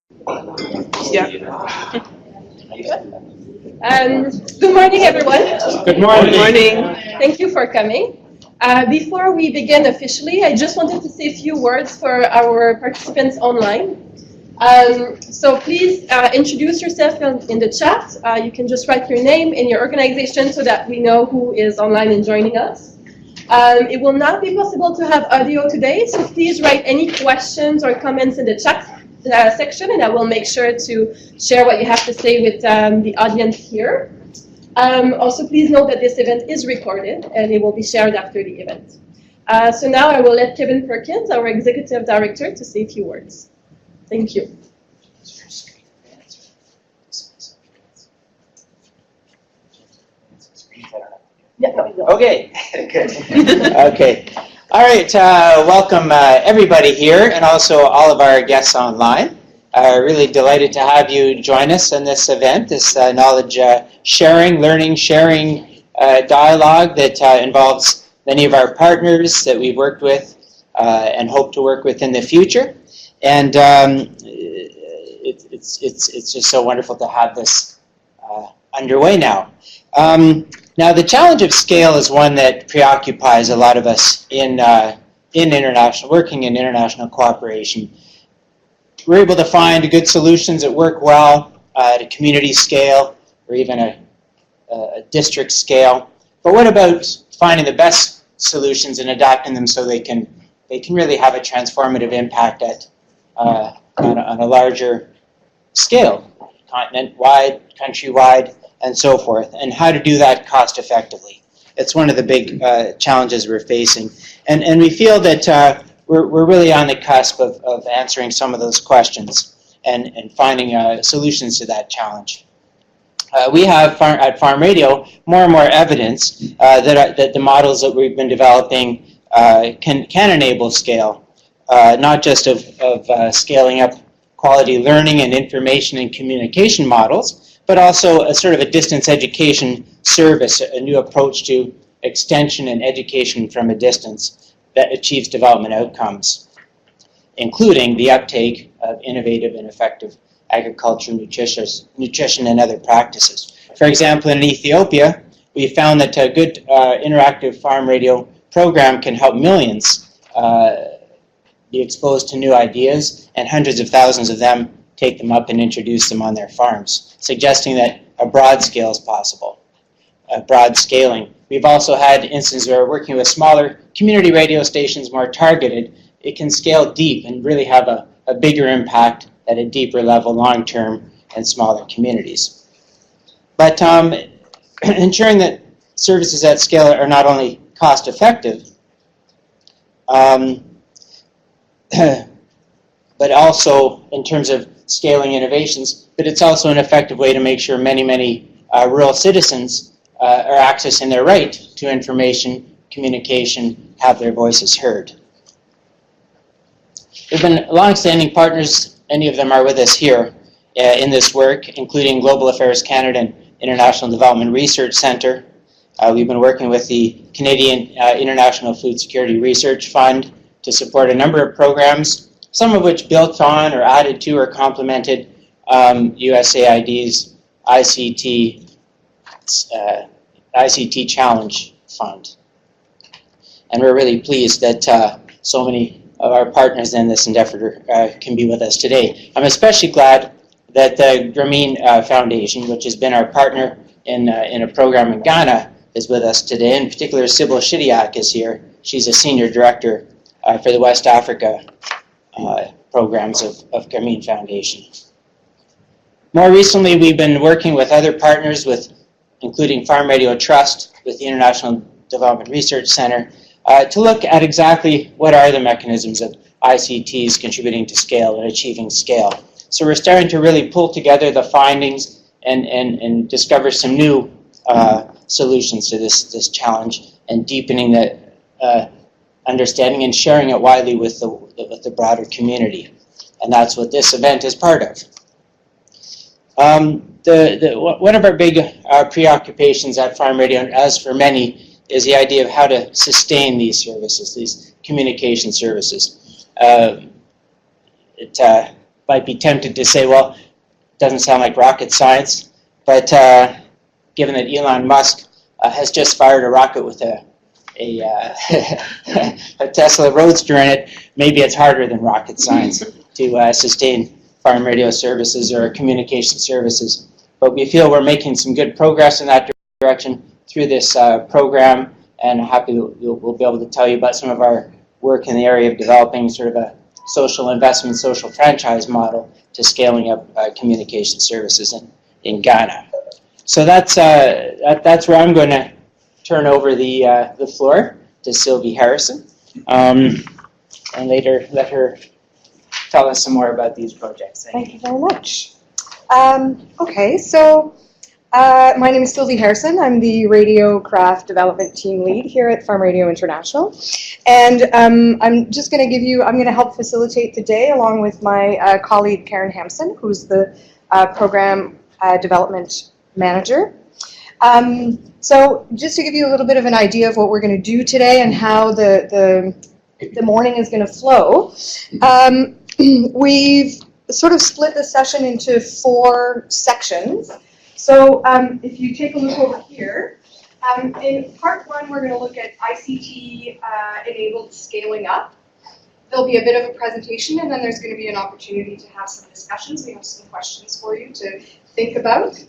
Yeah. Good morning, everyone. Good morning. Good morning. Thank you for coming. Before we begin officially, I just wanted to say a few words for our participants online. So please introduce yourself in the chat. You can just write your name and your organization so that we know who is online and joining us. It will not be possible to have audio today, so please write any questions or comments in the chat section, and I will make sure to share what you have to say with the audience here. Also, please note that this event is recorded, and it will be shared after the event. So now I will let Kevin Perkins, our Executive Director, to say a few words. Thank you. Yeah, no, Okay, good. Okay. All right, welcome everybody here and also all of our guests online. Really delighted to have you join us in this event, this knowledge sharing, learning, sharing dialogue that involves many of our partners that we've worked with and hope to work with in the future. And it's just so wonderful to have this underway now. Now, the challenge of scale is one that preoccupies a lot of us in international, working in international cooperation. We're able to find good solutions that work well at a community scale or even a district scale. But what about finding the best solutions and adapting them so they can really have a transformative impact on a larger scale, continent-wide, country-wide, and so forth, and how to do that cost-effectively. It's one of the big challenges we're facing. And we feel that we're really on the cusp of answering some of those questions and finding solutions to that challenge. We have at Farm Radio more and more evidence that the models that we've been developing can enable scale, not just of scaling up quality learning and information and communication models, but also a sort of a distance education service, a new approach to extension and education from a distance that achieves development outcomes, including the uptake of innovative and effective agriculture, nutrition, and other practices. For example, in Ethiopia, we found that a good interactive farm radio program can help millions be exposed to new ideas, and hundreds of thousands of them take them up and introduce them on their farms, suggesting that a broad scale is possible, broad scaling. We've also had instances where working with smaller community radio stations, more targeted, it can scale deep and really have a bigger impact at a deeper level, long-term, and smaller communities. But ensuring that services at scale are not only cost-effective, but also in terms of scaling innovations, but it's also an effective way to make sure many rural citizens are accessing their right to information, communication, have their voices heard. There have been long-standing partners, many of them are with us here in this work, including Global Affairs Canada and International Development Research Centre. We've been working with the Canadian International Food Security Research Fund to support a number of programs, some of which built on or added to or complemented USAID's ICT Challenge Fund. And we're really pleased that so many of our partners in this endeavor can be with us today. I'm especially glad that the Grameen Foundation, which has been our partner in a program in Ghana, is with us today. In particular, Sybil Shidiak is here. She's a senior director for the West Africa programs of Grameen Foundation. More recently, we've been working with other partners, including Farm Radio Trust, with the International Development Research Center, to look at exactly what are the mechanisms of ICTs contributing to scale and achieving scale. So we're starting to really pull together the findings and discover some new solutions to this challenge and deepening the understanding and sharing it widely with the broader community. And that's what this event is part of. One of our big preoccupations at Farm Radio, as for many, is the idea of how to sustain these services, these communication services. might be tempted to say, well, it doesn't sound like rocket science, but given that Elon Musk has just fired a rocket with a Tesla Roadster in it, maybe it's harder than rocket science to sustain farm radio services or communication services. But we feel we're making some good progress in that direction through this program, and happy we'll be able to tell you about some of our work in the area of developing sort of a social investment, social franchise model to scaling up communication services in Ghana. So that's where I'm going to turn over the floor to Sylvie Harrison, and later let her tell us some more about these projects. Thank you very much. Okay, so my name is Sylvie Harrison. I'm the Radio Craft Development Team Lead here at Farm Radio International. And I'm just going to I'm going to help facilitate the day along with my colleague Karen Hampson, who's the Program Development Manager. So just to give you a little bit of an idea of what we're going to do today and how the morning is going to flow, we've sort of split the session into 4 sections. So if you take a look over here, in part 1 we're going to look at ICT-enabled scaling up. There'll be a bit of a presentation, and then there's going to be an opportunity to have some discussions. We have some questions for you to think about.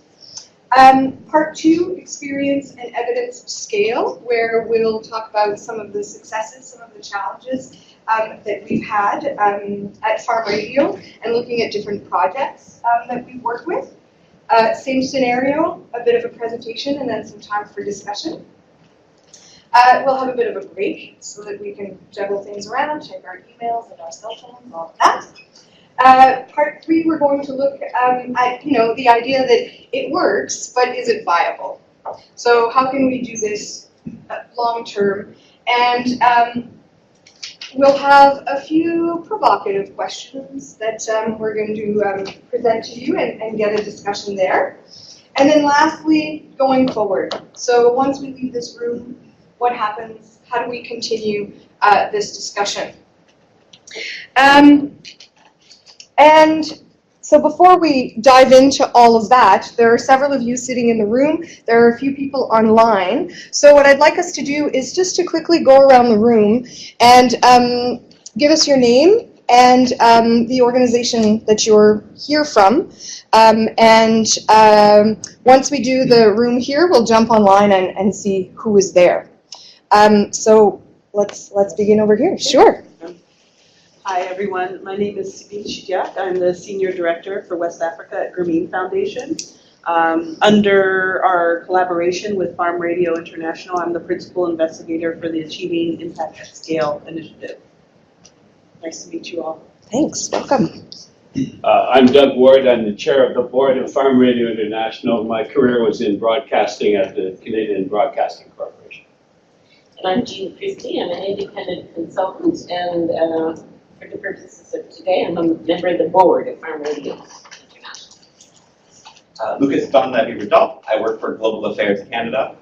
Part 2, experience and evidence of scale, where we'll talk about some of the successes, some of the challenges that we've had at Farm Radio, and looking at different projects that we've worked with. Same scenario, a bit of a presentation, and then some time for discussion. We'll have a bit of a break so that we can juggle things around, check our emails and our cell phones, all of that. Part 3, we're going to look at the idea that it works, but is it viable? So how can we do this long term? And we'll have a few provocative questions that we're going to present to you and get a discussion there. And then lastly, going forward. So once we leave this room, what happens? How do we continue this discussion? And so before we dive into all of that, there are several of you sitting in the room. There are a few people online. So what I'd like us to do is just to quickly go around the room and give us your name and the organization that you're here from. Once we do the room here, we'll jump online and see who is there. So let's begin over here. Sure. Hi everyone, my name is Sabine Chidiak. I'm the Senior Director for West Africa at Grameen Foundation. Under our collaboration with Farm Radio International, I'm the Principal Investigator for the Achieving Impact at Scale initiative. Nice to meet you all. Thanks, welcome. I'm Doug Ward. I'm the Chair of the Board of Farm Radio International. My career was in broadcasting at the Canadian Broadcasting Corporation. And I'm Jean Christie. I'm an independent consultant, and for the purposes of today, I'm a member of the board of Farm Radio International. Lucas Donlevy-Rideau. I work for Global Affairs Canada,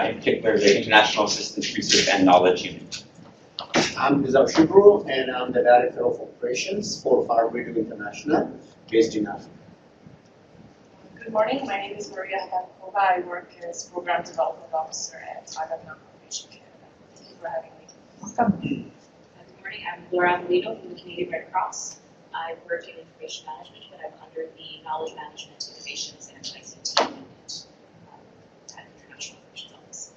in particular the International Assistance Research and Knowledge Unit. I'm Nizar Shukru, and I'm the Director of Operations for Farm Radio International, based in Africa. Good morning, my name is Maria Hakakova. I work as Program Development Officer at Agrotech Foundation Canada. Thank you for having me. Welcome. Good morning, I'm Laura Molino from the Canadian Red Cross. I work in information management, but I'm under the Knowledge Management, Innovations, and ICT Unit at International Operations Office.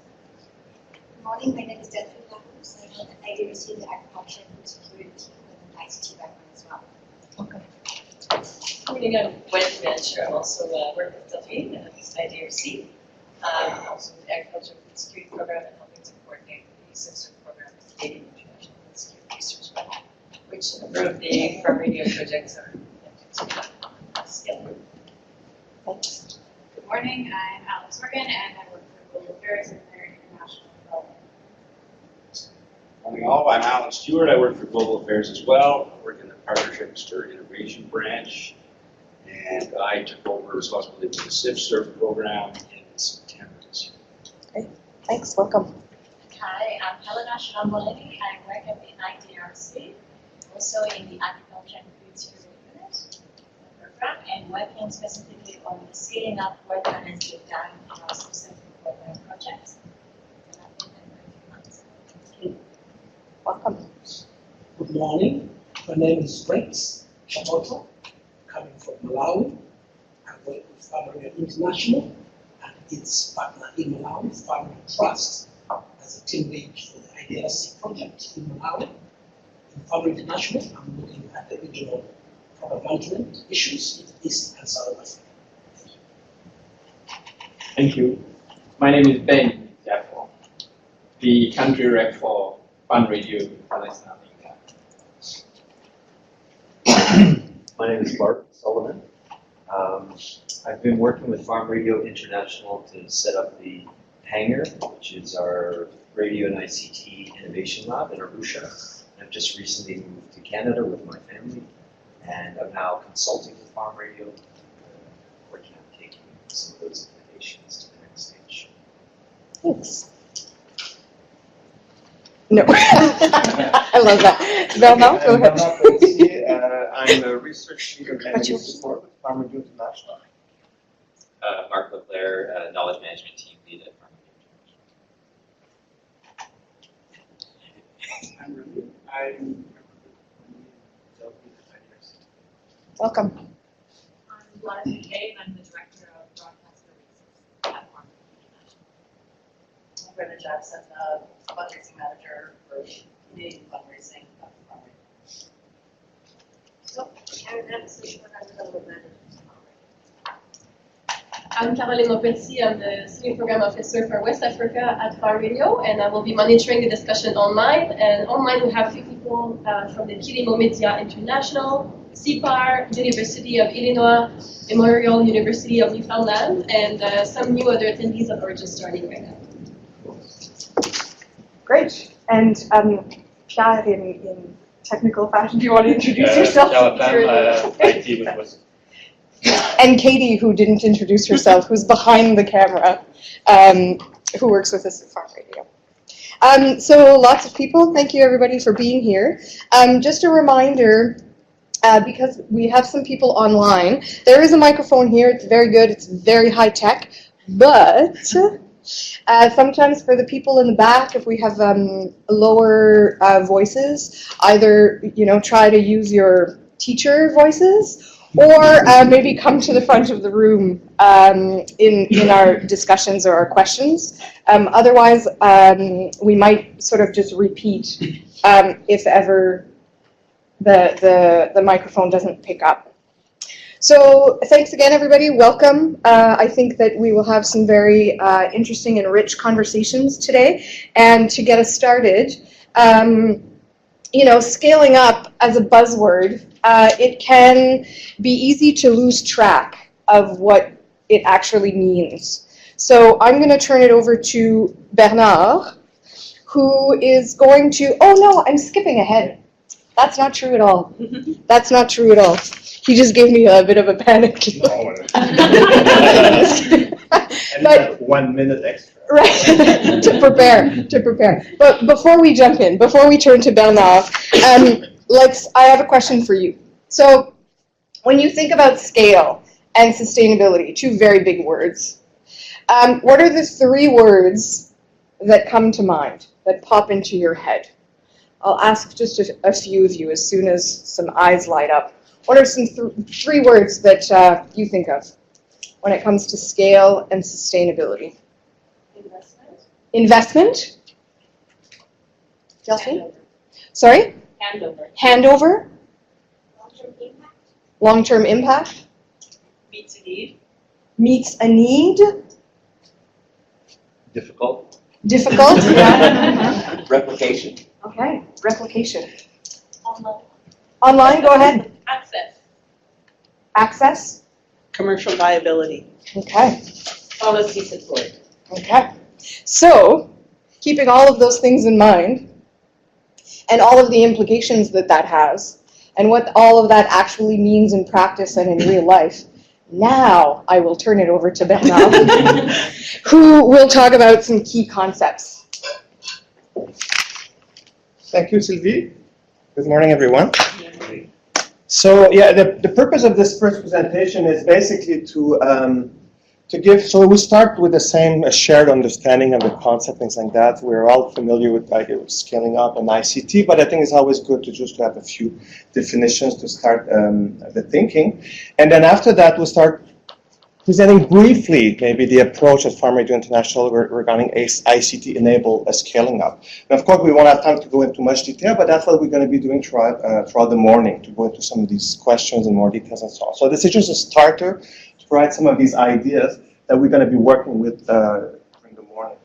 Good morning, my name is Delphine Lacroix. I work at IDRC in the Agriculture and Food Security team with an ICT background as well. Okay. Good morning, I'm Wendy Mancher. I also work with Delphine at IDRC. Also with the Agriculture and Food Security Program and helping to coordinate the sister program with Canadian International Food Security Research Program, which a number of the Farm Radio projects are scale. Thanks. Good morning, I'm Alex Morgan, and I work for Global Affairs and their International Development. Morning all, I'm Alan Stewart. I work for Global Affairs as well. I work in the Partnerships for Innovation branch, and I took over responsibility for the CIF-SURF program in September this year. Great, thanks, welcome. Hi, I'm Helena Shramboleni. I work at the IDRC, also in the Agriculture and Food Security Unit. program, and working specifically on the scaling up work that has been done in our specific program projects. And I've been there for a few months. Welcome. Good morning. My name is Rex Shamoto, coming from Malawi. I work with Farming International and its partner in Malawi, Farming Trust, as a team lead for the IDRC project in Malawi. In Farming International, I'm looking at the regional problem management issues in East and South Africa. Thank you. My name is Ben Jaffo, the country rep for Farm Radio International. My name is Bart Sullivan. I've been working with Farm Radio International to set up the hangar, which is our radio and ICT innovation lab in Arusha. I've just recently moved to Canada with my family, and I'm now consulting with Farm Radio, working on taking some of those innovations to the next stage. Thanks. No. I love that. Bernard, go ahead. I'm a research leader and support with Farm Radio International. Mark Leclerc, knowledge management team lead at Farm Radio. I'm Welcome. I'm Gladys McKay, and I'm the director of broadcast services at Farm International. I'm Brenda Jackson, fundraising manager for Canadian fundraising at Farm Radio. So, Karen Anderson, what I'm a little bit. I'm Caroline Mopetti. I'm the Senior Program Officer for West Africa at Farm Radio, and I will be monitoring the discussion online. And online we have a few people from the Kirimo Media International, CPAR, University of Illinois, Memorial University of Newfoundland, and some new other attendees that are just joining right now. Great. And Pierre, in technical fashion, do you want to introduce yourself? IT was And Katie, who didn't introduce herself, who's behind the camera, who works with us at Farm Radio. So lots of people, thank you everybody for being here. Just a reminder, because we have some people online, there is a microphone here, it's very good, it's very high tech, but sometimes for the people in the back, if we have lower voices, either try to use your teacher voices, or maybe come to the front of the room in our discussions or our questions. Otherwise, we might sort of just repeat if ever the microphone doesn't pick up. So thanks again, everybody. Welcome. I think that we will have some very interesting and rich conversations today. And to get us started, scaling up as a buzzword, it can be easy to lose track of what it actually means. So I'm going to turn it over to Bernard, who is going to, oh no, I'm skipping ahead. That's not true at all. That's not true at all. He just gave me a bit of a panic. But 1 minute extra. Right, to prepare. But before we jump in, before we turn to Bernard, I have a question for you. So when you think about scale and sustainability, two very big words, what are the three words that come to mind, that pop into your head? I'll ask just a few of you as soon as some eyes light up. What are some three words that you think of when it comes to scale and sustainability? Investment? Chelsea? Sorry? Handover? Long-term impact. Long-term impact? Meets a need. Meets a need? Difficult. Difficult? Yeah. Replication. Okay, replication. Online. Online, go ahead. Access. Access? Commercial viability. Okay. Policy support. Okay. So, keeping all of those things in mind, and all of the implications that that has, and what all of that actually means in practice and in real life, now I will turn it over to Bernard, who will talk about some key concepts. Thank you, Sylvie. Good morning, everyone. So yeah, the purpose of this first presentation is basically to give, so we start with the same shared understanding of the concept, things like that. We're all familiar with the idea of scaling up and ICT, but I think it's always good to just have a few definitions to start the thinking. And then after that, we'll start presenting briefly maybe the approach at Farm Radio International regarding ICT-enabled scaling up. And of course, we won't have time to go into much detail, but that's what we're going to be doing throughout the morning, to go into some of these questions in more details and so on. So this is just a starter to provide some of these ideas that we're going to be working with during the morning.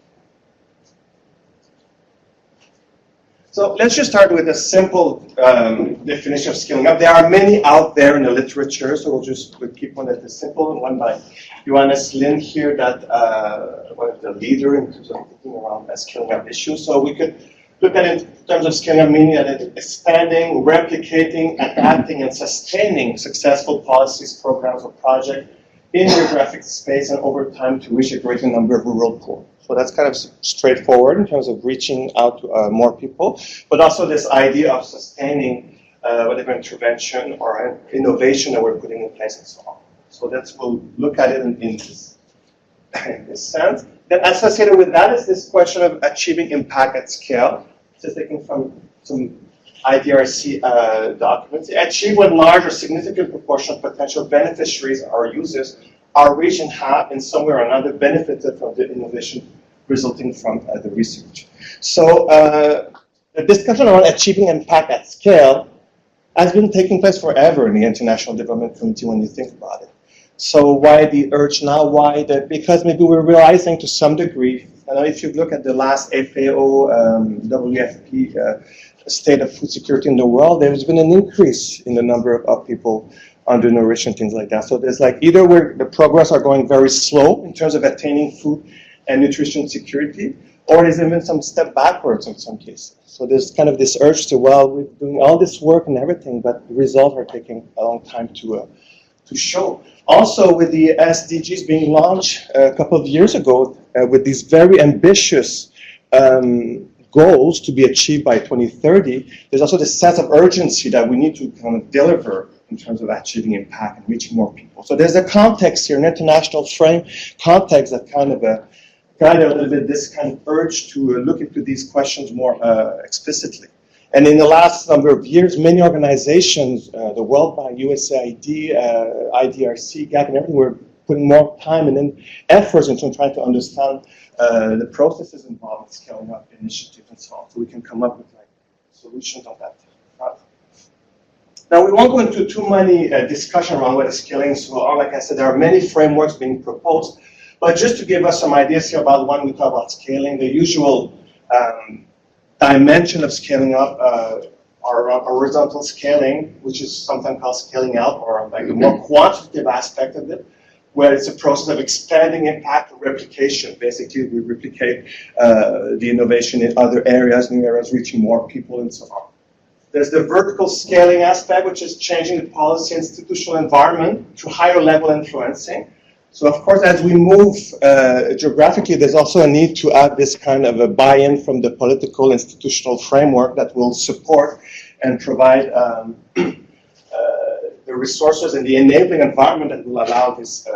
So let's just start with a simple definition of scaling up. There are many out there in the literature, so we'll keep one that is simple. One by Johannes Lind here, that was the leader in terms of thinking around scaling up issues. So we could look at it in terms of scaling up, meaning that it's expanding, replicating, adapting, and sustaining successful policies, programs, or projects in geographic space and over time to reach a greater number of rural poor. So that's kind of straightforward in terms of reaching out to more people, but also this idea of sustaining whatever intervention or innovation that we're putting in place and so on. So we'll look at it in this sense. Then associated with that is this question of achieving impact at scale. Just taking from some IDRC documents. Achieve when large or significant proportion of potential beneficiaries or users our region have in some way or another benefited from the innovation resulting from the research. So the discussion around achieving impact at scale has been taking place forever in the international development community when you think about it. So why the urge now? Why? Because maybe we're realizing to some degree, if you look at the last FAO, WFP state of food security in the world, there's been an increase in the number of people undernourished and things like that. So there's like either the progress are going very slow in terms of attaining food and nutrition security, or there's even some step backwards in some cases. So there's kind of this urge to, well, we're doing all this work and everything, but the results are taking a long time to show. Also, with the SDGs being launched a couple of years ago, with these very ambitious goals to be achieved by 2030, there's also this sense of urgency that we need to kind of deliver in terms of achieving impact and reaching more people. So there's a context here, an international frame context that kind of guided a little bit this kind of urge to look into these questions more explicitly. And in the last number of years, many organizations, the World Bank, USAID, IDRC, GAP, and everything, were putting more time and then efforts into trying to understand the processes involved in scaling up initiatives and so on, so we can come up with like solutions on that front. Now, we won't go into too many discussion around what is scaling. So, like I said, there are many frameworks being proposed, but just to give us some ideas here about when we talk about scaling, the usual dimension of scaling up are horizontal scaling, which is sometimes called scaling out, or like the more quantitative aspect of it, where it's a process of expanding impact and replication. Basically, we replicate the innovation in other areas, new areas, reaching more people and so on. There's the vertical scaling aspect, which is changing the policy institutional environment to higher level influencing. So of course, as we move geographically, there's also a need to add this kind of a buy-in from the political institutional framework that will support and provide the resources and the enabling environment that will allow this.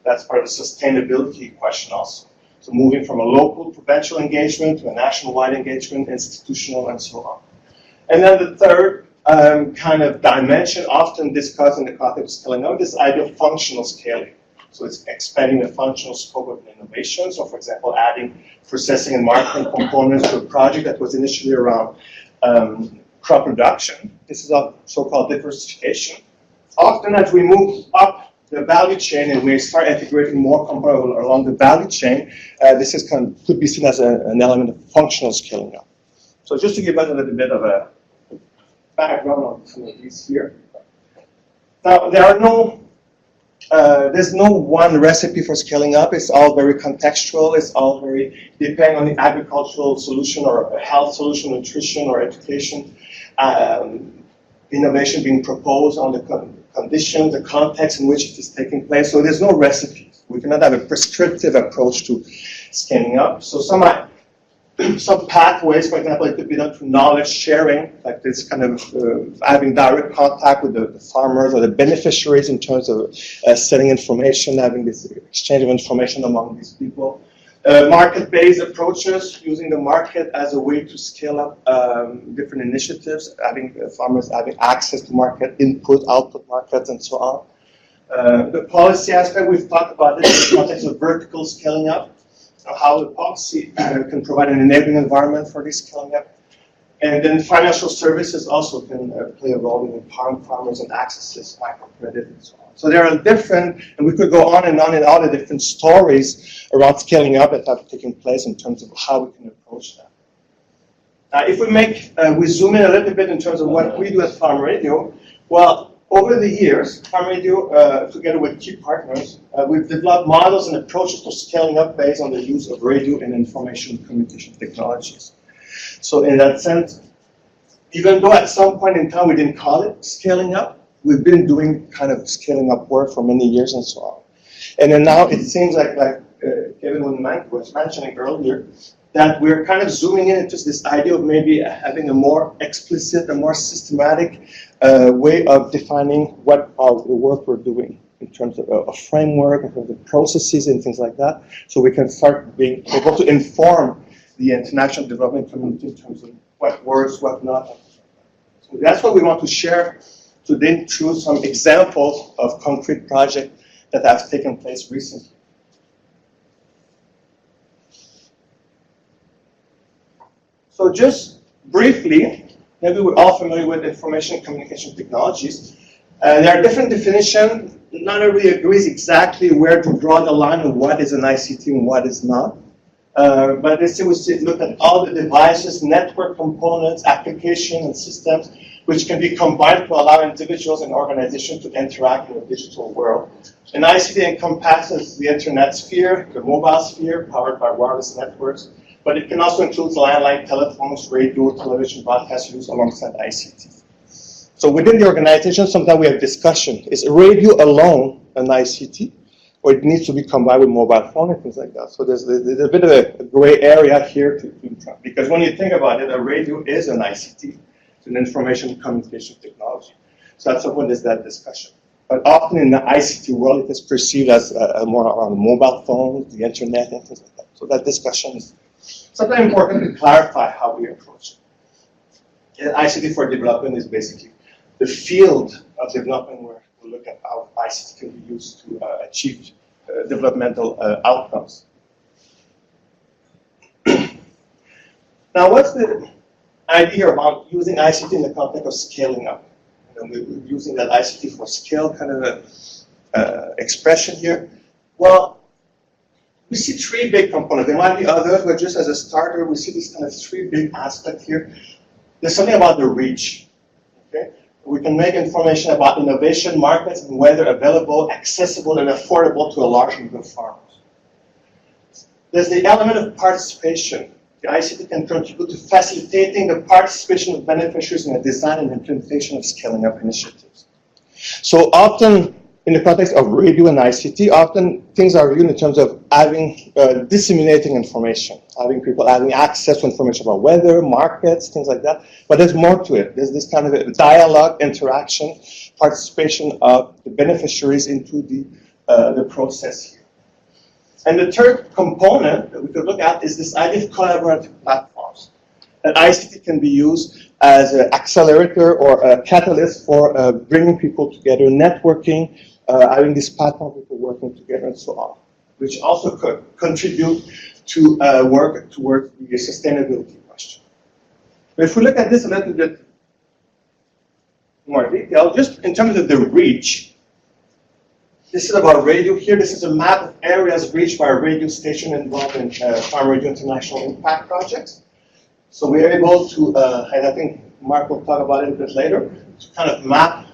That's part of the sustainability question also. So moving from a local provincial engagement to a national-wide engagement, institutional, and so on. And then the third kind of dimension, often discussed in the context of scaling up, this idea of functional scaling. So it's expanding the functional scope of innovation. So for example, adding processing and marketing components to a project that was initially around crop production. This is a so-called diversification. Often as we move up the value chain and we start integrating more components along the value chain, this is could be seen as an element of functional scaling up. So just to give us a little bit of a background on some of these here. Now, there's no one recipe for scaling up. It's all very contextual. It's all very depending on the agricultural solution or a health solution, nutrition or education, innovation being proposed on the conditions, the context in which it is taking place. So there's no recipes. We cannot have a prescriptive approach to scaling up. So some some pathways, for example, it could be done through knowledge sharing, like this kind of having direct contact with the farmers or the beneficiaries in terms of selling information, having this exchange of information among these people. Market-based approaches, using the market as a way to scale up different initiatives, having farmers having access to market, input, output markets, and so on. The policy aspect, we've talked about this in the context of vertical scaling up, how the policy can provide an enabling environment for this scaling up. And then financial services also can play a role in empowering farmers and access to microcredit and so on. So there are different, and we could go on and on and all the different stories around scaling up that have taken place in terms of how we can approach that. If we zoom in a little bit in terms of what we do at Farm Radio, well, over the years, Farm Radio, together with key partners, we've developed models and approaches to scaling up based on the use of radio and information communication technologies. So in that sense, even though at some point in time we didn't call it scaling up, we've been doing kind of scaling up work for many years and so on. And then now it seems like Kevin was mentioning earlier, that we're kind of zooming in into this idea of maybe having a more explicit, a more systematic way of defining what the work we're doing in terms of a framework, in terms of processes and things like that, so we can start being able to inform the international development community in terms of what works, what not. So that's what we want to share today through some examples of concrete projects that have taken place recently. So just briefly, maybe we're all familiar with information and communication technologies. There are different definitions. None really agrees exactly where to draw the line of what is an ICT and what is not. But let's say we look at all the devices, network components, applications, and systems which can be combined to allow individuals and organizations to interact in a digital world. And ICT encompasses the internet sphere, the mobile sphere, powered by wireless networks, but it can also include landline telephones, radio, television, broadcast use alongside ICT. So within the organization, sometimes we have discussion. Is radio alone an ICT? Or it needs to be combined with mobile phone and things like that. So there's a bit of a gray area here because when you think about it, a radio is an ICT. It's an information communication technology. So at some point there's that discussion. But often in the ICT world, it is perceived as more around mobile phones, the internet, and things like that. So that discussion is sometimes important to clarify how we approach it. And ICT for development is basically the field of development where we look at how ICT can be used to achieve developmental outcomes. Now, what's the idea about using ICT in the context of scaling up? And we're using that ICT for scale kind of a expression here. Well, we see three big components. There might be others, but just as a starter, we see these kind of three big aspects here. There's something about the reach. Okay? We can make information about innovation, markets, and whether available, accessible, and affordable to a large number of farmers. There's the element of participation. The ICT can contribute to facilitating the participation of beneficiaries in the design and implementation of scaling up initiatives. So often, in the context of radio and ICT, often things are viewed in terms of having, disseminating information, having people having access to information about weather, markets, things like that. But there's more to it. There's this kind of a dialogue, interaction, participation of the beneficiaries into the process here. And the third component that we could look at is this idea of collaborative platforms. That ICT can be used as an accelerator or a catalyst for bringing people together, networking, having this platform, people working together, and so on, which also could contribute to work towards the sustainability question. But if we look at this a little bit more detail, just in terms of the reach, this is about radio here. This is a map of areas reached by a radio station involved in Farm Radio International impact projects. So we're able to, and I think Mark will talk about it a bit later, to kind of map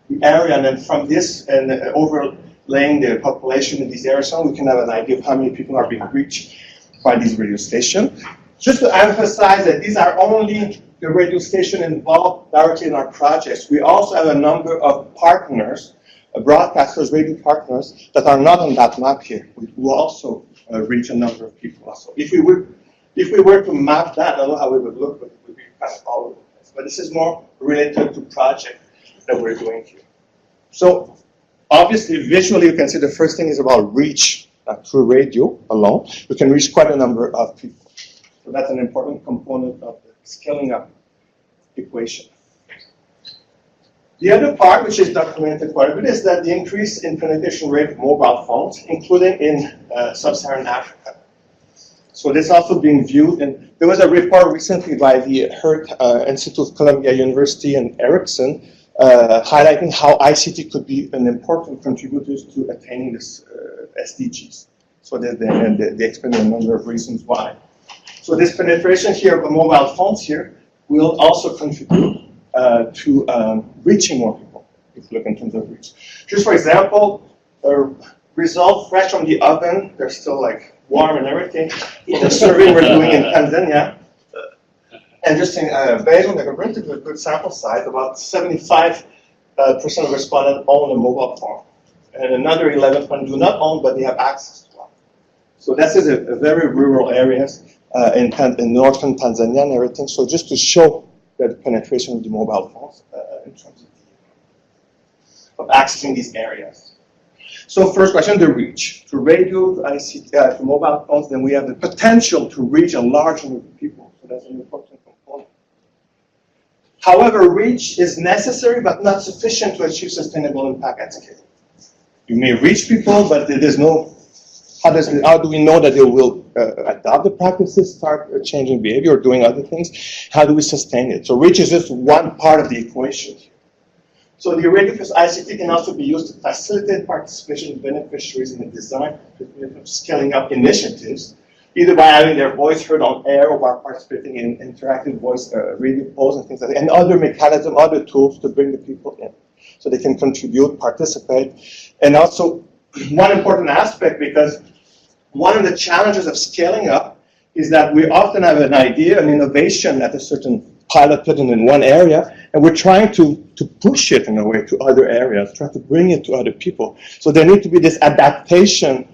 the area, and then from this and overlaying the population in these areas, so we can have an idea of how many people are being reached by these radio stations. Just to emphasize that these are only the radio station involved directly in our projects. We also have a number of partners, broadcasters, radio partners, that are not on that map here. We will also reach a number of people also. If we would If we were to map that, I don't know how it would look, but it would be kind of all over the place. But this is more related to project that we're doing here. So obviously, visually, you can see the first thing is about reach through radio alone. We can reach quite a number of people. So that's an important component of the scaling up equation. The other part, which is documented quite a bit, is that the increase in penetration rate of mobile phones, including in sub-Saharan Africa. So this is also being viewed, and there was a report recently by the Hurt Institute of Columbia University and Ericsson highlighting how ICT could be an important contributor to attaining this SDGs. So they explain a number of reasons why. So this penetration here of the mobile phones here will also contribute to reaching more people, if you look in terms of reach. Just for example, results fresh from the oven, they're still like warm and everything. The survey we're doing in Tanzania, and just based on the relatively good sample size, about 75% of respondents own a mobile phone, and another 11% do not own, but they have access to one. So this is a very rural areas in northern Tanzania and everything. So just to show that the penetration of the mobile phones in terms of accessing these areas. So first question, the reach. To radio, ICT, to mobile phones, then we have the potential to reach a large number of people. So that's an important component. However, reach is necessary but not sufficient to achieve sustainable impact at scale. You may reach people, but there is no, how do we know that they will adopt the practices, start changing behavior, or doing other things? How do we sustain it? So reach is just one part of the equation here. So the radio plus ICT can also be used to facilitate participation of beneficiaries in the design of scaling up initiatives, either by having their voice heard on air or by participating in interactive voice radio polls and things like that, and other mechanisms, other tools to bring the people in so they can contribute, participate. And also, one important aspect, because one of the challenges of scaling up is that we often have an idea, an innovation at a certain pilot put in one area, and we're trying to push it in a way to other areas, try to bring it to other people. So there needs to be this adaptation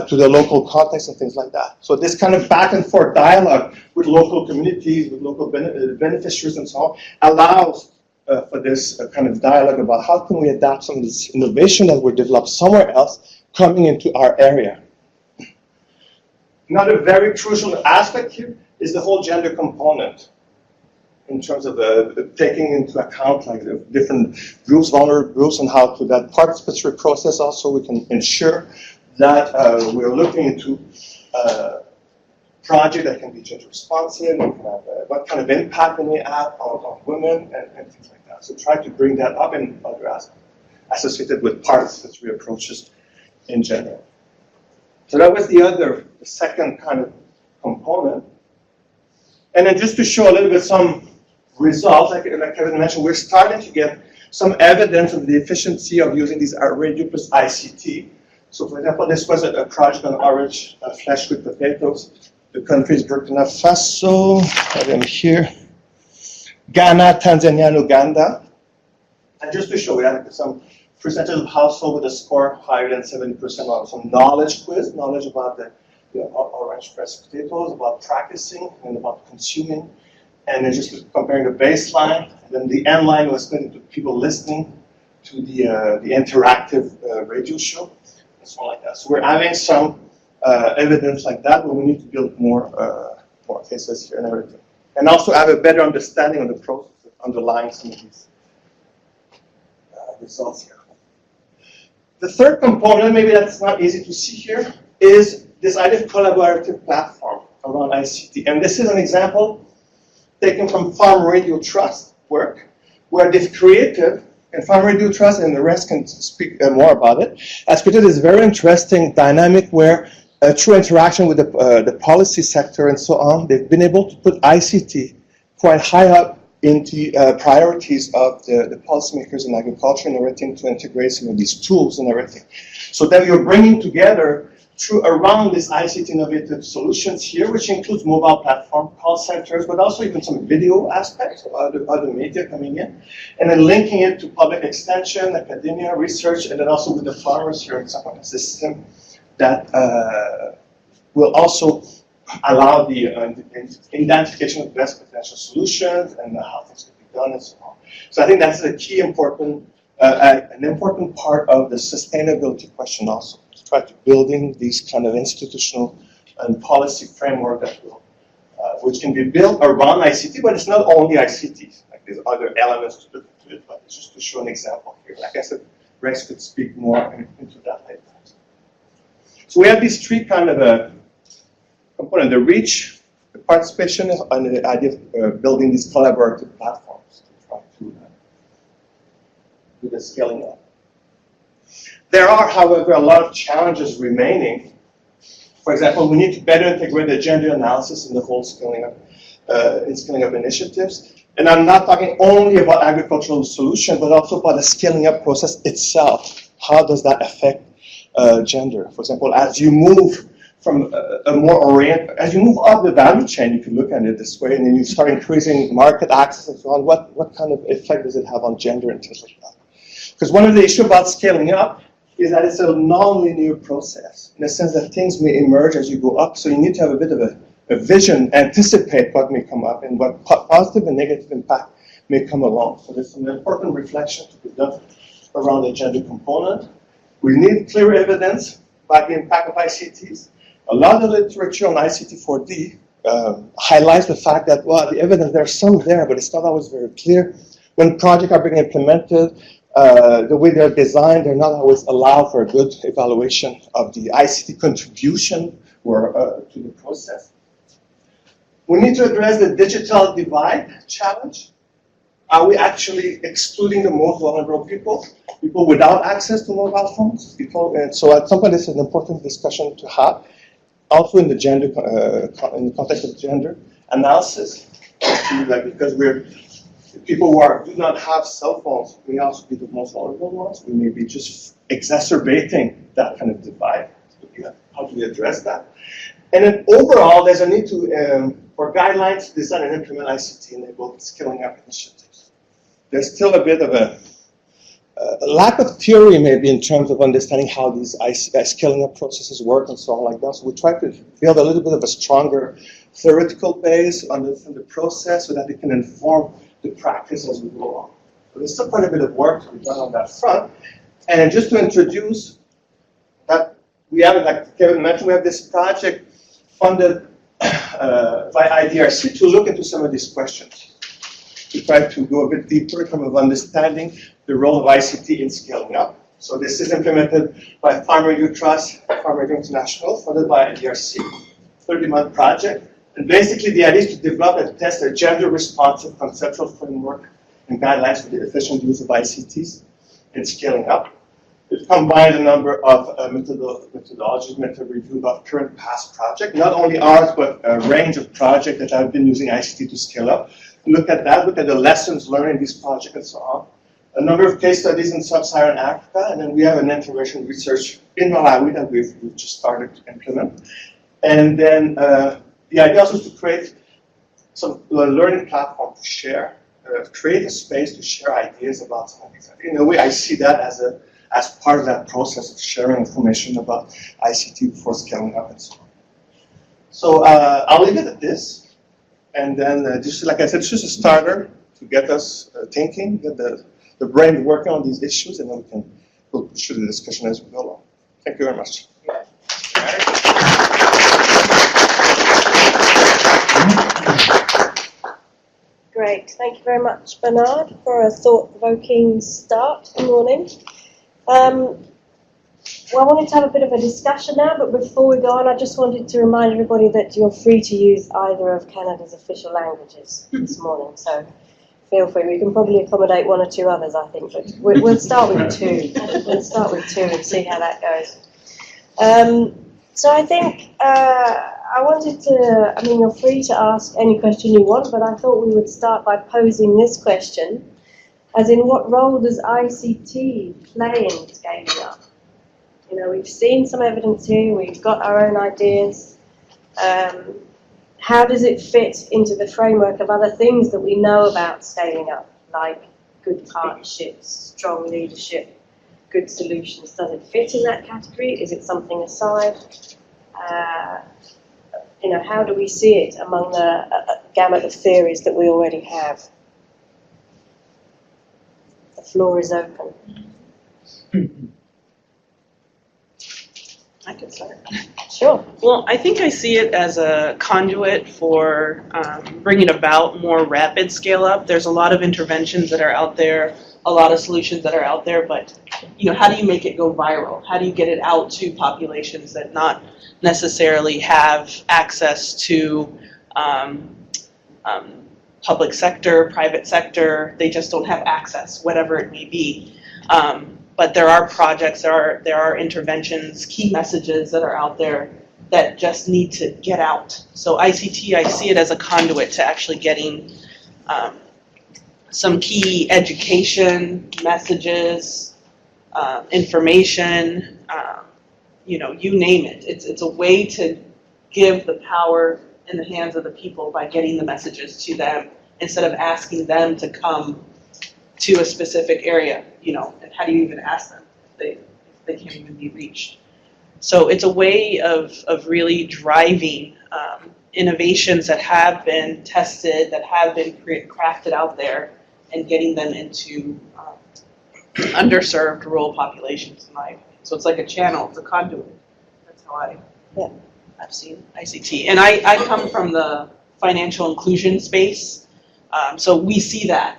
to the local context and things like that. So this kind of back and forth dialogue with local communities, with local beneficiaries and so on, allows for this kind of dialogue about how can we adapt some of this innovation that were developed somewhere else coming into our area. Another very crucial aspect here is the whole gender component, in terms of taking into account like the different groups, vulnerable groups, and how to that participatory process also we can ensure that we're looking into projects that can be gender responsive, what kind of impact they may have on women and things like that. So try to bring that up in other aspects associated with participatory approaches in general. So that was the second kind of component. And then just to show a little bit some results, like Kevin mentioned, we're starting to get some evidence of the efficiency of using these radio plus ICT. So for example, this was a project on orange flesh with potatoes. The countries Burkina Faso, I have them here, Ghana, Tanzania, and Uganda. And just to show, we had some percentage of households with a score higher than 70% of some knowledge quiz, knowledge about the orange fresh potatoes, about practicing and about consuming. And then just comparing the baseline, and then the end line was going to people listening to the interactive radio show, and so on like that. So we're having some evidence like that, but we need to build more cases here and everything. And also have a better understanding of the process underlying some of these results here. The third component, maybe that's not easy to see here, is this idea of collaborative platform around ICT. And this is an example taken from Farm Radio Trust work, where this creative, and Farm Radio Trust and the rest can speak more about it, has created this very interesting dynamic where through interaction with the policy sector and so on, they've been able to put ICT quite high up into priorities of the policymakers in agriculture and everything to integrate some of these tools and everything. So that you're bringing together around these ICT innovative solutions here, which includes mobile platform, call centers, but also even some video aspects of other media coming in, and then linking it to public extension, academia, research, and then also with the farmers here in some kind of system that will also allow the identification of best potential solutions and how things can be done and so on. So I think that's a key important, an important part of the sustainability question also, to try to building these kind of institutional and policy framework that will, which can be built around ICT, but it's not only ICT. Like there's other elements to it, but just to show an example here. Like I said, Rex could speak more into that later. So we have these three kind of components: the reach, the participation, and the idea of building these collaborative platforms to try to do the scaling up. There are, however, a lot of challenges remaining. For example, we need to better integrate the gender analysis in the whole scaling up initiatives. And I'm not talking only about agricultural solutions, but also about the scaling up process itself. How does that affect gender? For example, as you move from as you move up the value chain, you can look at it this way, and then you start increasing market access and so on. What kind of effect does it have on gender and things like that? Because one of the issues about scaling up is that it's a non-linear process, in the sense that things may emerge as you go up, so you need to have a bit of a vision, anticipate what may come up, and what positive and negative impact may come along. So there's an important reflection to be done around the gender component. We need clear evidence about the impact of ICTs. A lot of literature on ICT 4D highlights the fact that, well, the evidence, there's some there, but it's not always very clear. When projects are being implemented, the way they're designed, they're not always allowed for a good evaluation of the ICT contribution to the process. We need to address the digital divide challenge. Are we actually excluding the most vulnerable people? People without access to mobile phones? And so at some point, this is an important discussion to have. Also in the gender, in the context of gender analysis, because people who do not have cell phones may also be the most vulnerable ones. We may be just exacerbating that kind of divide. How do we address that? And then overall, there's a need for guidelines to design and implement ICT-enabled scaling up initiatives. There's still a bit of a lack of theory maybe in terms of understanding how these scaling up processes work and so on like that. So we try to build a little bit of a stronger theoretical base on the process so that it can inform the practice as we go along. So there's still quite a bit of work to be done on that front. And just to introduce that, we have, like Kevin mentioned, we have this project funded by IDRC to look into some of these questions, to try to go a bit deeper in terms of understanding the role of ICT in scaling up. So this is implemented by Farm Radio Trust, Farm Radio International, funded by IDRC, 30-month project. And basically the idea is to develop and test a gender-responsive conceptual framework and guidelines for the efficient use of ICTs in scaling up. It combines a number of methodologies, method review of current past projects, not only ours, but a range of projects that have been using ICT to scale up. Look at that, look at the lessons learned in these projects and so on. A number of case studies in sub-Saharan Africa, and then we have an integration research in Malawi that we've just started to implement. And then the idea also is to create some learning platform to share, create a space to share ideas about some of these. In a way, I see that as part of that process of sharing information about ICT before scaling up and so on. So I'll leave it at this. And then just like I said, it's just a starter to get us thinking, get the brain working on these issues, and then we'll push through the discussion as we go along. Thank you very much. Great, thank you very much, Bernard, for a thought-provoking start. Good morning. Well, I wanted to have a bit of a discussion now, but before we go on, I just wanted to remind everybody that you're free to use either of Canada's official languages this morning, so feel free. We can probably accommodate one or two others, I think, but we'll start with two. We'll start with two and see how that goes. So I think I wanted to, I mean, you're free to ask any question you want, but I thought we would start by posing this question, as in what role does ICT play in scaling up? You know, we've seen some evidence here, we've got our own ideas. How does it fit into the framework of other things that we know about scaling up, like good partnerships, strong leadership, good solutions? Does it fit in that category? Is it something aside? how do we see it among the gamut of theories that we already have? The floor is open. I can start. Sure. Well, I think I see it as a conduit for bringing about more rapid scale up. There's a lot of interventions that are out there, a lot of solutions that are out there, but how do you make it go viral? How do you get it out to populations that not necessarily have access to public sector, private sector? They just don't have access, whatever it may be. But there are projects, there are interventions, key messages that are out there that just need to get out. So ICT, I see it as a conduit to actually getting some key education messages, information, you name it. It's a way to give the power in the hands of the people by getting the messages to them instead of asking them to come to a specific area, and how do you even ask them? They can't even be reached. So it's a way of really driving innovations that have been tested, that have been crafted out there, and getting them into underserved rural populations in my opinion. So it's like a channel, it's a conduit. That's how I've seen ICT. And I come from the financial inclusion space, so we see that,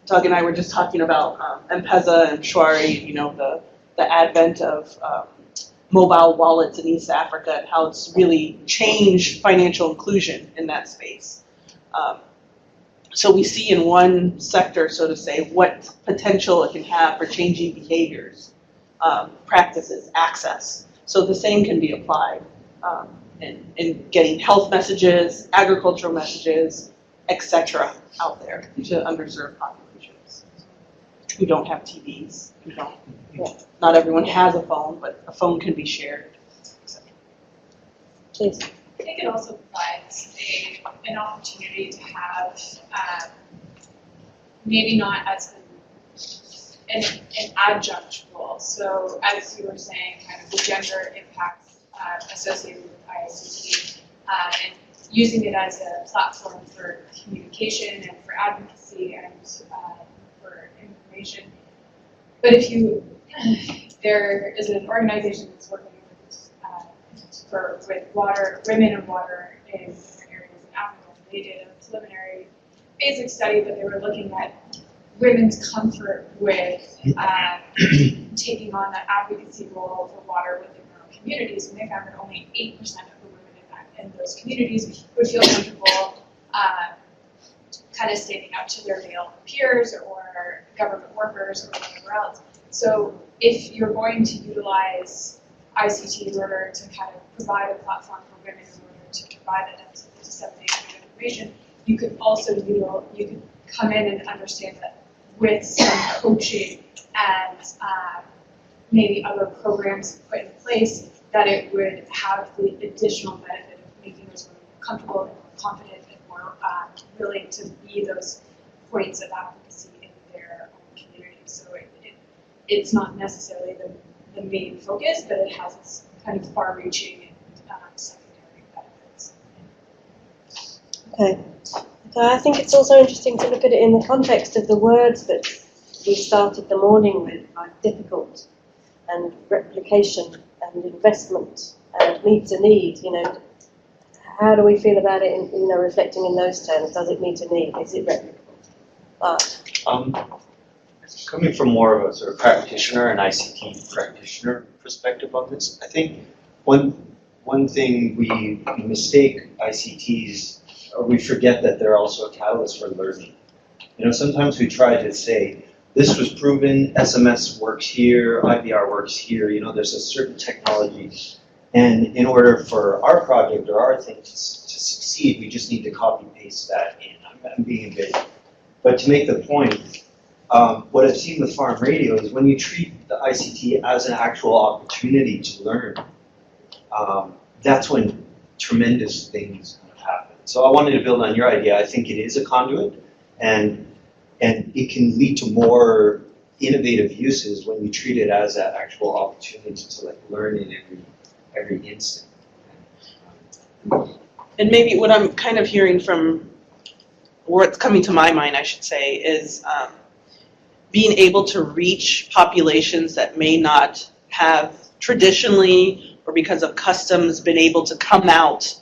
Doug and I were just talking about M-Pesa and Shwari, the advent of mobile wallets in East Africa and how it's really changed financial inclusion in that space. So we see in one sector, so to say, what potential it can have for changing behaviors, practices, access. So the same can be applied in getting health messages, agricultural messages, etc. out there to underserved populations who don't have TVs, not everyone has a phone, but a phone can be shared, etc. Please. I think it also provides an opportunity to have maybe not as an adjunct role. So as you were saying, kind of the gender impacts associated with ICT and using it as a platform for communication and for advocacy and for information. But there is an organization that's working with women and water in different areas in Africa. They did a preliminary basic study, but they were looking at women's comfort with taking on that advocacy role for water within their own communities, and they found that only 8% of the women in those communities would feel comfortable kind of standing up to their male peers or government workers or whatever else. So if you're going to utilize ICT in order to kind of provide a platform for women in order to provide that dissemination of information, you could also you could come in and understand that with some coaching and maybe other programs put in place, that it would have the additional benefit of making those women more comfortable and more confident and more willing to be those points of advocacy in their own community. So it's not necessarily the main focus, but it has its kind of far-reaching and secondary benefits. Okay. I think it's also interesting to look at it in the context of the words that we started the morning with, like difficult and replication and investment and meet a need. How do we feel about it? Reflecting in those terms, does it meet a need? Is it replicable? Coming from more of a sort of practitioner and ICT practitioner perspective on this, I think one thing we mistake ICTs, or we forget that they're also a catalyst for learning. Sometimes we try to say, this was proven, SMS works here, IVR works here, there's a certain technology. And in order for our project or our thing to succeed, we just need to copy paste that in. I'm being a bit, but to make the point, what I've seen with farm radio is when you treat the ICT as an actual opportunity to learn, that's when tremendous things kind of happen. So I wanted to build on your idea. I think it is a conduit, and it can lead to more innovative uses when you treat it as an actual opportunity to learn in every instant. And maybe what I'm kind of hearing from, what's coming to my mind, I should say, is being able to reach populations that may not have traditionally, or because of customs, been able to come out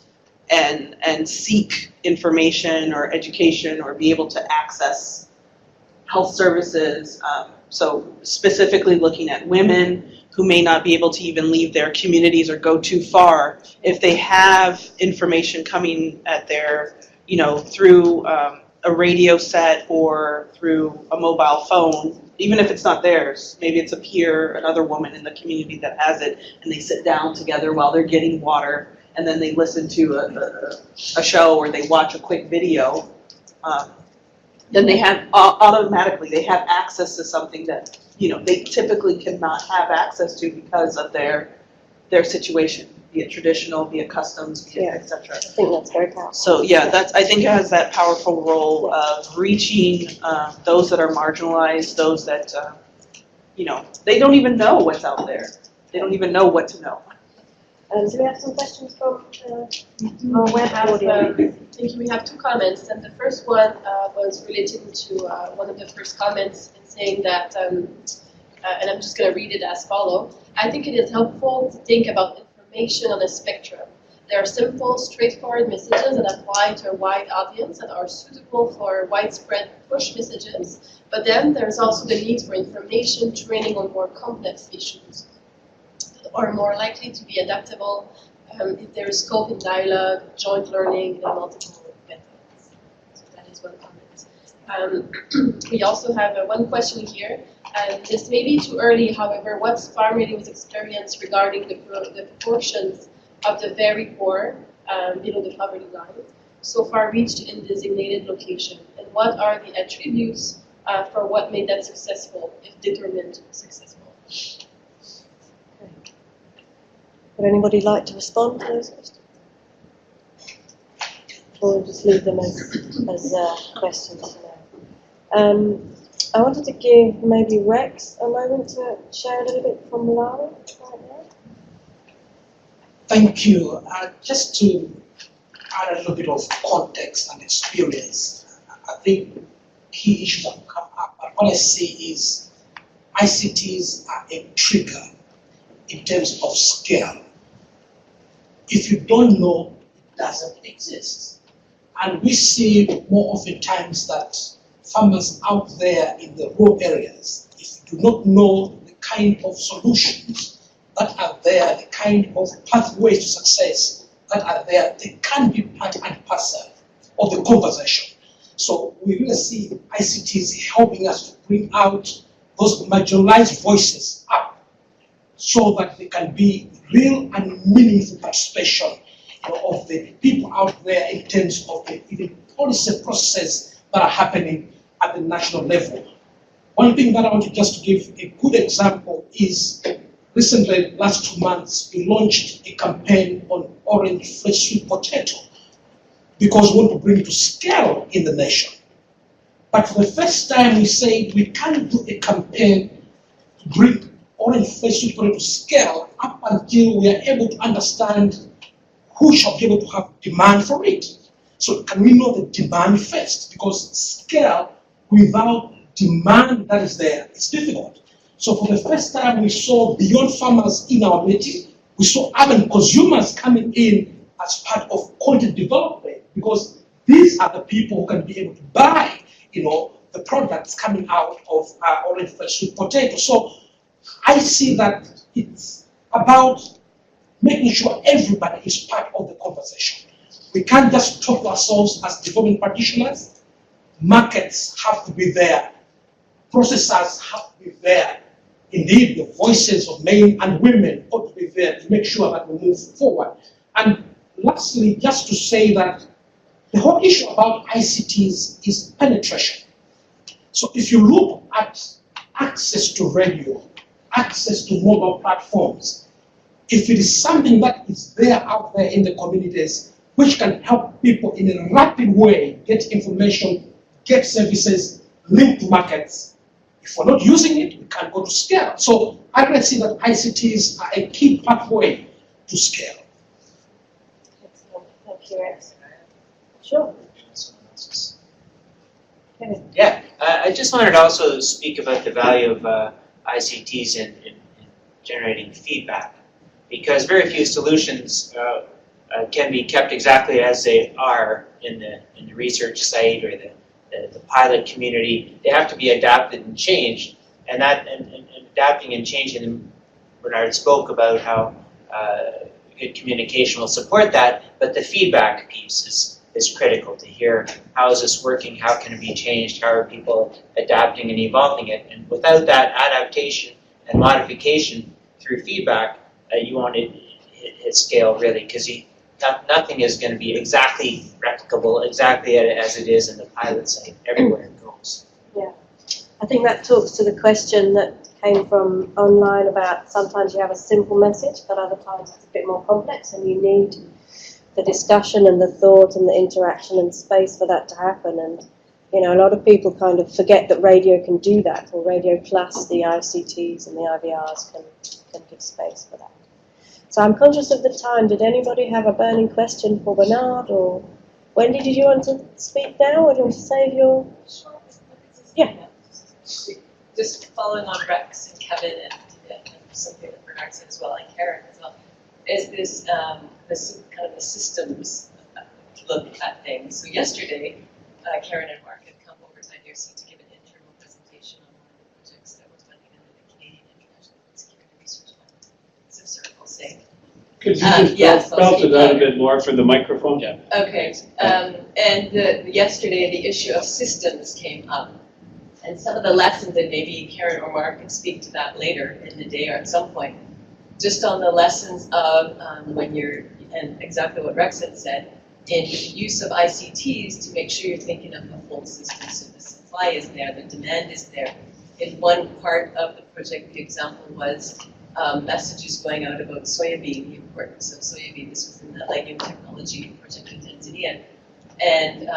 and seek information or education or be able to access health services. So specifically looking at women who may not be able to even leave their communities or go too far, if they have information coming at their, through a radio set or through a mobile phone, even if it's not theirs, maybe it's a peer, another woman in the community that has it, and they sit down together while they're getting water, and then they listen to a show or they watch a quick video, then they have automatically they have access to something that they typically cannot have access to because of their situation, be it traditional, be it customs, be it etc. I think that's very powerful. So yeah, I think it has that powerful role of reaching those that are marginalized, those that they don't even know what's out there. They don't even know what to know. Do we have some questions from our web audience? Thank you. We have two comments, and the first one was related to one of the first comments in saying that, and I'm just going to read it as follows. I think it is helpful to think about information on a spectrum. There are simple, straightforward messages that apply to a wide audience and are suitable for widespread push messages, but then there's also the need for information training on more complex issues, or more likely to be adaptable if there is scope in dialogue, joint learning, and multiple methods. So that is one comment. We also have one question here. This may be too early, however, what's Farm Radio's experience regarding the proportions of the very poor below the poverty line so far reached in designated location? And what are the attributes for what made that successful, if determined successful? Would anybody like to respond to those questions? Or just leave them as questions for now. I wanted to give maybe Rex a moment to share a little bit from Malawi right now. Thank you. Just to add a little bit of context and experience, I think key issues have come up. But what I see is ICTs are a trigger in terms of scale. If you don't know, it doesn't exist. And we see more often times that farmers out there in the rural areas, if you do not know the kind of solutions that are there, the kind of pathways to success that are there, they can be part and parcel of the conversation. So we really see ICTs helping us to bring out those marginalized voices up so that they can be real and meaningful participation of the people out there in terms of the even policy process that are happening at the national level. One thing that I want to just give a good example is recently, last 2 months, we launched a campaign on orange fresh sweet potato because we want to bring it to scale in the nation. But for the first time, we said we can't do a campaign to bring orange fresh sweet potato to scale up until we are able to understand who shall be able to have demand for it. So can we know the demand first? Because scale without demand that is there, it's difficult. So for the first time, we saw beyond farmers in our meeting, we saw urban consumers coming in as part of content development, because these are the people who can be able to buy, the products coming out of orange fresh sweet potato. So I see that it's about making sure everybody is part of the conversation. We can't just talk to ourselves as development practitioners. Markets have to be there. Processors have to be there. Indeed, the voices of men and women ought to be there to make sure that we move forward. And lastly, just to say that the whole issue about ICTs is penetration. So if you look at access to radio, access to mobile platforms, if it is something that is there out there in the communities, which can help people in a rapid way get information, get services, link to markets, if we're not using it, we can't go to scale. So I can see that ICTs are a key pathway to scale. curious. Sure. Yeah, I just wanted to also speak about the value of ICTs in generating feedback, because very few solutions can be kept exactly as they are in the research site or the pilot community. They have to be adapted and changed, and adapting and changing them. Bernard spoke about how good communication will support that, but the feedback piece is critical to hear how is this working, how can it be changed, how are people adapting and evolving it, and without that adaptation and modification through feedback, you won't hit scale really, because nothing is going to be exactly replicable, exactly as it is in the pilot site, everywhere it goes. Yeah, I think that talks to the question that came from online about sometimes you have a simple message, but other times it's a bit more complex, and you need the discussion and the thought and the interaction and space for that to happen. And you know, a lot of people kind of forget that radio can do that, or radio plus the ICTs and the IVRs can give space for that. So I'm conscious of the time. Did anybody have a burning question for Bernard, or Wendy, did you want to speak now, or do you want to save your... Yeah. Just following on Rex and Kevin and something that Bernard said as well, and Karen as well, is this kind of the systems look at things. So yesterday, Karen and Mark had come over to IDRC to give an internal presentation on one of the projects that was funded under the Canadian International Security Research Fund. I'll say. Could you just belt it out a bit more for the microphone? Yeah. Okay. And yesterday, the issue of systems came up. And some of the lessons, and maybe Karen or Mark can speak to that later in the day or at some point, just on the lessons of when you're, and exactly what Rex had said, in use of ICTs to make sure you're thinking of the full system. So the supply is there, the demand is there. In one part of the project, the example was messages going out about soybean, the importance of soybean. This was in the legume technology project in Tanzania. And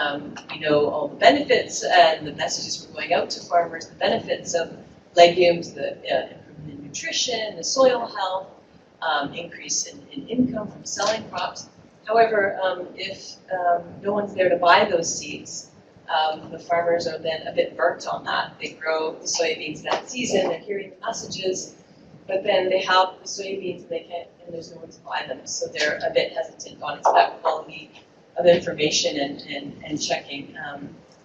we know all the benefits, and the messages were going out to farmers, the benefits of legumes, the improvement in nutrition, the soil health, increase in income from selling crops. However, if no one's there to buy those seeds, the farmers are then a bit burnt on that. They grow the soybeans that season, they're hearing the messages, but then they have the soybeans and they can't, and there's no one to buy them. So they're a bit hesitant on its that quality of information and checking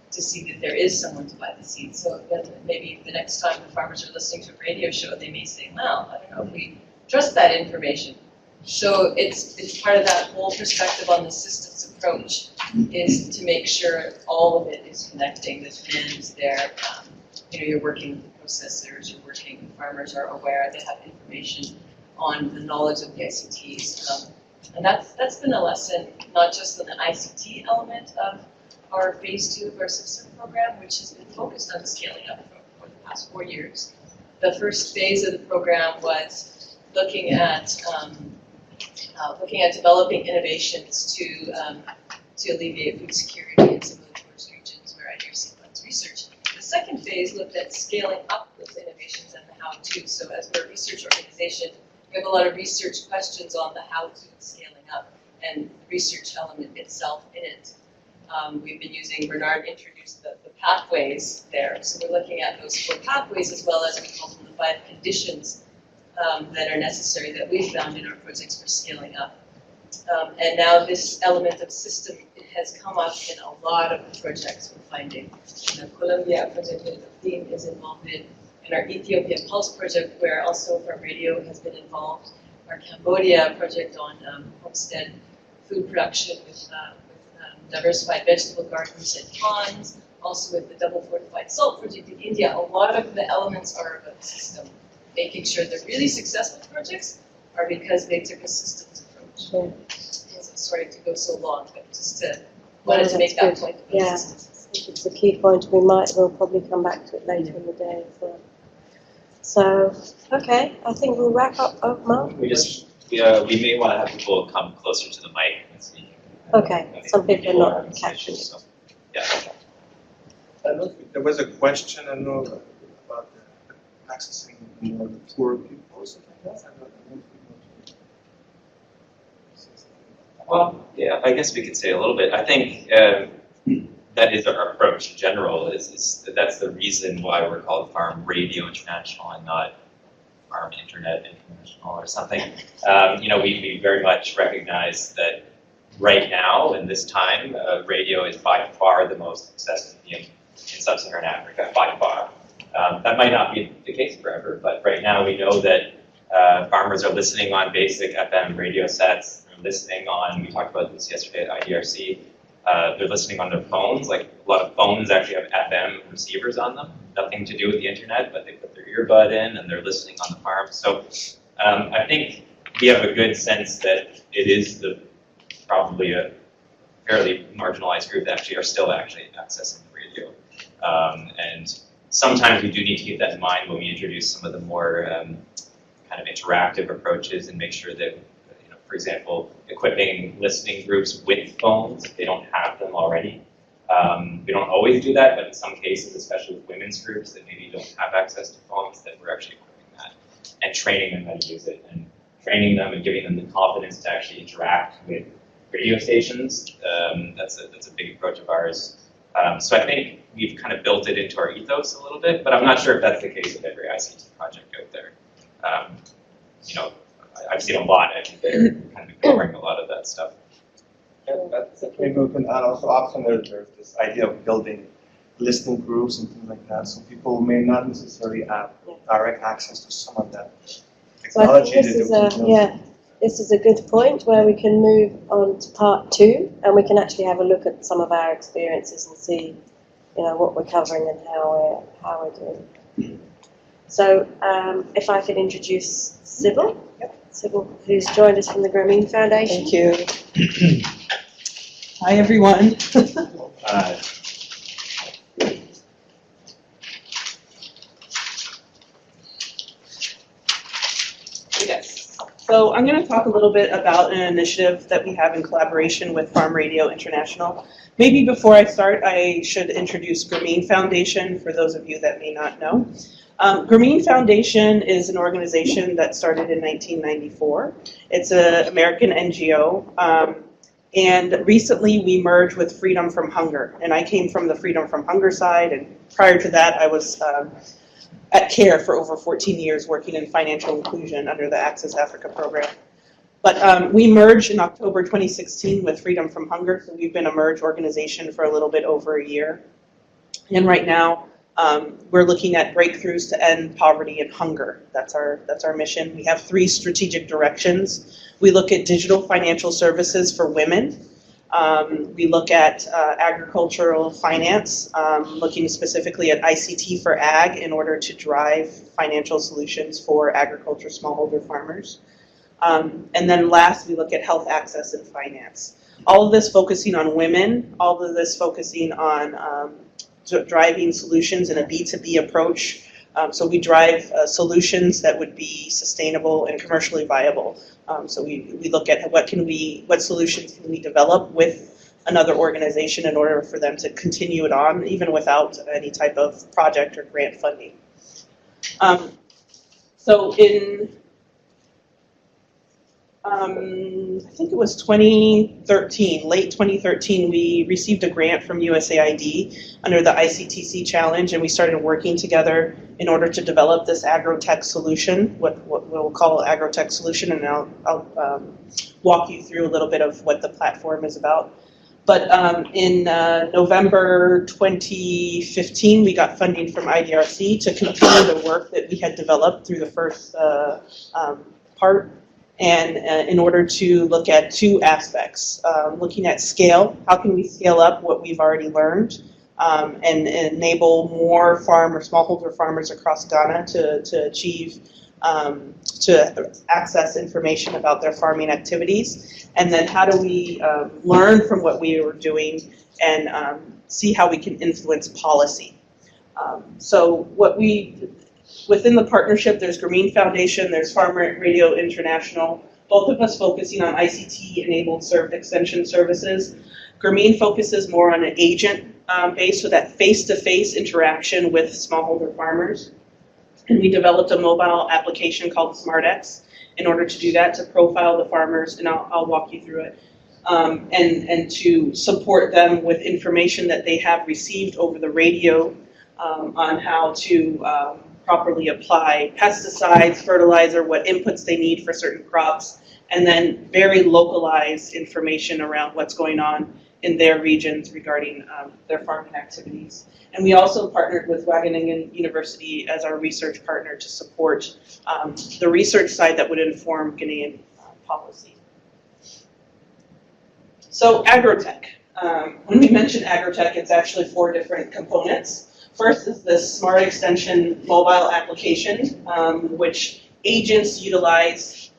to see that there is someone to buy the seeds. So maybe the next time the farmers are listening to a radio show, they may say, well, I don't know if we trust that information. So it's part of that whole perspective on the systems approach is to make sure all of it is connecting, the demand is there. You're working with processors, you're working, farmers are aware, they have information on the knowledge of the ICTs. And that's been a lesson, not just on the ICT element of our phase 2 of our system program, which has been focused on scaling up for the past 4 years. The first phase of the program was looking at developing innovations to alleviate food security in some of the poorest regions where IDRC funds research. The second phase looked at scaling up those innovations and the how-to. So as we're a research organization, we have a lot of research questions on the how-to scaling up and the research element itself in it. We've been using, Bernard introduced the pathways there. So we're looking at those 4 pathways as well as we call them the 5 conditions that are necessary that we've found in our projects for scaling up. And now this element of system has come up in a lot of the projects we're finding. In the Colombia project that the theme is involved in our Ethiopia Pulse project, where also Farm Radio has been involved, our Cambodia project on homestead food production with diversified vegetable gardens and ponds, also with the double fortified salt project in India. A lot of the elements are about the system, making sure the really successful projects are because they took a systems approach. Sure. Sorry to go so long, but just wanted to make that point. Yeah, I think it's a key point. We'll probably come back to it later in the day as well. So, okay, I think we'll wrap up. Oh, Mark? We may want to have people come closer to the mic and speak. Okay, some people are not catching it. So, yeah. There was a question, I know, about accessing more poor people or something like that. Well, yeah, I guess we could say a little bit. I think that is our approach in general. Is that's the reason why we're called Farm Radio International and not Farm Internet International or something. We very much recognize that right now, in this time, radio is by far the most accessible medium in sub-Saharan Africa, by far. That might not be the case forever, but right now we know that farmers are listening on basic FM radio sets. They're listening on, we talked about this yesterday at IDRC, they're listening on their phones. Like a lot of phones actually have FM receivers on them, nothing to do with the internet, but they put their earbud in and they're listening on the farm. So I think we have a good sense that it is probably a fairly marginalized group that actually are still accessing the radio. And sometimes we do need to keep that in mind when we introduce some of the more kind of interactive approaches and make sure that, for example, equipping listening groups with phones if they don't have them already. We don't always do that, but in some cases, especially with women's groups that maybe don't have access to phones, that we're actually equipping that and training them how to use it and training them and giving them the confidence to actually interact with radio stations. That's a big approach of ours. So I think we've kind of built it into our ethos a little bit, but I'm not sure if that's the case with every ICT project out there. I've seen a lot. I think they're kind of covering a lot of that stuff. Yeah, maybe we can add also often there's this idea of building listening groups and things like that, so people may not necessarily have direct access to some of that technology. So I think this is a good point where we can move on to part 2, and we can actually have a look at some of our experiences and see, what we're covering and how we're doing. So if I could introduce Sybil. Sybil, who's joined us from the Grameen Foundation. Thank you. Hi, everyone. Yes. So I'm going to talk a little bit about an initiative that we have in collaboration with Farm Radio International. Maybe before I start, I should introduce Grameen Foundation for those of you that may not know. Grameen Foundation is an organization that started in 1994. It's an American NGO, and recently we merged with Freedom from Hunger. And I came from the Freedom from Hunger side, and prior to that I was at CARE for over 14 years working in financial inclusion under the Access Africa program. But we merged in October 2016 with Freedom from Hunger, so we've been a merged organization for a little bit over a year. And right now, we're looking at breakthroughs to end poverty and hunger. That's our mission. We have 3 strategic directions. We look at digital financial services for women. We look at agricultural finance, looking specifically at ICT for ag in order to drive financial solutions for agriculture smallholder farmers. And then last, we look at health access and finance. All of this focusing on women, all of this focusing on driving solutions in a B2B approach. So we drive solutions that would be sustainable and commercially viable. So we look at what solutions can we develop with another organization in order for them to continue it on, even without any type of project or grant funding. So in I think it was 2013, late 2013, we received a grant from USAID under the ICTC challenge, and we started working together in order to develop this Agrotech solution, what we'll call Agrotech solution, and I'll walk you through a little bit of what the platform is about. But in November 2015, we got funding from IDRC to continue the work that we had developed through the first part. And in order to look at 2 aspects, looking at scale, how can we scale up what we've already learned and enable more smallholder farmers across Ghana to achieve, to access information about their farming activities, and then how do we learn from what we were doing and see how we can influence policy. So within the partnership, there's Grameen Foundation, there's Farm Radio International, both of us focusing on ICT-enabled served extension services. Grameen focuses more on an agent base, so that face-to-face interaction with smallholder farmers. And we developed a mobile application called SmartX in order to do that, to profile the farmers, and I'll walk you through it. and to support them with information that they have received over the radio on how to properly apply pesticides, fertilizer, what inputs they need for certain crops, and then very localized information around what's going on in their regions regarding their farming activities. And we also partnered with Wageningen University as our research partner to support the research side that would inform Ghanaian policy. So Agrotech. When we mention Agrotech, it's actually 4 different components. First is the Smart Extension mobile application, which agents utilize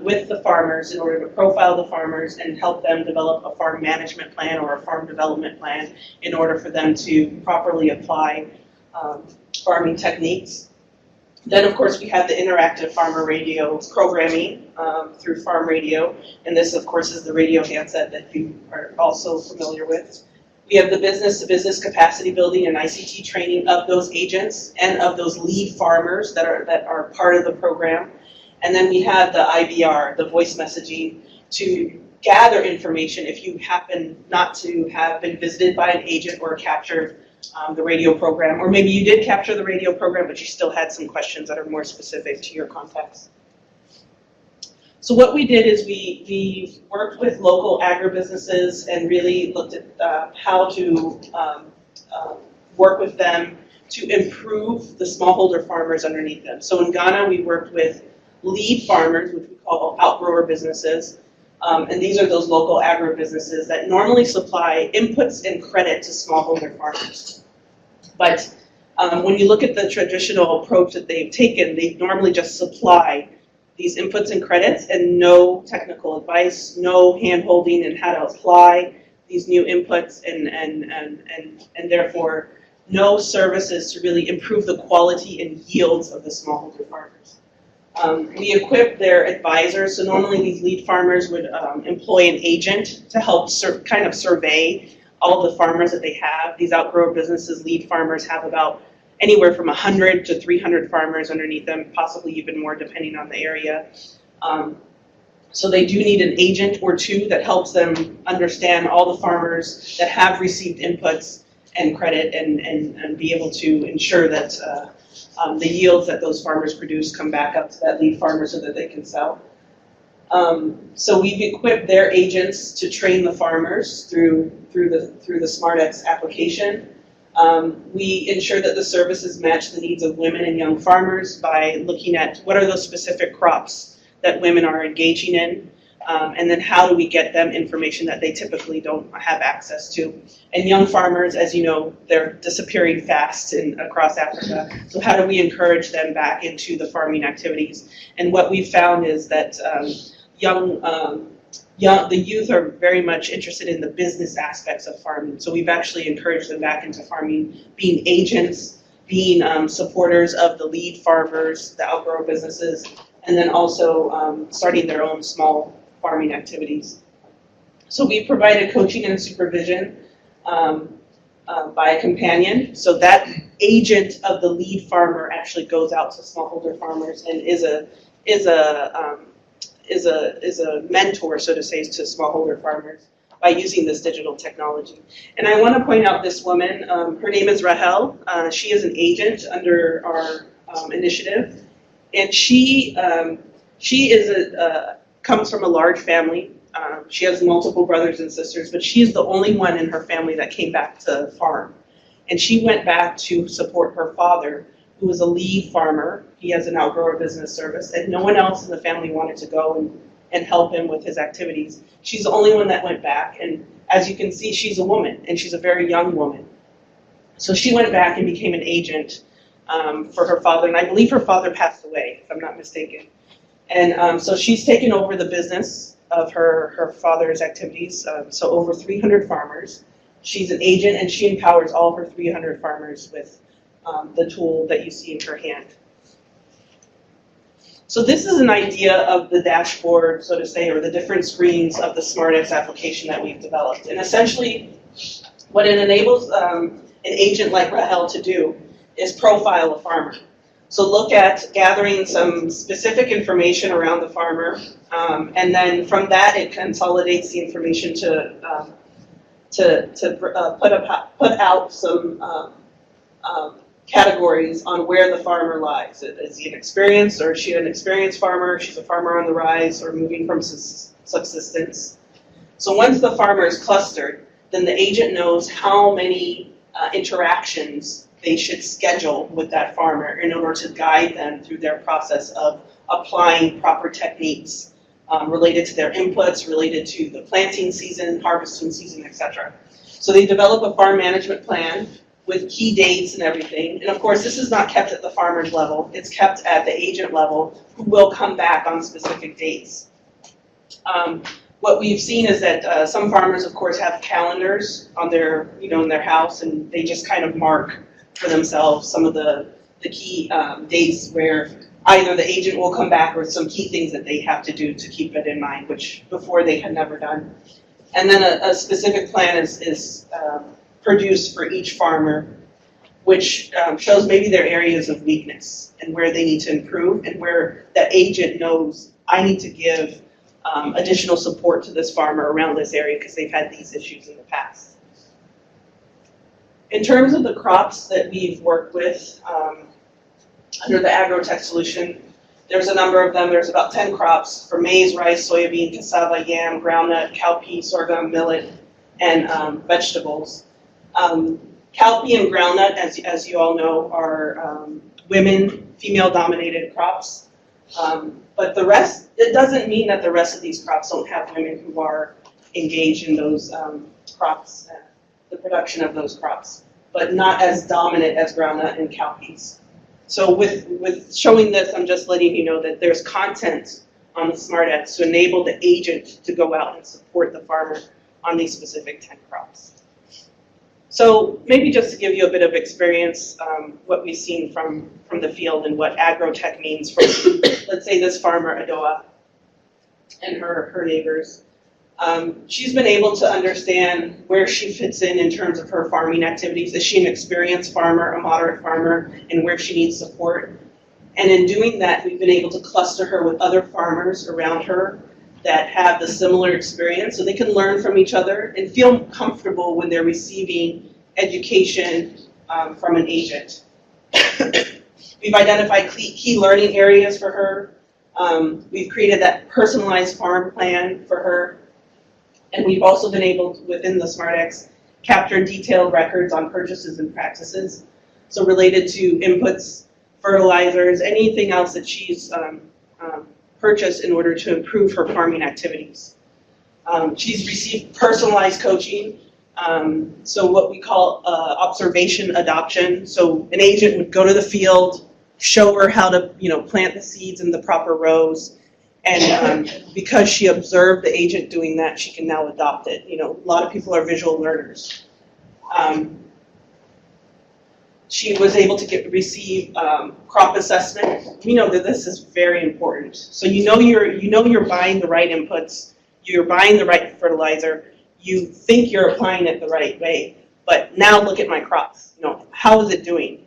with the farmers in order to profile the farmers and help them develop a farm management plan or a farm development plan in order for them to properly apply farming techniques. Then, of course, we have the interactive farmer radio programming through Farm Radio, and this, of course, is the radio handset that you are also familiar with. We have the business-to-business capacity building and ICT training of those agents and of those lead farmers that are part of the program. And then we have the IVR, the voice messaging, to gather information if you happen not to have been visited by an agent or captured the radio program, or maybe you did capture the radio program, but you still had some questions that are more specific to your context. So what we did is we worked with local agribusinesses and really looked at how to work with them to improve the smallholder farmers underneath them. So in Ghana, we worked with lead farmers, which we call outgrower businesses, and these are those local agribusinesses that normally supply inputs and credit to smallholder farmers. But when you look at the traditional approach that they've taken, they normally just supply these inputs and credits and no technical advice, no hand-holding in how to apply these new inputs and therefore no services to really improve the quality and yields of the smallholder farmers. We equip their advisors, so normally these lead farmers would employ an agent to help kind of survey all the farmers that they have. These outgrower businesses, lead farmers, have about anywhere from 100 to 300 farmers underneath them, possibly even more depending on the area. So they do need an agent or two that helps them understand all the farmers that have received inputs and credit and be able to ensure that the yields that those farmers produce come back up to that lead farmer so that they can sell. So we've equipped their agents to train the farmers through the SmartX application. We ensure that the services match the needs of women and young farmers by looking at what are those specific crops that women are engaging in, and then how do we get them information that they typically don't have access to. And young farmers, as you know, they're disappearing fast across Africa, so how do we encourage them back into the farming activities? And what we've found is that the youth are very much interested in the business aspects of farming. So we've actually encouraged them back into farming, being agents, being supporters of the lead farmers, the outgrower businesses, and then also starting their own small farming activities. So we provided coaching and supervision by a companion. So that agent of the lead farmer actually goes out to smallholder farmers and is a mentor, so to say, to smallholder farmers by using this digital technology. And I want to point out this woman. Her name is Rahel. She is an agent under our initiative, and she comes from a large family. She has multiple brothers and sisters, but she's the only one in her family that came back to farm. And she went back to support her father, who was a lead farmer. He has an outgrower business service, and no one else in the family wanted to go and help him with his activities. She's the only one that went back, and as you can see, she's a woman, and she's a very young woman. So she went back and became an agent for her father, and I believe her father passed away, if I'm not mistaken. And so she's taken over the business of her father's activities, so over 300 farmers. She's an agent, and she empowers all her 300 farmers with the tool that you see in her hand. So this is an idea of the dashboard, so to say, or the different screens of the SmartX application that we've developed. And essentially, what it enables an agent like Rahel to do is profile a farmer. So look at gathering some specific information around the farmer, and then from that it consolidates the information to put out some categories on where the farmer lies. Is he an experienced, or is she an experienced farmer? She's a farmer on the rise or moving from subsistence. So once the farmer is clustered, then the agent knows how many interactions they should schedule with that farmer in order to guide them through their process of applying proper techniques related to their inputs, related to the planting season, harvesting season, etc. So they develop a farm management plan with key dates and everything. And of course, this is not kept at the farmer's level. It's kept at the agent level, who will come back on specific dates. What we've seen is that some farmers, of course, have calendars on their, in their house, and they just kind of mark for themselves some of the key dates where either the agent will come back or some key things that they have to do to keep it in mind, which before they had never done. And then a specific plan is produced for each farmer, which shows maybe their areas of weakness and where they need to improve, and where that agent knows, I need to give additional support to this farmer around this area because they've had these issues in the past. In terms of the crops that we've worked with under the Agrotech solution, there's a number of them. There's about 10 crops for maize, rice, soybean, cassava, yam, groundnut, cowpea, sorghum, millet, and vegetables. Cowpea and groundnut, as you all know, are female-dominated crops. But the rest, it doesn't mean that the rest of these crops don't have women who are engaged in those crops, the production of those crops, but not as dominant as groundnut and cowpeas. So with showing this, I'm just letting you know that there's content on the SmartX to enable the agent to go out and support the farmer on these specific 10 crops. So maybe just to give you a bit of experience, what we've seen from the field and what Agrotech means for, let's say, this farmer, Adoa, and her neighbors. She's been able to understand where she fits in terms of her farming activities. Is she an experienced farmer, a moderate farmer, and where she needs support? And in doing that, we've been able to cluster her with other farmers around her that have the similar experience, so they can learn from each other and feel comfortable when they're receiving education from an agent. We've identified key learning areas for her. We've created that personalized farm plan for her. And we've also been able, within the SmartX, capture detailed records on purchases and practices. So related to inputs, fertilizers, anything else that she's purchased in order to improve her farming activities. She's received personalized coaching, so what we call observation adoption. So an agent would go to the field, show her how to plant the seeds in the proper rows, and because she observed the agent doing that, she can now adopt it. A lot of people are visual learners. She was able to receive crop assessment. We know that this is very important. So you're buying the right inputs, you're buying the right fertilizer, you think you're applying it the right way, but now look at my crops. How is it doing?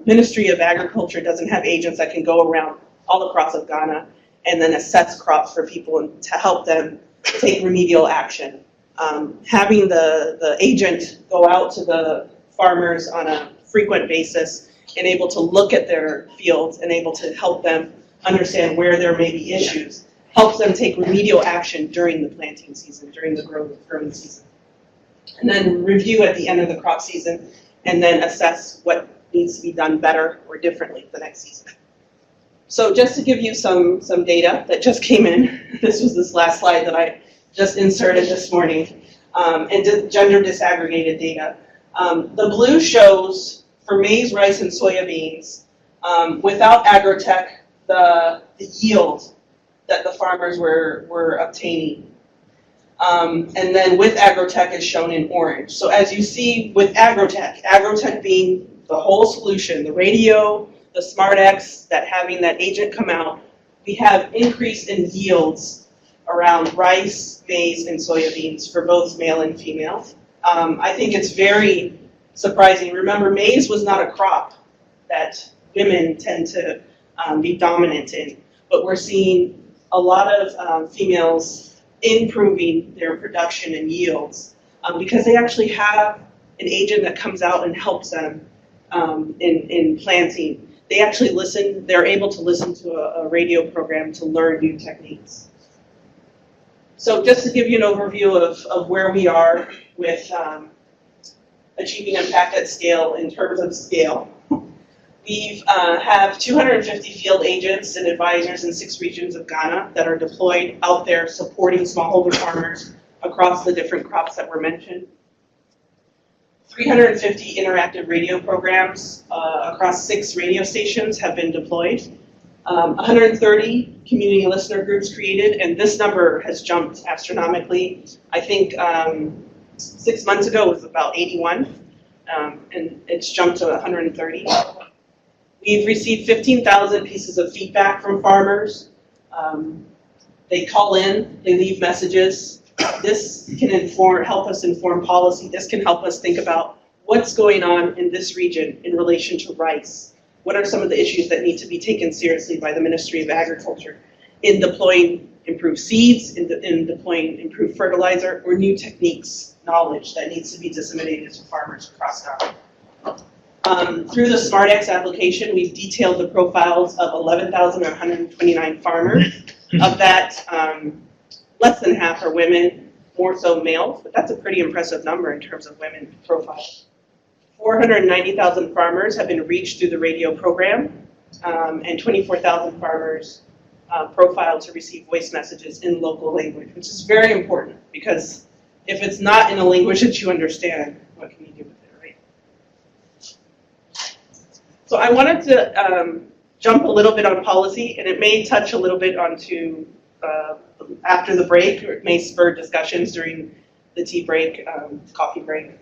Ministry of Agriculture doesn't have agents that can go around all across of Ghana and then assess crops for people and to help them take remedial action. Having the agent go out to the farmers on a frequent basis and able to look at their fields and able to help them understand where there may be issues helps them take remedial action during the planting season, during the growing season. And then review at the end of the crop season and then assess what needs to be done better or differently the next season. So just to give you some data that just came in, this was this last slide that I just inserted this morning, and gender disaggregated data. The blue shows for maize, rice, and soybeans, without Agrotech, the yield that the farmers were obtaining. And then with Agrotech is shown in orange. So as you see with Agrotech being the whole solution, the radio, the SmartX, that having that agent come out, we have increase in yields around rice, maize, and soybeans for both male and female. I think it's very surprising. Remember, maize was not a crop that women tend to be dominant in. But we're seeing a lot of females improving their production and yields because they actually have an agent that comes out and helps them in planting. They actually listen, they're able to listen to a radio program to learn new techniques. So just to give you an overview of where we are with achieving impact at scale in terms of scale. We have 250 field agents and advisors in 6 regions of Ghana that are deployed out there supporting smallholder farmers across the different crops that were mentioned. 350 interactive radio programs across 6 radio stations have been deployed. 130 community listener groups created, and this number has jumped astronomically. I think 6 months ago it was about 81, and it's jumped to 130. We've received 15,000 pieces of feedback from farmers. They call in, they leave messages. This can help us inform policy. This can help us think about what's going on in this region in relation to rice. What are some of the issues that need to be taken seriously by the Ministry of Agriculture in deploying improved seeds, in deploying improved fertilizer, or new techniques, knowledge that needs to be disseminated to farmers across Ghana. Through the SmartX application, we've detailed the profiles of 11,129 farmers. Of that, less than half are women, more so males, but that's a pretty impressive number in terms of women profiles. 490,000 farmers have been reached through the radio program, and 24,000 farmers profiled to receive voice messages in local language, which is very important because if it's not in a language that you understand, what can you do with it, right? So I wanted to jump a little bit on policy, and it may touch a little bit onto after the break, or it may spur discussions during the tea break, coffee break.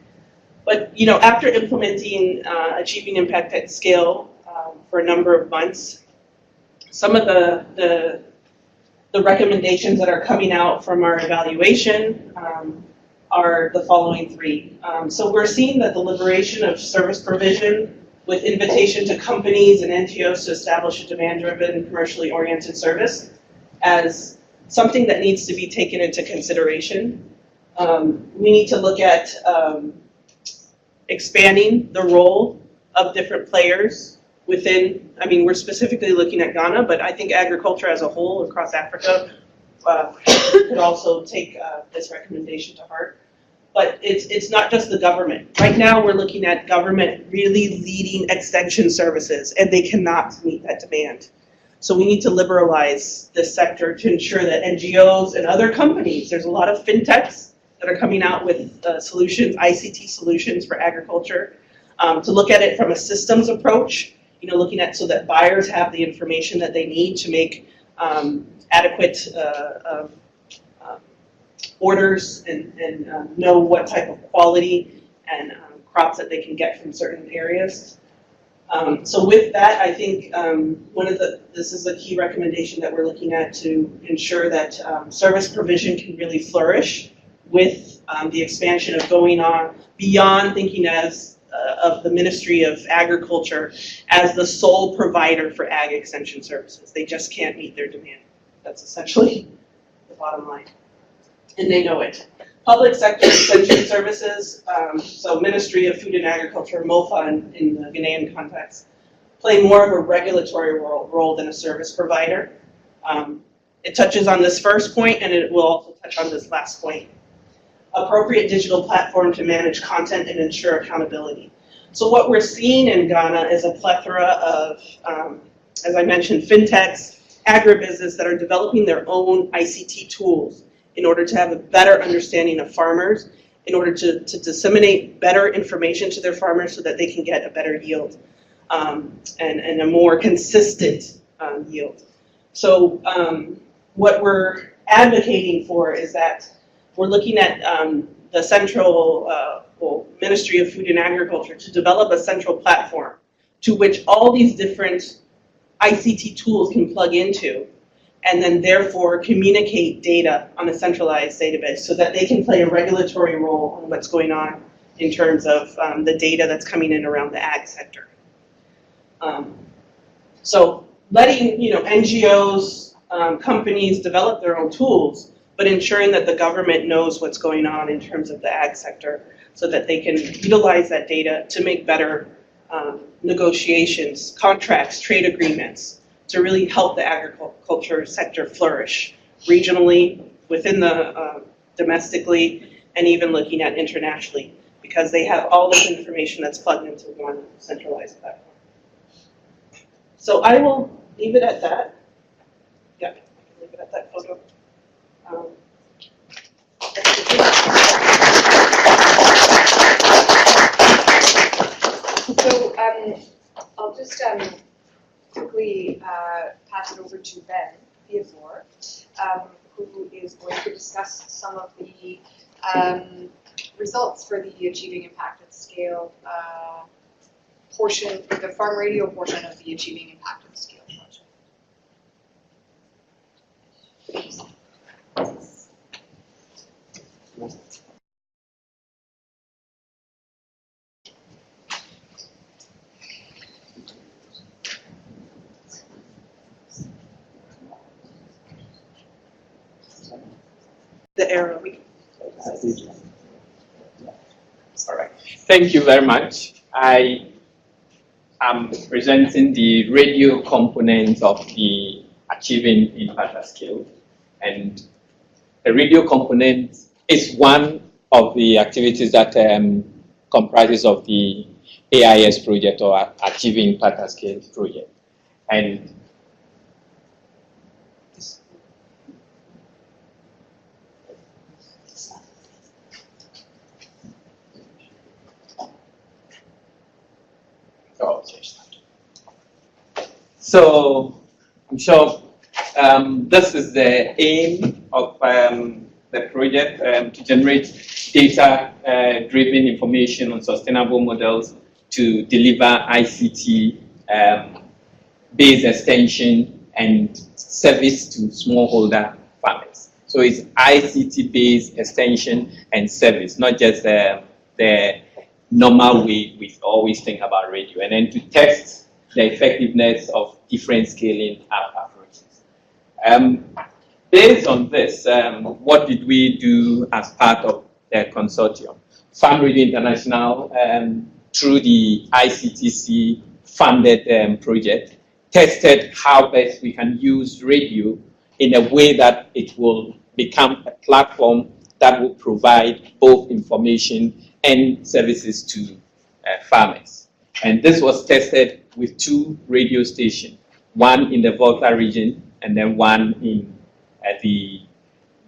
But after implementing achieving impact at scale for a number of months, some of the recommendations that are coming out from our evaluation are the following 3. So we're seeing that the liberation of service provision with invitation to companies and NGOs to establish a demand-driven, commercially oriented service as something that needs to be taken into consideration. We need to look at expanding the role of different players within, we're specifically looking at Ghana, but I think agriculture as a whole across Africa could also take this recommendation to heart. But it's not just the government. Right now we're looking at government really leading extension services, and they cannot meet that demand. So we need to liberalize this sector to ensure that NGOs and other companies, there's a lot of fintechs that are coming out with solutions, ICT solutions for agriculture, to look at it from a systems approach, looking at so that buyers have the information that they need to make adequate orders and know what type of quality and crops that they can get from certain areas. So with that, I think this is a key recommendation that we're looking at to ensure that service provision can really flourish with the expansion of going on beyond thinking of the Ministry of Agriculture as the sole provider for ag extension services. They just can't meet their demand. That's essentially the bottom line. And they know it. Public sector extension services, so Ministry of Food and Agriculture, MOFA in the Ghanaian context, play more of a regulatory role than a service provider. It touches on this first point, and it will also touch on this last point. Appropriate digital platform to manage content and ensure accountability. So what we're seeing in Ghana is a plethora of, as I mentioned, fintechs, agribusiness that are developing their own ICT tools in order to have a better understanding of farmers, in order to disseminate better information to their farmers so that they can get a better yield and a more consistent yield. So what we're advocating for is that we're looking at the central Ministry of Food and Agriculture to develop a central platform to which all these different ICT tools can plug into, and then therefore communicate data on a centralized database so that they can play a regulatory role in what's going on in terms of the data that's coming in around the ag sector. So letting NGOs, companies develop their own tools, but ensuring that the government knows what's going on in terms of the ag sector so that they can utilize that data to make better negotiations, contracts, trade agreements to really help the agriculture sector flourish regionally, within the domestically, and even looking at internationally, because they have all this information that's plugged into one centralized platform. So I will leave it at that. Yeah, I can leave it at that photo. So I'll just quickly pass it over to Ben Theodore, who is going to discuss some of the results for the Achieving Impact at Scale portion, the farm radio portion of the Achieving Impact at Scale project. The arrow. All right. Thank you very much. I am presenting the radio component of the Achieving Impact at Scale. And the radio component is one of the activities that comprises of the AIS project, or Achieving Impact at Scale project. And so I'm sure this is the aim of the project, to generate data-driven information on sustainable models to deliver ICT-based extension and service to smallholder farmers. So it's ICT-based extension and service, not just the normal way we always think about radio, and then to test the effectiveness of different scaling up approaches. Based on this, what did we do as part of the consortium? Farm Radio International, through the ICTC funded project, tested how best we can use radio in a way that it will become a platform that will provide both information and services to farmers. And this was tested with 2 radio stations, one in the Volta region and then one in the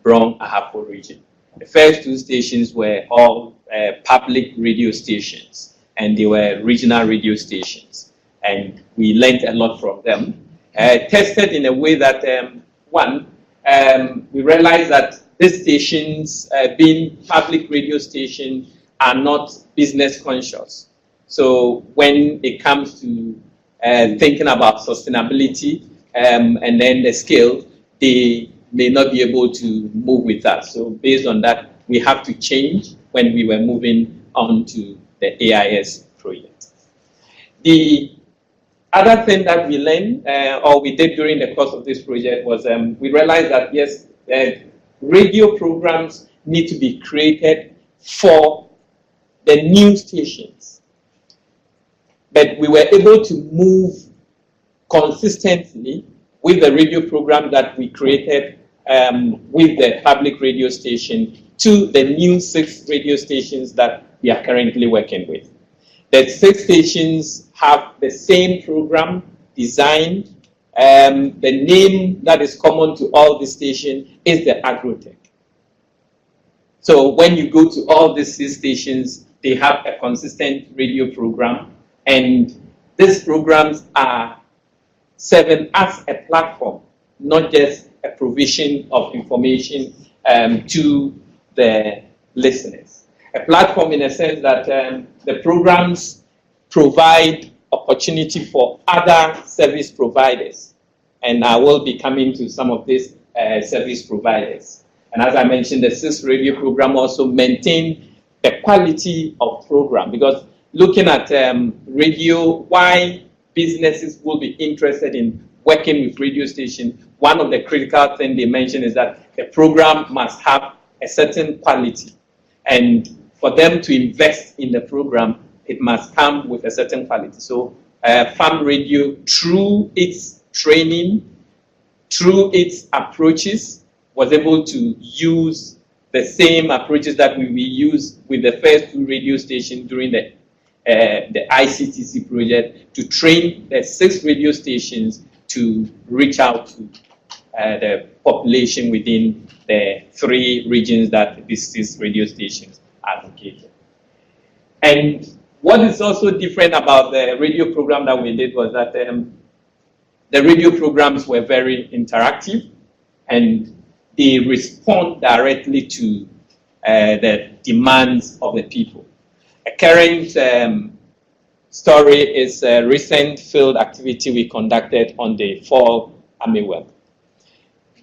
Brong Ahafo region. The first 2 stations were all public radio stations, and they were regional radio stations. And we learned a lot from them. Tested in a way that, we realized that these stations, being public radio stations, are not business conscious. So when it comes to thinking about sustainability and then the scale, they may not be able to move with that. So based on that, we have to change when we were moving on to the AIS project. The other thing that we learned, or we did during the course of this project, was we realized that, yes, radio programs need to be created for the new stations. But we were able to move consistently with the radio program that we created with the public radio station to the new 6 radio stations that we are currently working with. The 6 stations have the same program designed. The name that is common to all the stations is the Agrotech. So when you go to all these 6 stations, they have a consistent radio program, and these programs are serving as a platform, not just a provision of information to the listeners. A platform in a sense that the programs provide opportunity for other service providers, and I will be coming to some of these service providers. And as I mentioned, the 6th radio program also maintained the quality of program, because looking at radio, why businesses will be interested in working with radio station, one of the critical things they mention is that the program must have a certain quality. And for them to invest in the program, it must come with a certain quality. So farm radio, through its training, through its approaches, was able to use the same approaches that we used with the first 2 radio stations during the ICTC project to train the 6 radio stations to reach out to the population within the 3 regions that these 6 radio stations are located. And what is also different about the radio program that we did was that the radio programs were very interactive and they respond directly to the demands of the people. A current story is a recent field activity we conducted on the fall armyworm.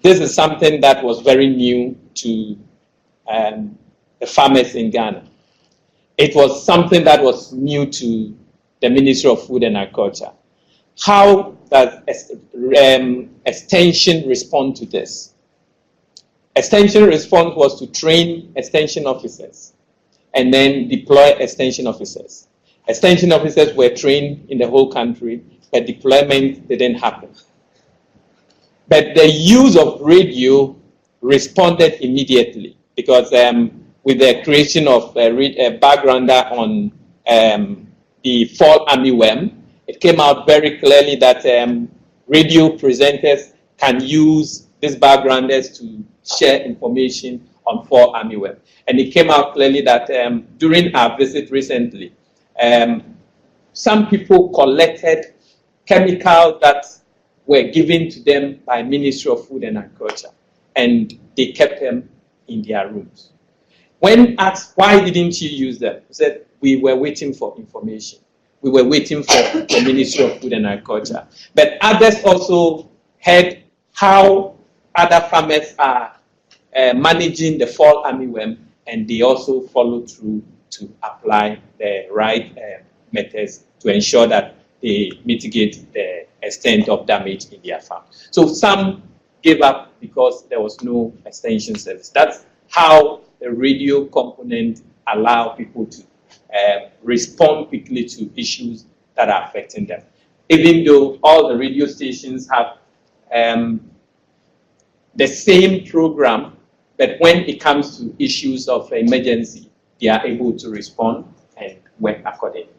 This is something that was very new to the farmers in Ghana. It was something that was new to the Ministry of Food and Agriculture. How does extension respond to this? Extension response was to train extension officers and then deploy extension officers. Extension officers were trained in the whole country, but deployment didn't happen. But the use of radio responded immediately because with the creation of a backgrounder on the fall armyworm, it came out very clearly that radio presenters can use these backgrounders to share information on fall armyworm. And it came out clearly that during our visit recently, some people collected chemicals that were given to them by Ministry of Food and Agriculture, and they kept them in their rooms. When asked, why didn't you use them? They said, we were waiting for information. We were waiting for the Ministry of Food and Agriculture. But others also heard how other farmers are managing the fall armyworm, and they also follow through to apply the right methods to ensure that they mitigate the extent of damage in their farm. So some gave up because there was no extension service. That's how the radio component allow people to respond quickly to issues that are affecting them. Even though all the radio stations have the same program, but when it comes to issues of emergency, they are able to respond and work accordingly.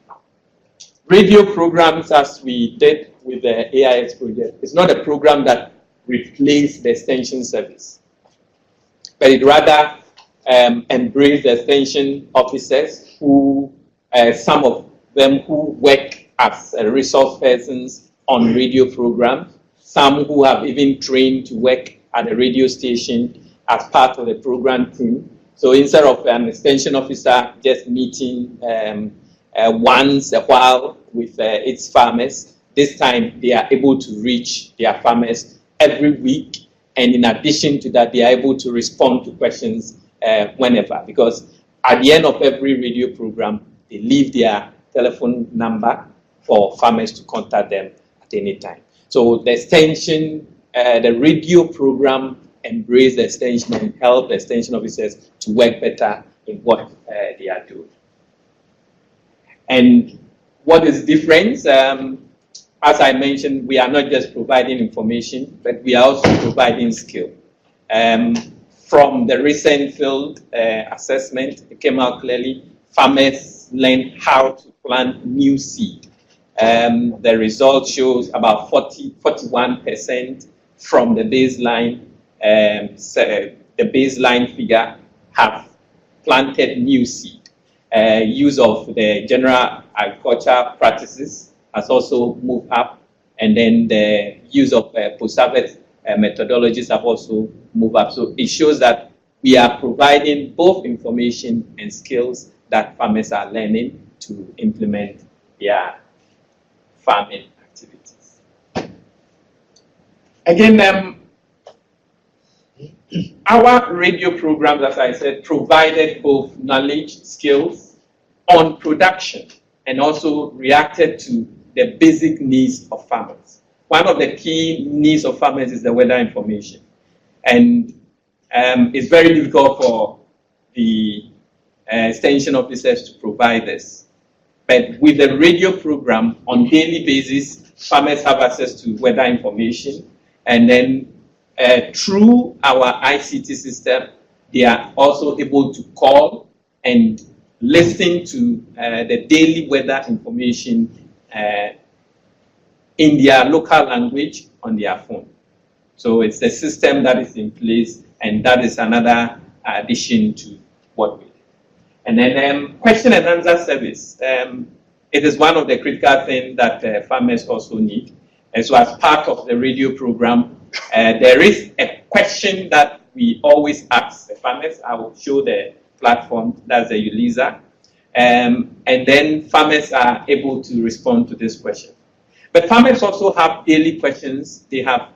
Radio programs, as we did with the AIS project, is not a program that replaced the extension service, but it rather embraced the extension officers who, some of them who work as resource persons on radio programs, some who have even trained to work at a radio station as part of the program team. So instead of an extension officer just meeting once a while with its farmers, this time they are able to reach their farmers every week, and in addition to that, they are able to respond to questions whenever, because at the end of every radio program, they leave their telephone number for farmers to contact them at any time. So the extension, the radio program embrace the extension and help the extension officers to work better in what they are doing. And what is different? As I mentioned, we are not just providing information, but we are also providing skill. From the recent field assessment, it came out clearly, farmers learn how to plant new seed. The result shows about 41% from the baseline. The baseline figure have planted new seed. Use of the general agriculture practices has also moved up, and then the use of post-harvest methodologies have also moved up. So it shows that we are providing both information and skills that farmers are learning to implement their farming activities. Again, our radio programs, as I said, provided both knowledge, skills on production, and also reacted to the basic needs of farmers. One of the key needs of farmers is the weather information. And it's very difficult for the extension officers to provide this. But with the radio program, on daily basis, farmers have access to weather information. And then through our ICT system, they are also able to call and listen to the daily weather information in their local language on their phone. So it's a system that is in place, and that is another addition to what we do. And then question and answer service. It is one of the critical things that farmers also need. And so as part of the radio program, there is a question that we always ask the farmers. I will show the platform, that's the Uliza. And then farmers are able to respond to this question. But farmers also have daily questions. They have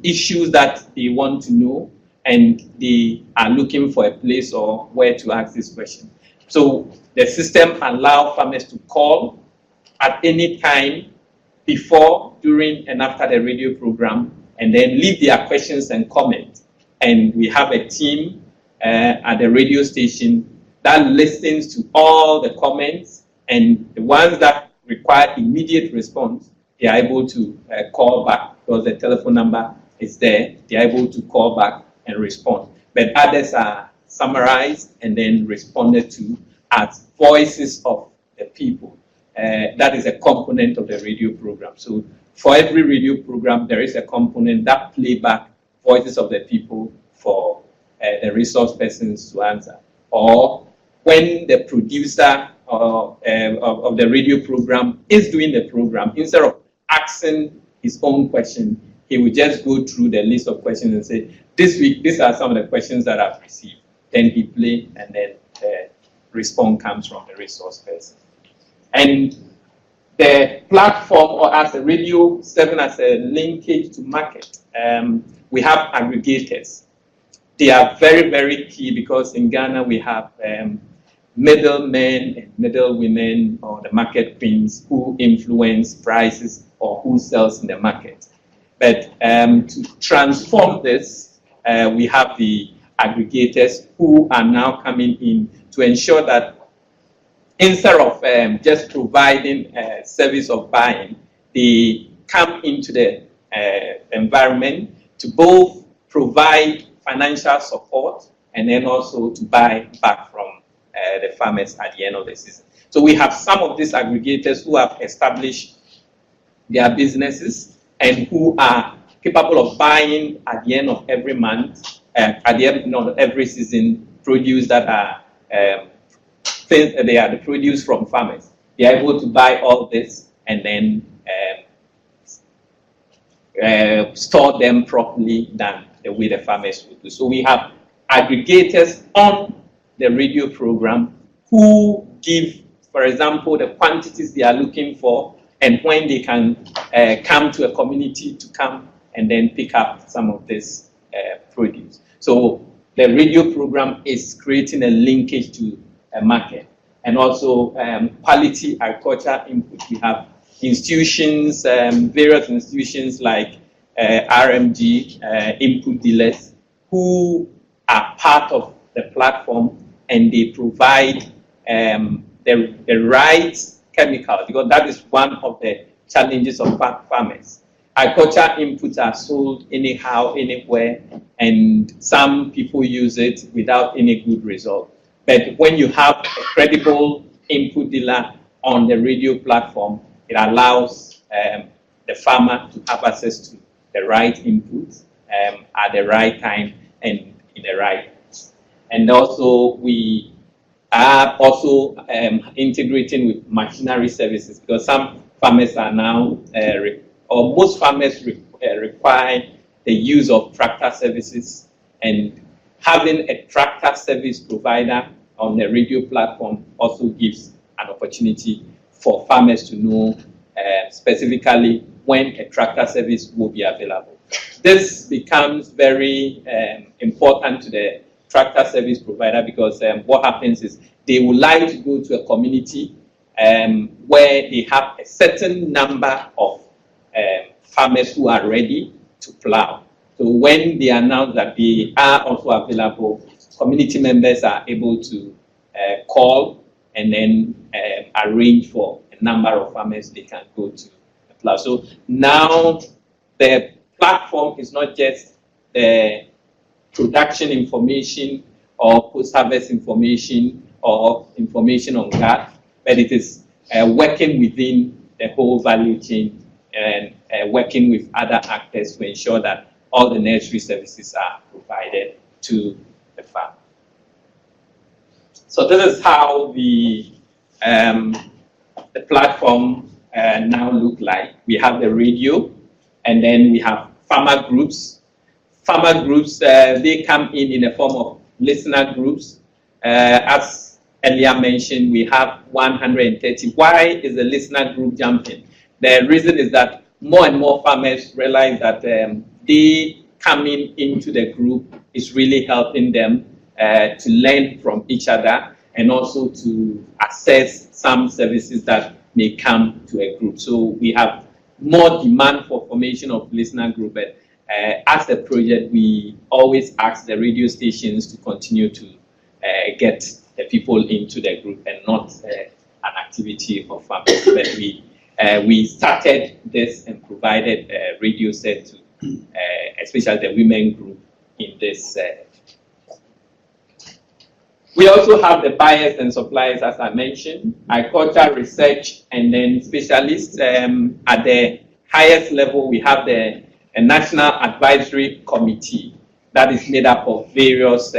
issues that they want to know, and they are looking for a place or where to ask this question. So the system allows farmers to call at any time before, during, and after the radio program, and then leave their questions and comments. And we have a team at the radio station that listens to all the comments, and the ones that require immediate response, they are able to call back because the telephone number is there. They are able to call back and respond. But others are summarized and then responded to as voices of the people. That is a component of the radio program. So for every radio program, there is a component that play back voices of the people for the resource persons to answer. Or when the producer of the radio program is doing the program, instead of asking his own question, he will just go through the list of questions and say, this week, these are some of the questions that I've received. Then he play, and then the response comes from the resource person. And the platform, or as a radio, serving as a linkage to market, we have aggregators. They are very, very key because in Ghana we have middlemen and middlewomen, or the market queens, who influence prices or who sells in the market. But to transform this, we have the aggregators who are now coming in to ensure that instead of just providing a service of buying, they come into the environment to both provide financial support and then also to buy back from the farmers at the end of the season. So we have some of these aggregators who have established their businesses and who are capable of buying at the end of every month, at the end of every season, produce that are they are the produce from farmers. They are able to buy all this and then store them properly than the way the farmers would do. So we have aggregators on the radio program who give, for example, the quantities they are looking for and when they can come to a community to come and then pick up some of this produce. So the radio program is creating a linkage to a market, and also quality agriculture input. We have institutions, various institutions like RMG, input dealers, who are part of the platform, and they provide the right chemicals, because that is one of the challenges of farmers. Agriculture inputs are sold anyhow, anywhere, and some people use it without any good result. But when you have a credible input dealer on the radio platform, it allows the farmer to have access to the right inputs at the right time and in the right place. And also we are also integrating with machinery services, because some farmers are now, or most farmers require the use of tractor services, and having a tractor service provider on the radio platform also gives an opportunity for farmers to know specifically when a tractor service will be available. This becomes very important to the tractor service provider, because what happens is they would like to go to a community where they have a certain number of farmers who are ready to plow. So when they announce that they are also available, community members are able to call and then arrange for a number of farmers they can go to plow. So now the platform is not just the production information or post-harvest information or information on that, but it is working within the whole value chain and working with other actors to ensure that all the nursery services are provided to the farm. So this is how the platform now look like. We have the radio, and then we have farmer groups. Farmer groups, they come in the form of listener groups. As earlier mentioned, we have 130. Why is the listener group jumping? The reason is that more and more farmers realize that they coming into the group is really helping them to learn from each other and also to access some services that may come to a group. So we have more demand for formation of listener group. But as a project, we always ask the radio stations to continue to get the people into the group and not an activity of farmers. But we started this and provided a radio set to especially the women group in this. We also have the buyers and suppliers, as I mentioned, agriculture research, and then specialists. At the highest level, we have the National Advisory Committee that is made up of various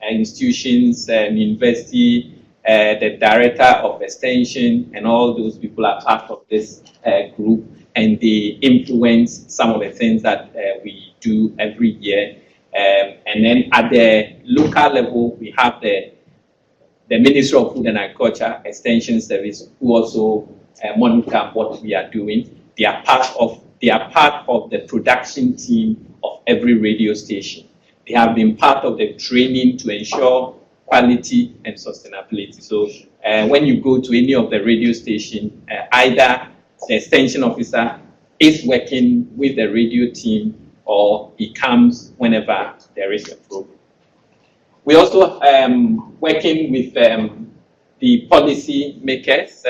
institutions, university, the director of extension, and all those people are part of this group, and they influence some of the things that we do every year. And then at the local level, we have the Ministry of Food and Agriculture Extension Service, who also monitor what we are doing. They are part of the production team of every radio station. They have been part of the training to ensure quality and sustainability. So when you go to any of the radio station, either the extension officer is working with the radio team or he comes whenever there is a program. We also working with the policy makers.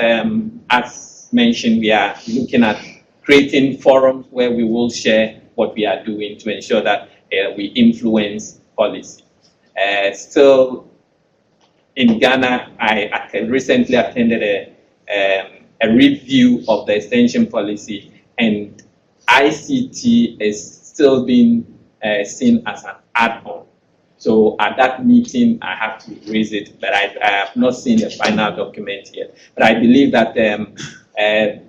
As mentioned, we are looking at creating forums where we will share what we are doing to ensure that we influence policy. Still in Ghana, I recently attended a review of the extension policy, and ICT is still being seen as an add-on. So at that meeting, I have to raise it, but I have not seen the final document yet. But I believe that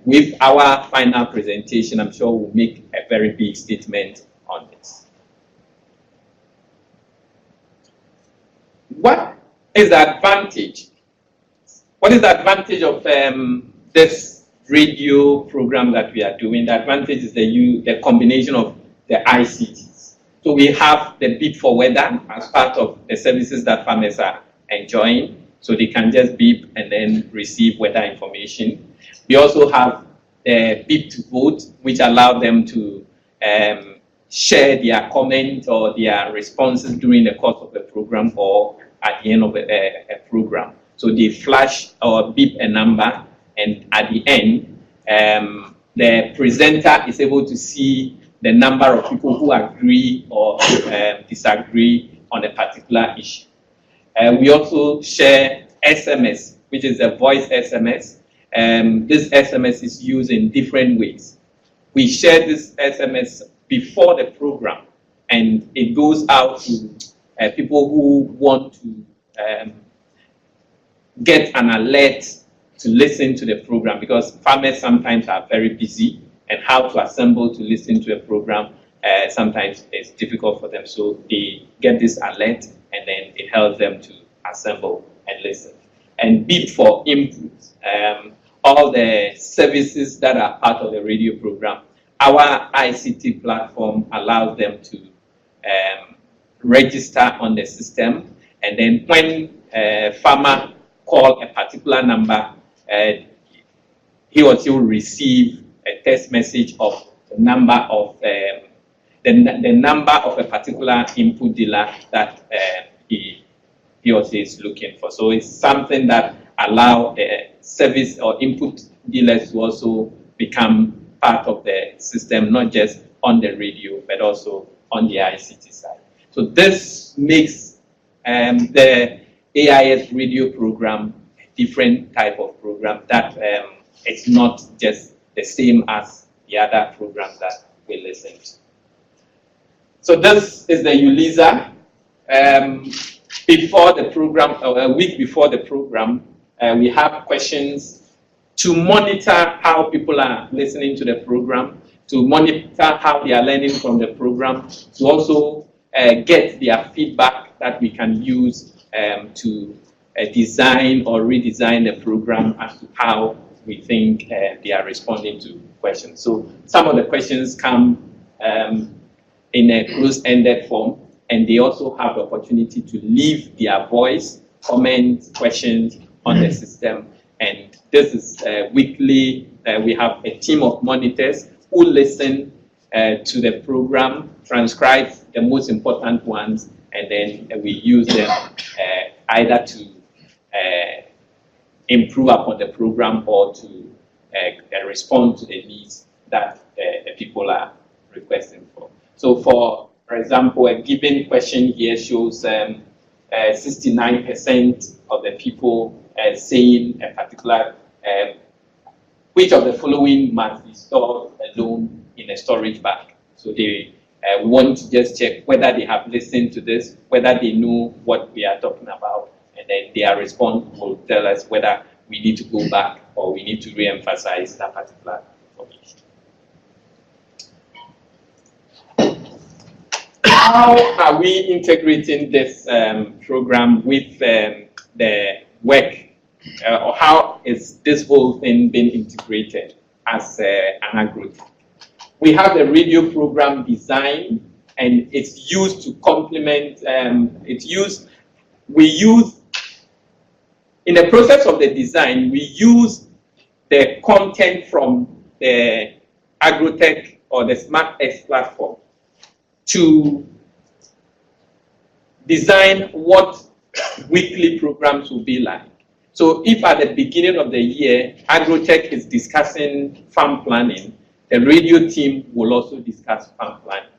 with our final presentation, I'm sure we'll make a very big statement on this. What is the advantage? What is the advantage of this radio program that we are doing? The advantage is the combination of the ICTs. So we have the beep for weather as part of the services that farmers are enjoying. So they can just beep and then receive weather information. We also have the beep to vote, which allow them to share their comment or their responses during the course of the program or at the end of a program. So they flash or beep a number, and at the end, the presenter is able to see the number of people who agree or disagree on a particular issue. We also share SMS, which is a voice SMS. This SMS is used in different ways. We share this SMS before the program, and it goes out to people who want to get an alert to listen to the program, because farmers sometimes are very busy, and how to assemble to listen to a program sometimes is difficult for them. So they get this alert, and then it helps them to assemble and listen. And beep for input. All the services that are part of the radio program, our ICT platform allows them to register on the system, and then when a farmer call a particular number, he or she will receive a text message of the number of the number of a particular input dealer that he or she is looking for. So it's something that allow service or input dealers to also become part of the system, not just on the radio, but also on the ICT side. So this makes the AIS radio program a different type of program that it's not just the same as the other programs that we listen to. So this is the ULISA. Before the program, or a week before the program, we have questions to monitor how people are listening to the program, to monitor how they are learning from the program, to also get their feedback that we can use to design or redesign the program as to how we think they are responding to questions. So some of the questions come in a closed-ended form, and they also have the opportunity to leave their voice, comments, questions on the system. And this is weekly. We have a team of monitors who listen to the program, transcribe the most important ones, and then we use them either to improve upon the program or to respond to the needs that the people are requesting for. So for example, a given question here shows 69% of the people saying a particular, which of the following must be stored alone in a storage bag. So they want to just check whether they have listened to this, whether they know what we are talking about, and then their response will tell us whether we need to go back or we need to re-emphasize that particular information. How are we integrating this program with the work, or how is this whole thing being integrated as an Agrotech? We have the radio program design, and it's used to complement, in the process of the design, we use the content from the Agrotech or the SmartX platform to design what weekly programs will be like. So if at the beginning of the year, Agrotech is discussing farm planning, the radio team will also discuss farm planning.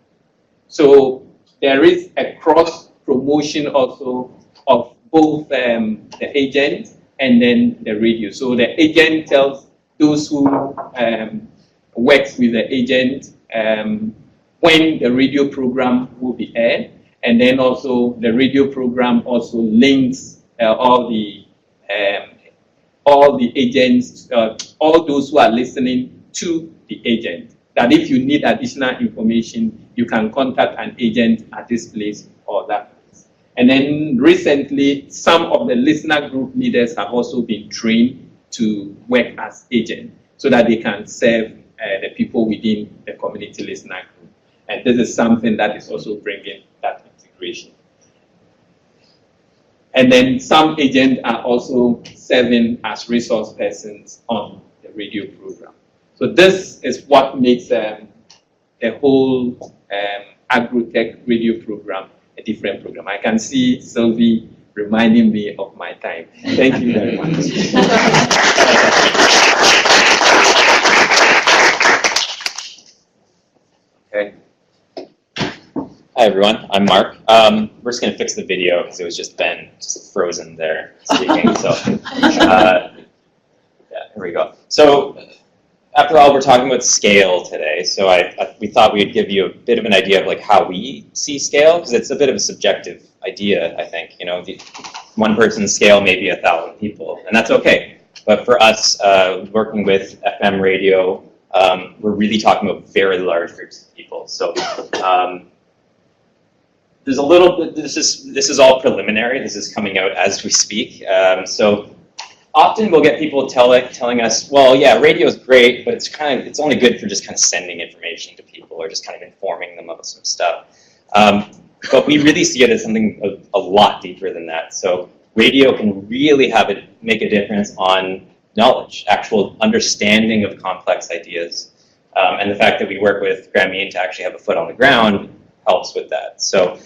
So there is a cross promotion also of both the agent and then the radio. So the agent tells those who works with the agent when the radio program will be aired, and then also the radio program also links all the agents, all those who are listening to the agent. That if you need additional information, you can contact an agent at this place or that place. And then recently, some of the listener group leaders have also been trained to work as agents so that they can serve the people within the community listener group. And this is something that is also bringing that integration. And then some agents are also serving as resource persons on the radio program. So this is what makes the whole Agrotech radio program a different program. I can see Sylvie reminding me of my time. Thank you very much. Okay. Hi everyone, I'm Mark. We're just going to fix the video because it was just Ben frozen there speaking. So yeah, here we go. So after all, we're talking about scale today. So we thought we'd give you a bit of an idea of like how we see scale, because it's a bit of a subjective idea, I think. You know, one person's scale may be 1,000 people, and that's okay. But for us, working with FM radio, we're really talking about very large groups of people. So there's a little bit, this is all preliminary. This is coming out as we speak. So often we'll get people telling us, well, yeah, radio is great, but it's only good for just kind of sending information to people or just kind of informing them of some stuff. But we really see it as something a lot deeper than that. So radio can really make a difference on knowledge, actual understanding of complex ideas. And the fact that we work with Grameen to actually have a foot on the ground helps with that. So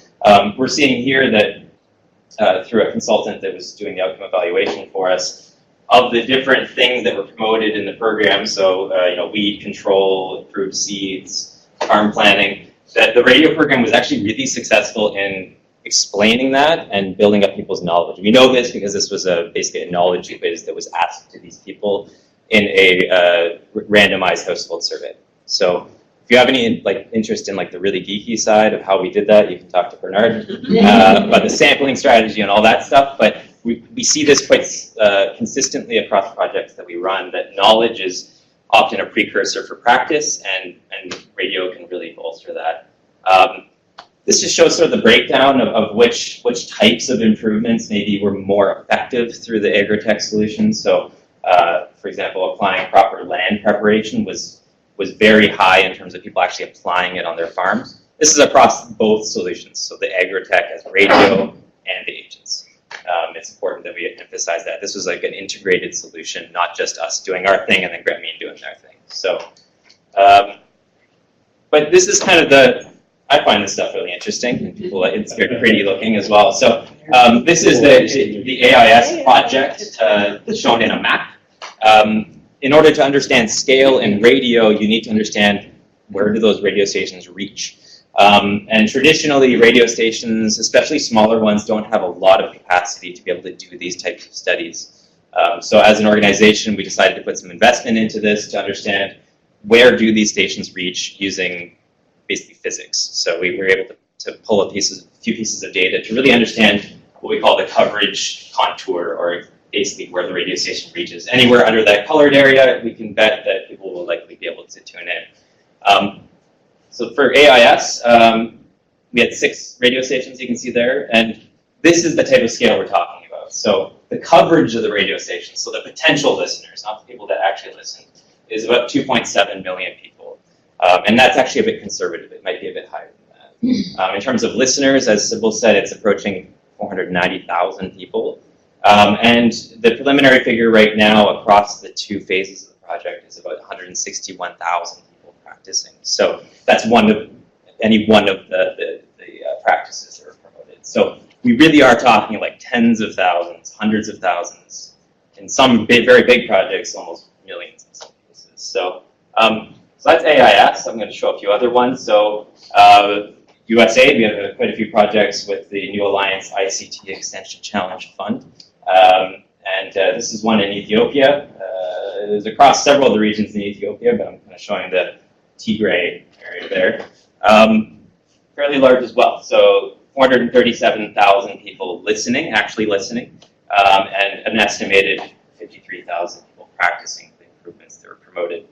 we're seeing here that through a consultant that was doing the outcome evaluation for us, of the different things that were promoted in the program, so weed control, improved seeds, farm planning, that the radio program was actually really successful in explaining that and building up people's knowledge. We know this because this was basically a knowledge quiz that was asked to these people in a randomized household survey. So if you have any interest in the really geeky side of how we did that, you can talk to Bernard about the sampling strategy and all that stuff. But we see this quite consistently across projects that we run, that knowledge is often a precursor for practice, and radio can really bolster that. This just shows sort of the breakdown of which types of improvements maybe were more effective through the Agrotech solution. So, for example, applying proper land preparation was very high in terms of people actually applying it on their farms. This is across both solutions, so the Agrotech as radio and the agents. It's important that we emphasize that. This was like an integrated solution, not just us doing our thing and then Grameen doing their thing. So, but this is kind of I find this stuff really interesting, and people, it's very pretty looking as well. So this is the AIS project shown in a map. In order to understand scale in radio, you need to understand where do those radio stations reach. And traditionally, radio stations, especially smaller ones, don't have a lot of capacity to be able to do these types of studies. So as an organization, we decided to put some investment into this to understand where do these stations reach using basically physics. So we were able to pull a few pieces of data to really understand what we call the coverage contour, or basically where the radio station reaches. Anywhere under that colored area, we can bet that people will likely be able to tune in. So for AIS, we had 6 radio stations you can see there, and this is the type of scale we're talking about. So the coverage of the radio stations, so the potential listeners, not the people that actually listen, is about 2.7 million people. And that's actually a bit conservative. It might be a bit higher than that. In terms of listeners, as Sybil said, it's approaching 490,000 people. And the preliminary figure right now across the 2 phases of the project is about 161,000 people practicing. So that's any one of the practices that are promoted. So we really are talking like tens of thousands, hundreds of thousands, in some very big projects, almost millions in some cases. So, so that's AIS. I'm going to show a few other ones. So USA, we have quite a few projects with the New Alliance ICT Extension Challenge Fund. And this is one in Ethiopia. It's across several of the regions in Ethiopia, but I'm kind of showing the Tigray area there. Fairly large as well. So 437,000 people actually listening, and an estimated 53,000 people practicing the improvements that were promoted.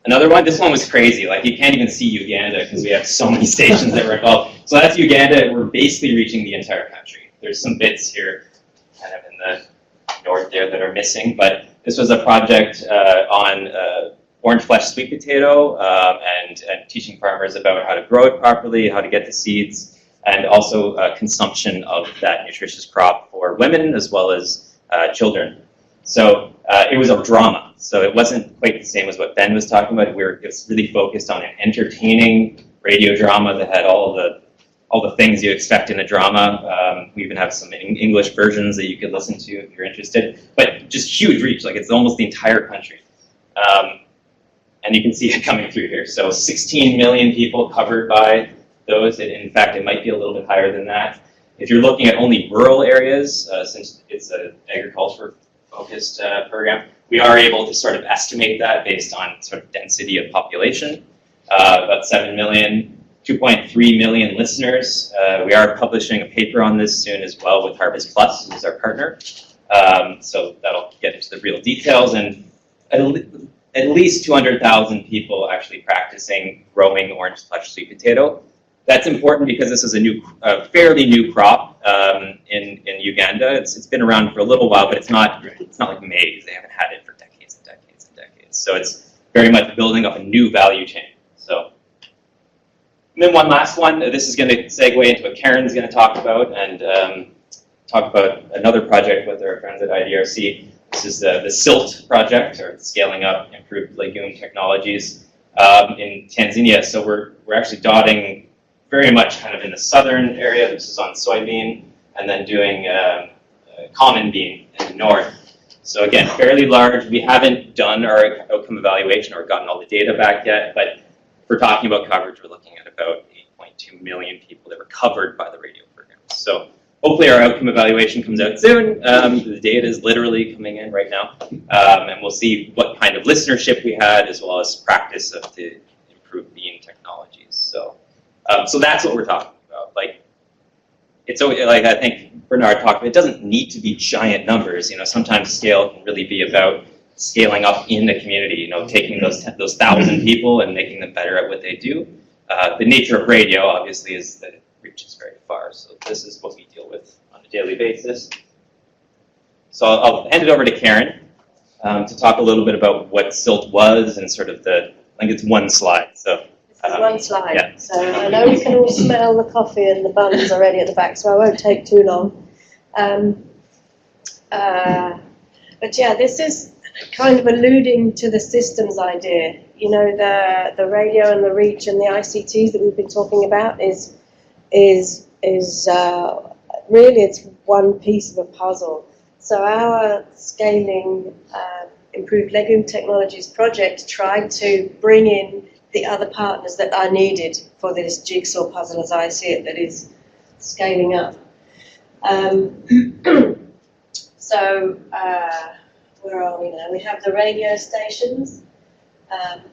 Another one, this one was crazy. Like, you can't even see Uganda because we have so many stations that were involved. So that's Uganda. We're basically reaching the entire country. There's some bits here kind of in the north there that are missing, but this was a project on orange flesh sweet potato, and teaching farmers about how to grow it properly, how to get the seeds, and also consumption of that nutritious crop for women as well as children. So it was a drama. So it wasn't quite the same as what Ben was talking about. It was really focused on an entertaining radio drama that had all the things you expect in a drama. We even have some English versions that you could listen to if you're interested. But just huge reach, like it's almost the entire country. And you can see it coming through here. So 16 million people covered by those. In fact, it might be a little bit higher than that. If you're looking at only rural areas, since it's an agriculture-focused program, we are able to sort of estimate that based on sort of density of population. About 7 million, 2.3 million listeners. We are publishing a paper on this soon as well with Harvest Plus, who's our partner. So that'll get into the real details. And at least 200,000 people actually practicing growing orange flesh sweet potato. That's important because this is a fairly new crop in Uganda. It's been around for a little while, but it's not like maize. They haven't had it for decades and decades and decades. So it's very much building up a new value chain. So, and then one last one. This is going to segue into what Karen's going to talk about, and talk about another project with our friends at IDRC. This is the SILT project, or Scaling Up Improved Legume Technologies in Tanzania. So we're actually dotting very much kind of in the southern area. This is on soybean, and then doing common bean in the north. So again, fairly large. We haven't done our outcome evaluation or gotten all the data back yet, but if we're talking about coverage, we're looking at about 8.2 million people that were covered by the radio programs. So hopefully our outcome evaluation comes out soon. The data is literally coming in right now, and we'll see what kind of listenership we had, as well as practice of the improved bean technologies. So, so that's what we're talking about. Like, it's like I think Bernard talked about, it doesn't need to be giant numbers. You know, sometimes scale can really be about scaling up in the community. You know, taking those 1,000 people and making them better at what they do. The nature of radio, obviously, is that it reaches very far. So this is what we deal with on a daily basis. So I'll hand it over to Karen to talk a little bit about what SILT was and sort of I think it's one slide. So. One slide. Yeah. So I know we can all smell the coffee and the buns already at the back, so I won't take too long. But yeah, this is kind of alluding to the systems idea. You know, the radio and the reach and the ICTs that we've been talking about is really, it's one piece of a puzzle. So our scaling improved legume technologies project tried to bring in the other partners that are needed for this jigsaw puzzle, as I see it, that is scaling up. So where are we now? We have the radio stations.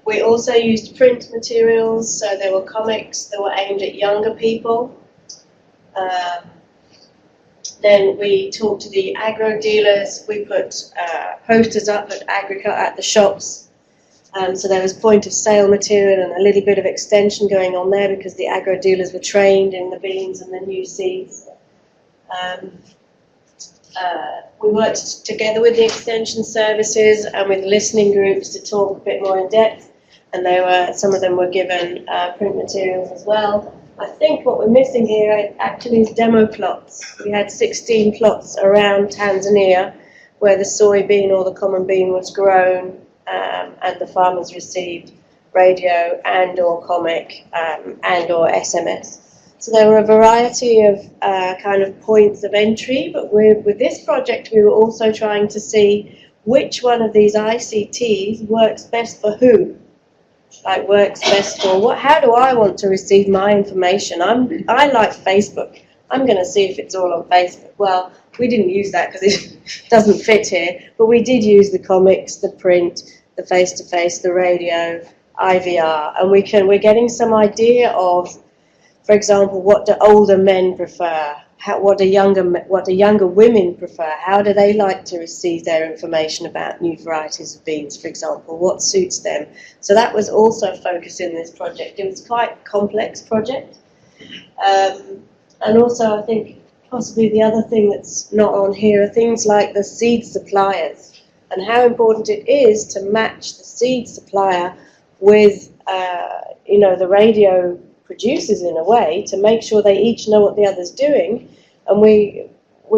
We also used print materials, so there were comics that were aimed at younger people. Then we talked to the agro dealers. We put posters up at the shops. So there was point of sale material and a little bit of extension going on there because the agro dealers were trained in the beans and the new seeds. We worked together with the extension services and with listening groups to talk a bit more in depth, and some of them were given print materials as well. I think what we're missing here actually is demo plots. We had 16 plots around Tanzania where the soybean or the common bean was grown, and the farmers received radio and or comic and or SMS. So there were a variety of kind of points of entry, but with this project we were also trying to see which one of these ICTs works best for who. Like works best for how do I want to receive my information? I like Facebook. I'm going to see if it's all on Facebook. Well, we didn't use that because it doesn't fit here, but we did use the comics, the print, the face-to-face, the radio, IVR, and we're getting some idea of, for example, what do older men prefer? What do younger women prefer? How do they like to receive their information about new varieties of beans, for example? What suits them? So that was also a focus in this project. It was quite a complex project. And also I think possibly the other thing that's not on here are things like the seed suppliers and how important it is to match the seed supplier with the radio producers in a way to make sure they each know what the other's doing. And we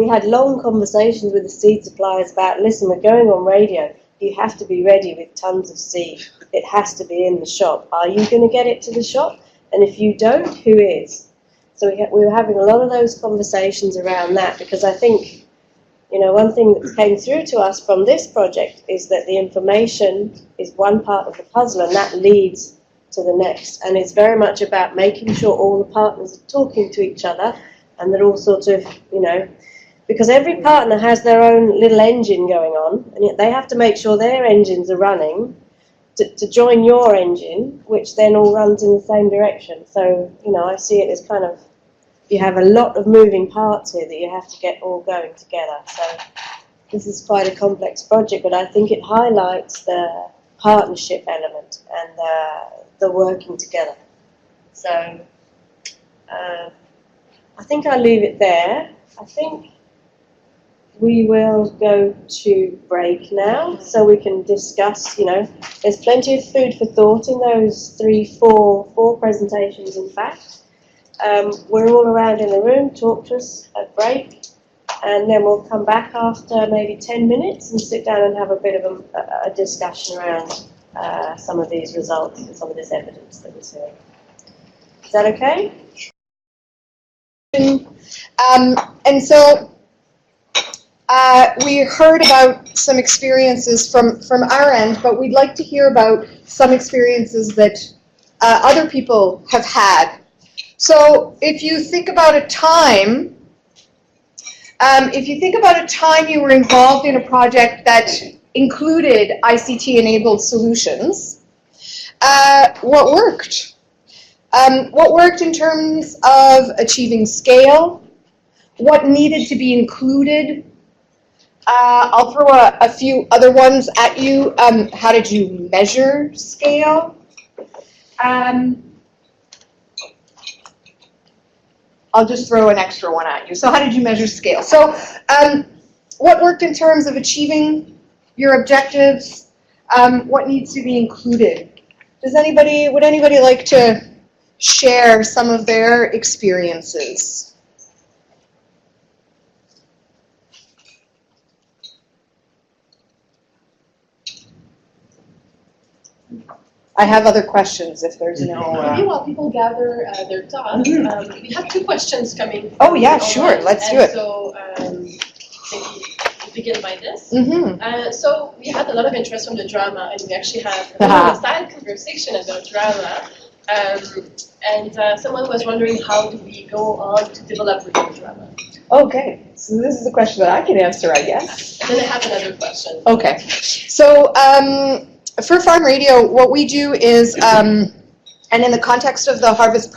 had long conversations with the seed suppliers about, listen, we're going on radio, you have to be ready with tons of seed. It has to be in the shop. Are you going to get it to the shop? And if you don't, who is? So we were having a lot of those conversations around that, because I think, one thing that came through to us from this project is that the information is one part of the puzzle and that leads to the next. And it's very much about making sure all the partners are talking to each other and that all sort of, because every partner has their own little engine going on and yet they have to make sure their engines are running to join your engine, which then all runs in the same direction. So, I see it as kind of, you have a lot of moving parts here that you have to get all going together. So this is quite a complex project, but I think it highlights the partnership element and the working together. So I think I'll leave it there. I think we will go to break now so we can discuss, there's plenty of food for thought in those four presentations in fact. We're all around in the room, talk to us at break, and then we'll come back after maybe 10 minutes and sit down and have a bit of a discussion around some of these results and some of this evidence that we're seeing. Is that okay? And so we heard about some experiences from our end, but we'd like to hear about some experiences that other people have had. So if you think about a time, you were involved in a project that included ICT-enabled solutions, what worked? What worked in terms of achieving scale? What needed to be included? I'll throw a few other ones at you. How did you measure scale? I'll just throw an extra one at you. So how did you measure scale? So what worked in terms of achieving your objectives? What needs to be included? Would anybody like to share some of their experiences? I have other questions if there's no... Maybe while people gather their thoughts, we have 2 questions coming. Oh yeah, sure, let's do it. So maybe we begin by this. So we had a lot of interest from the drama, and we actually had a side conversation about drama. And someone was wondering, how do we go on to develop radio drama? Okay, so this is a question that I can answer, I guess. And then I have another question. Okay, so for Farm Radio, what we do is, and in the context of the Harvest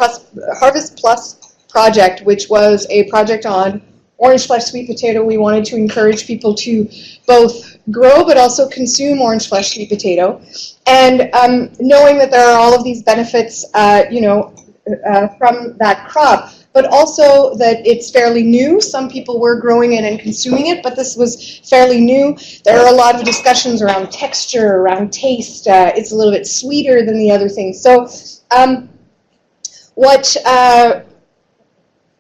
Plus project, which was a project on orange flesh sweet potato, we wanted to encourage people to both grow but also consume orange flesh sweet potato. And knowing that there are all of these benefits, from that crop, but also that it's fairly new. Some people were growing it and consuming it, but this was fairly new. There are a lot of discussions around texture, around taste. It's a little bit sweeter than the other things. So what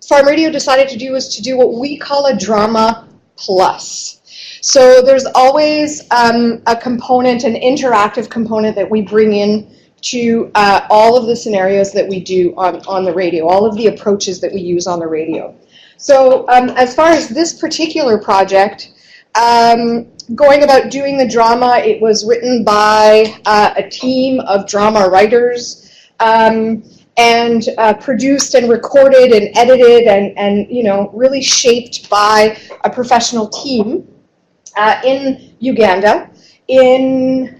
Farm Radio decided to do was to do what we call a drama plus. So there's always a component, an interactive component that we bring in to all of the scenarios that we do on the radio, all of the approaches that we use on the radio. So as far as this particular project, going about doing the drama, it was written by a team of drama writers, and produced and recorded and edited and really shaped by a professional team in Uganda in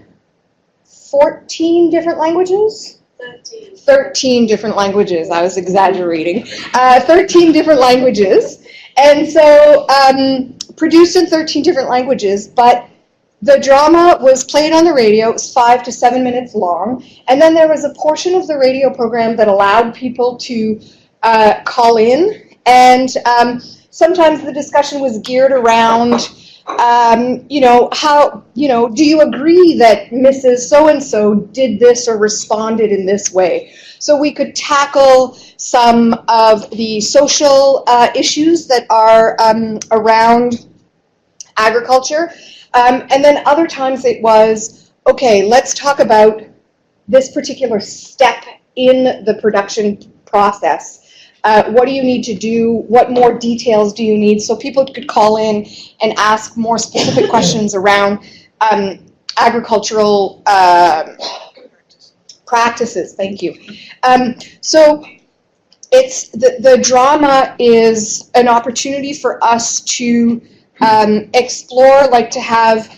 14 different languages? 13 different languages. I was exaggerating. 13 different languages. And so produced in 13 different languages, but the drama was played on the radio. It was 5 to 7 minutes long. And then there was a portion of the radio program that allowed people to call in. And sometimes the discussion was geared around how, do you agree that Mrs. So-and-so did this or responded in this way? So we could tackle some of the social issues that are around agriculture. And then other times it was, okay, let's talk about this particular step in the production process. What do you need to do? What more details do you need? So people could call in and ask more specific questions around agricultural practices. Thank you. So it's the drama is an opportunity for us to explore, like to have,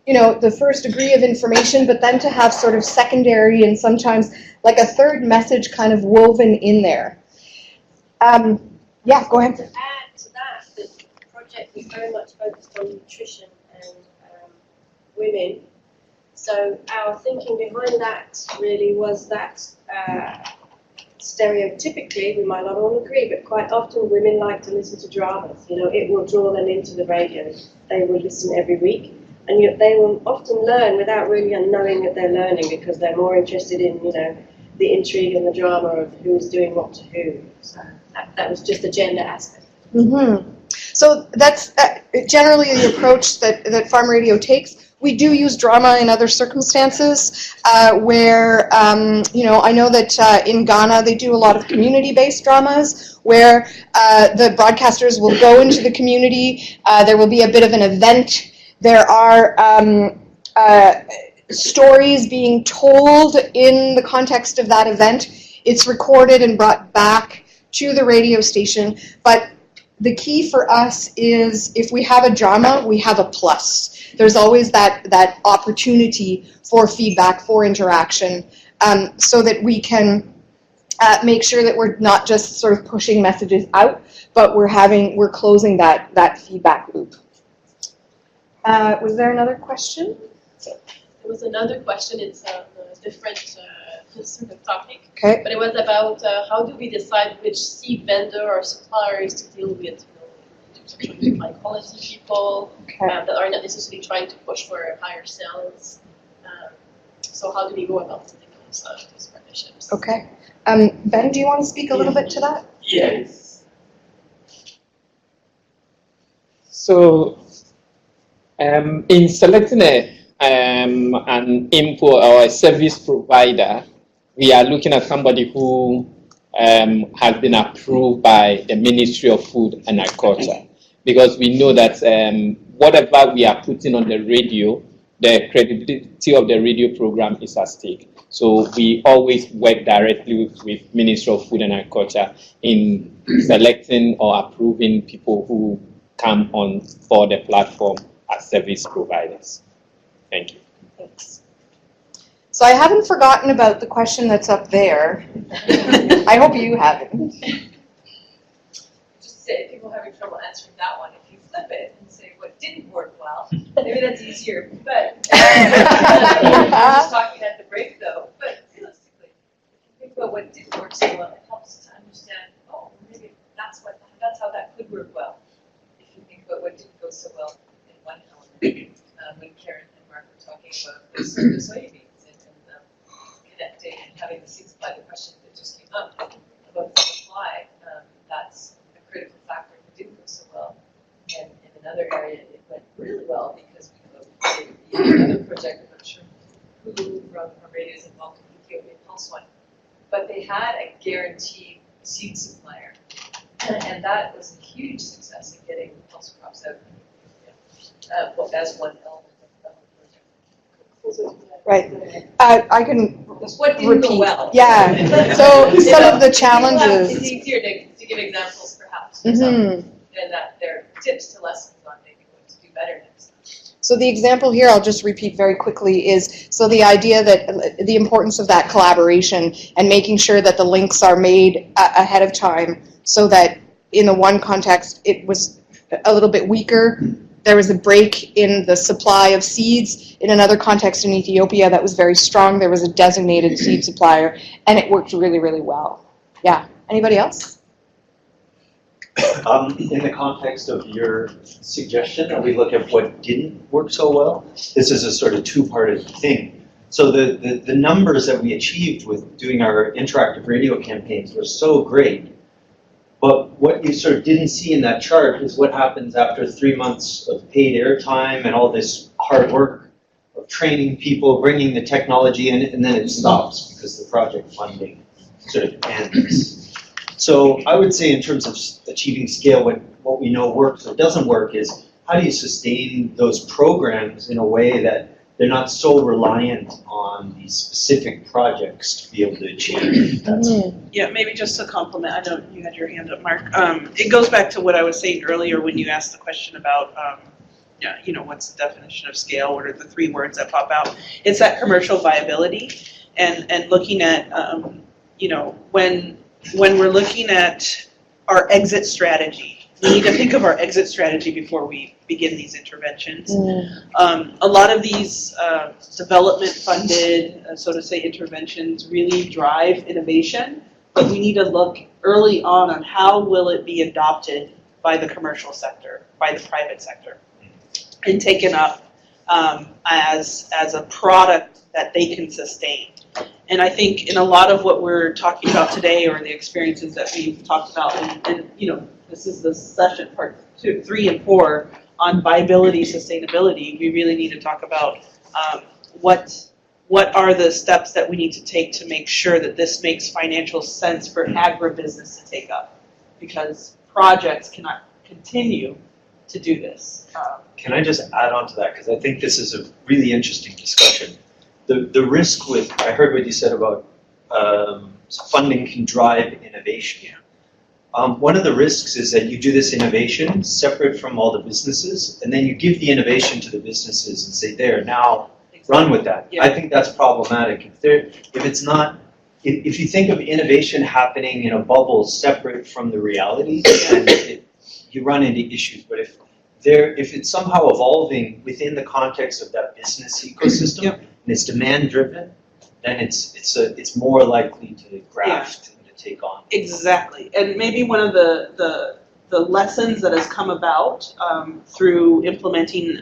the first degree of information, but then to have sort of secondary and sometimes like a third message kind of woven in there. Yeah, go ahead. To add to that, the project was very much focused on nutrition and women. So our thinking behind that really was that stereotypically, we might not all agree, but quite often women like to listen to dramas. It will draw them into the radio. They will listen every week. And they will often learn without really knowing that they're learning, because they're more interested in, the intrigue and the drama of who's doing what to who. So that was just the gender aspect. Mm-hmm. So that's generally the approach that farm radio takes. We do use drama in other circumstances where, I know that in Ghana they do a lot of community-based dramas where the broadcasters will go into the community, there will be a bit of an event, there are stories being told in the context of that event. It's recorded and brought back to the radio station, but the key for us is if we have a drama, we have a plus. There's always that opportunity for feedback, for interaction, so that we can make sure that we're not just sort of pushing messages out, but we're closing that feedback loop. Was there another question? There was another question. It's a different sort of topic. Okay. But it was about how do we decide which seed vendor or suppliers to deal with? Trying to find quality people that are not necessarily trying to push for higher sales. So how do we go about setting those partnerships? Okay. Ben, do you want to speak a little bit to that? Yes. So, in selecting an import or a service provider, we are looking at somebody who has been approved by the Ministry of Food and Agriculture, because we know that whatever we are putting on the radio, the credibility of the radio program is at stake. So we always work directly with Ministry of Food and Agriculture in selecting or approving people who come on for the platform as service providers. Thank you. Thanks. So I haven't forgotten about the question that's up there. I hope you haven't. Just say, people having trouble answering that one, if you flip it and say what didn't work well, maybe that's easier. But we're just talking at the break though. But realistically, if you think about what didn't work so well, it helps to understand, oh, maybe that's how that could work well. If you think about what didn't go so well in one element, when Karen and Mark were talking about the soybeans and connecting and having the seed supply, the question that just came up about the supply, that's a critical factor that didn't go so well. And in another area, it went really well because we have another project, I'm not sure who from radio is involved in Ethiopian Pulse One, but they had a guaranteed seed supplier, and that was a huge success in getting pulse crops out. As one element of the project. Right. I can what didn't repeat. go well? Yeah. So some of the challenges. It's easier to give examples, perhaps, Mm-hmm. than that there are tips to lessons on maybe what to do better next time. So the example here, I'll just repeat very quickly, is so the idea that the importance of that collaboration and making sure that the links are made ahead of time so that in the one context it was a little bit weaker. There was a break in the supply of seeds. In another context in Ethiopia that was very strong. There was a designated seed supplier, and it worked really, really well. Yeah. Anybody else? In the context of your suggestion that we look at what didn't work so well, this is a sort of two-parted thing. So the numbers that we achieved with doing our interactive radio campaigns were so great. But what you sort of didn't see in that chart is what happens after 3 months of paid airtime and all this hard work of training people, bringing the technology in, and then it stops because the project funding sort of ends. So I would say in terms of achieving scale, what we know works or doesn't work is how do you sustain those programs in a way that they're not so reliant on these specific projects to be able to achieve that. Yeah, maybe just to compliment, I know you had your hand up, Mark. It goes back to what I was saying earlier when you asked the question about, what's the definition of scale? What are the 3 words that pop out? It's that commercial viability and looking at, when we're looking at our exit strategy, we need to think of our exit strategy before we begin these interventions. A lot of these development-funded, so to say, interventions really drive innovation, but we need to look early on how will it be adopted by the commercial sector, by the private sector, and taken up as a product that they can sustain. And I think in a lot of what we're talking about today, or the experiences that we've talked about, and you know, this is the session part 2, 3, and 4 on viability, sustainability. We really need to talk about what are the steps that we need to take to make sure that this makes financial sense for agribusiness to take up, because projects cannot continue to do this. Can I just add on to that, because I think this is a really interesting discussion. The risk with, I heard what you said about funding can drive innovation. One of the risks is that you do this innovation separate from all the businesses, and then you give the innovation to the businesses and say, there, now run with that. Yeah. I think that's problematic. If it's not, if you think of innovation happening in a bubble separate from the reality, and you run into issues. But if it's somehow evolving within the context of that business ecosystem, Yep. and it's demand driven, then it's more likely to graft and to take on. Exactly, and maybe one of the lessons that has come about through implementing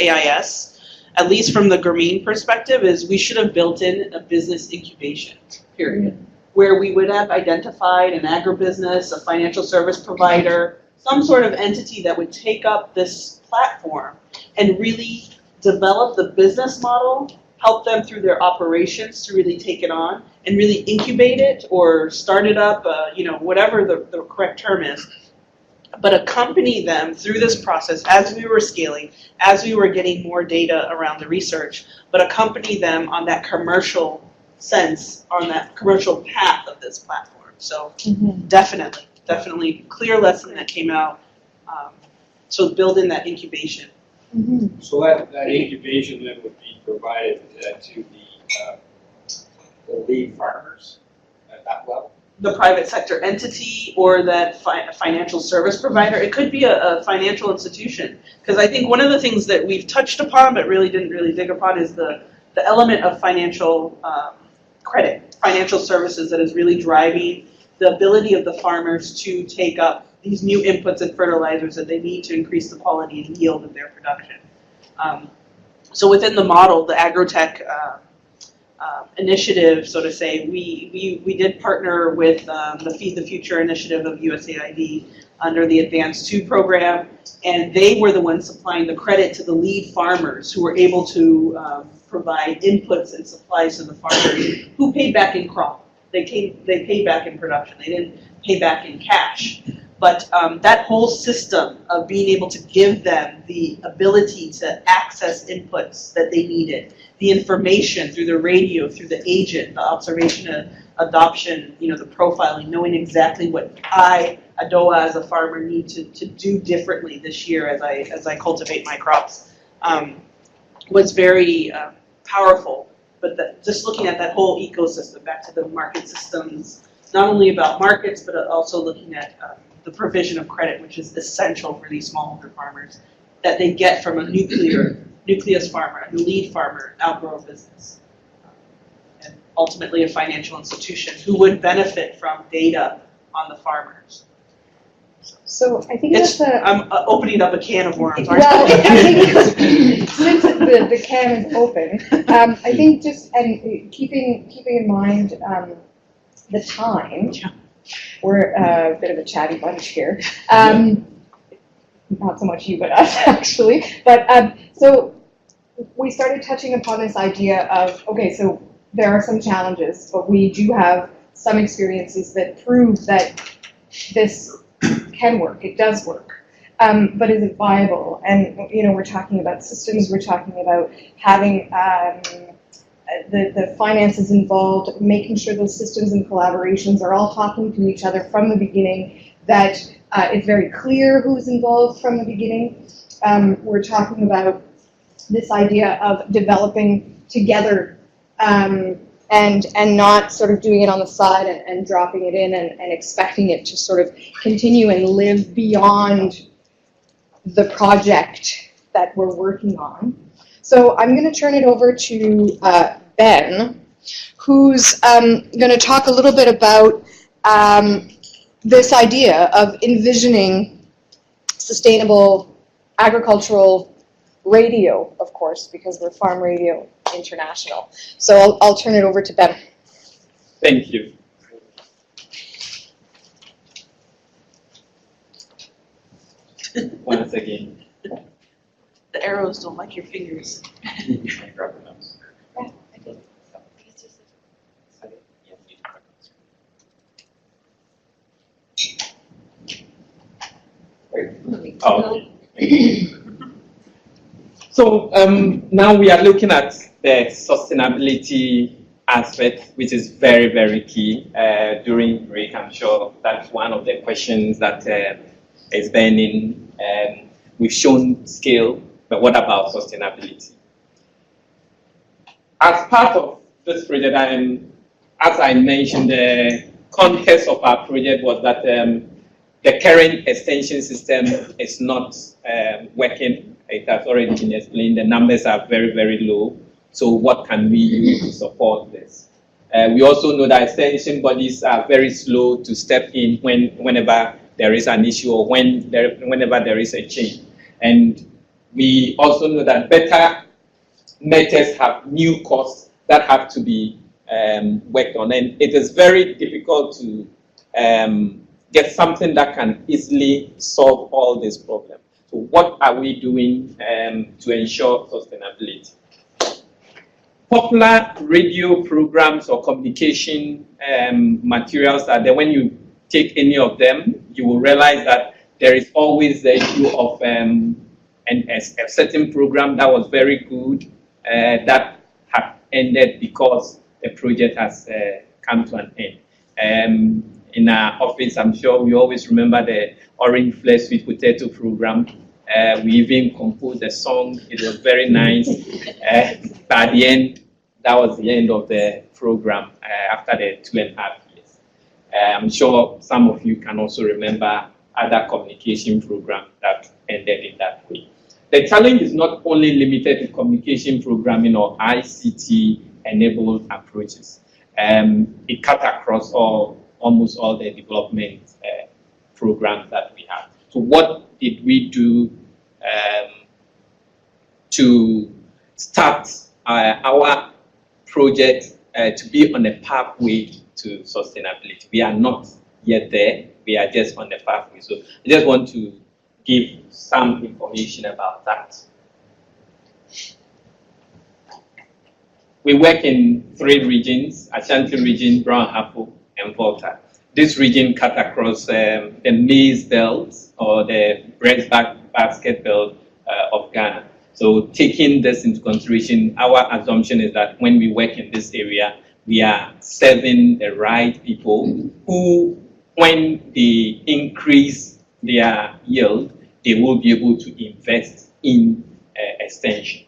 AIS, at least from the Grameen perspective, is we should have built in a business incubation period, where we would have identified an agribusiness, a financial service provider, some sort of entity that would take up this platform and really develop the business model, help them through their operations to really take it on, and really incubate it or start it up, whatever the correct term is, but accompany them through this process as we were scaling, as we were getting more data around the research, but accompany them on that commercial sense, on that commercial path of this platform. So definitely clear lesson that came out. So build in that incubation. So that incubation then would be provided to the lead farmers at that level? The private sector entity or that financial service provider. It could be a financial institution. Because I think one of the things that we've touched upon but really didn't really dig upon is the element of financial credit, financial services that is really driving the ability of the farmers to take up these new inputs and fertilizers that they need to increase the quality and yield of their production. So within the model, the Agrotech initiative, so to say, we did partner with the Feed the Future initiative of USAID under the Advanced 2 program, and they were the ones supplying the credit to the lead farmers who were able to provide inputs and supplies to the farmers who paid back in crop. They paid back in production. They didn't pay back in cash. But that whole system of being able to give them the ability to access inputs that they needed, the information through the radio, through the agent, the observation, adoption, the profiling, knowing exactly what Adoa as a farmer need to do differently this year as I cultivate my crops, was very powerful. But just looking at that whole ecosystem, back to the market systems, not only about markets, but also looking at the provision of credit, which is essential for these smallholder farmers, that they get from a nucleus farmer, a lead farmer, outgrow business, and ultimately a financial institution who would benefit from data on the farmers. So I think I'm opening up a can of worms. Well, I think since the can is open, I think keeping in mind the time. We're a bit of a chatty bunch here. Not so much you, but us, actually. But so we started touching upon this idea of, okay, so there are some challenges, but we do have some experiences that prove that this can work. It does work. But is it viable? And, we're talking about systems. We're talking about having the finances involved, making sure those systems and collaborations are all talking to each other from the beginning, that it's very clear who's involved from the beginning. We're talking about this idea of developing together and not sort of doing it on the side and dropping it in and expecting it to sort of continue and live beyond the project that we're working on. So I'm going to turn it over to Ben, who's going to talk a little bit about this idea of envisioning sustainable agricultural radio, of course, because we're Farm Radio International. So I'll turn it over to Ben. Thank you. Once again. The arrows don't like your fingers. Oh. So now we are looking at the sustainability aspect, which is very, very key. During break, I'm sure that's one of the questions that is burning. We've shown scale, but what about sustainability? As part of this project, as I mentioned, the context of our project was that the current extension system is not working. It has already been explained. The numbers are very, very low. So what can we do to support this? We also know that extension bodies are very slow to step in whenever there is an issue or whenever there is a change. And we also know that better methods have new costs that have to be worked on. And it is very difficult to get something that can easily solve all these problems. So what are we doing to ensure sustainability? Popular radio programs or communication materials are there. When you take any of them, you will realize that there is always the issue of a certain program that was very good that have ended because the project has come to an end. In our office, I'm sure we always remember the Orange Flesh Sweet Potato program. We even composed a song. It was very nice. But at the end, that was the end of the program after the 2.5 years. I'm sure some of you can also remember other communication programs that ended in that way. The challenge is not only limited to communication programming or ICT-enabled approaches. It cuts across almost all the development programs that we have. So what did we do to start our project to be on a pathway to sustainability? We are not yet there. We are just on the pathway. So I just want to give some information about that. We work in 3 regions: Ashanti region, Brown Apple, and Volta. This region cut across the maize belt or the breadbasket belt of Ghana. So taking this into consideration, our assumption is that when we work in this area, we are serving the right people who, when they increase their yield, they will be able to invest in extension.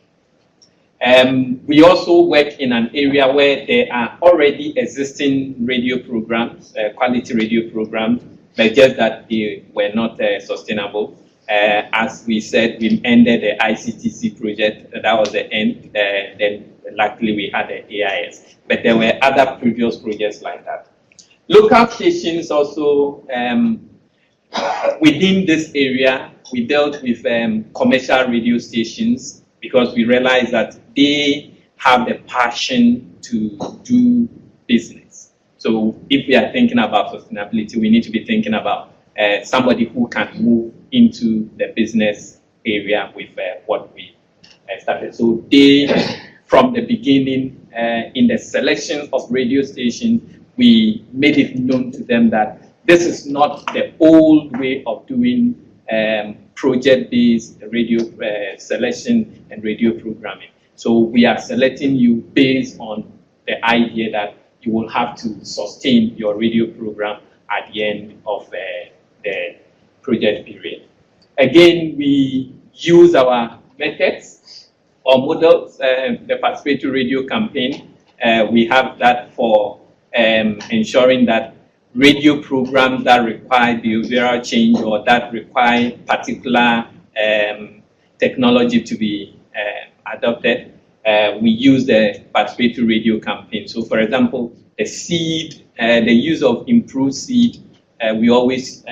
We also work in an area where there are already existing radio programs, quality radio programs, but just that they were not sustainable. As we said, we ended the ICTC project. That was the end. Then luckily we had the AIS. But there were other previous projects like that. Local stations also, within this area, we dealt with commercial radio stations because we realized that they have the passion to do business. So if we are thinking about sustainability, we need to be thinking about somebody who can move into the business area with what we started. So they, from the beginning, in the selection of radio stations, we made it known to them that this is not the old way of doing project-based radio selection and radio programming. So we are selecting you based on the idea that you will have to sustain your radio program at the end of the project period. Again, we use our methods or models, the participatory radio campaign. We have that for ensuring that radio programs that require behavioral change or that require particular technology to be adopted, we use the participatory radio campaign. So for example, the seed, the use of improved seed, we always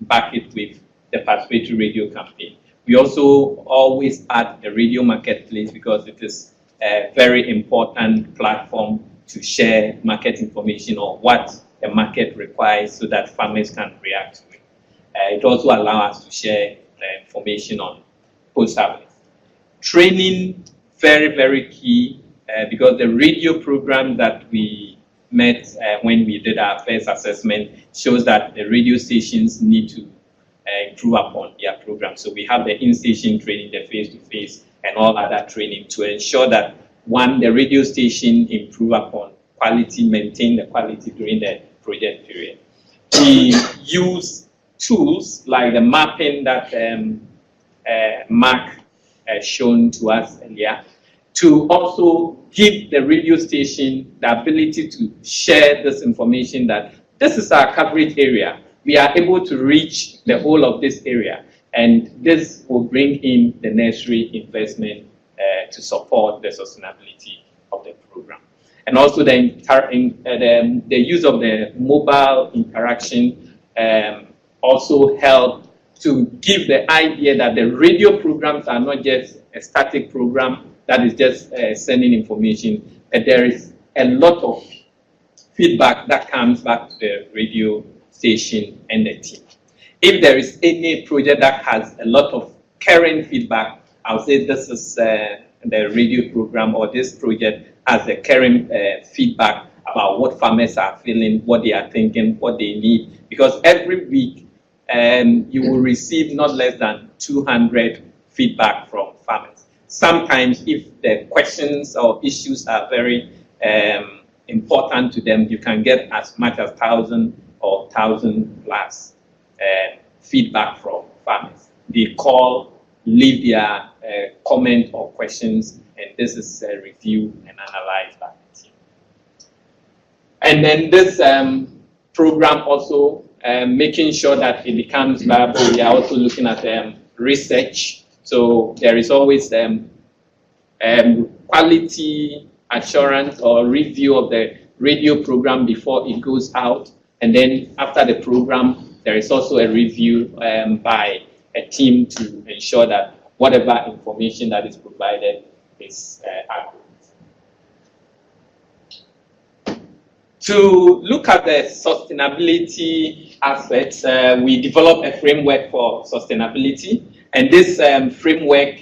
back it with the participatory radio campaign. We also always add the radio marketplace because it is a very important platform to share market information or what the market requires so that farmers can react to it. It also allows us to share the information on post-harvest. Training, very, very key because the radio program that we met when we did our first assessment shows that the radio stations need to improve upon their program. So we have the in-station training, the face-to-face, and all other training to ensure that, one, the radio station improve upon quality, maintain the quality during the project period. We use tools like the mapping that Mark shown to us earlier to also give the radio station the ability to share this information that this is our coverage area. We are able to reach the whole of this area, and this will bring in the necessary investment to support the sustainability of the program. And also the use of the mobile interaction also help to give the idea that the radio programs are not just a static program that is just sending information, but there is a lot of feedback that comes back to the radio station and the team. If there is any project that has a lot of current feedback, I'll say this is the radio program, or this project has the current feedback about what farmers are feeling, what they are thinking, what they need. Because every week you will receive not less than 200 feedback from farmers. Sometimes if the questions or issues are very important to them, you can get as much as 1,000 or 1,000 plus feedback from farmers. They call, leave their comment or questions, and this is reviewed and analyzed by the team. And then this program also making sure that it becomes viable. We are also looking at research. So there is always quality assurance or review of the radio program before it goes out. And then after the program, there is also a review by a team to ensure that whatever information that is provided is accurate. To look at the sustainability aspects, we developed a framework for sustainability, and this framework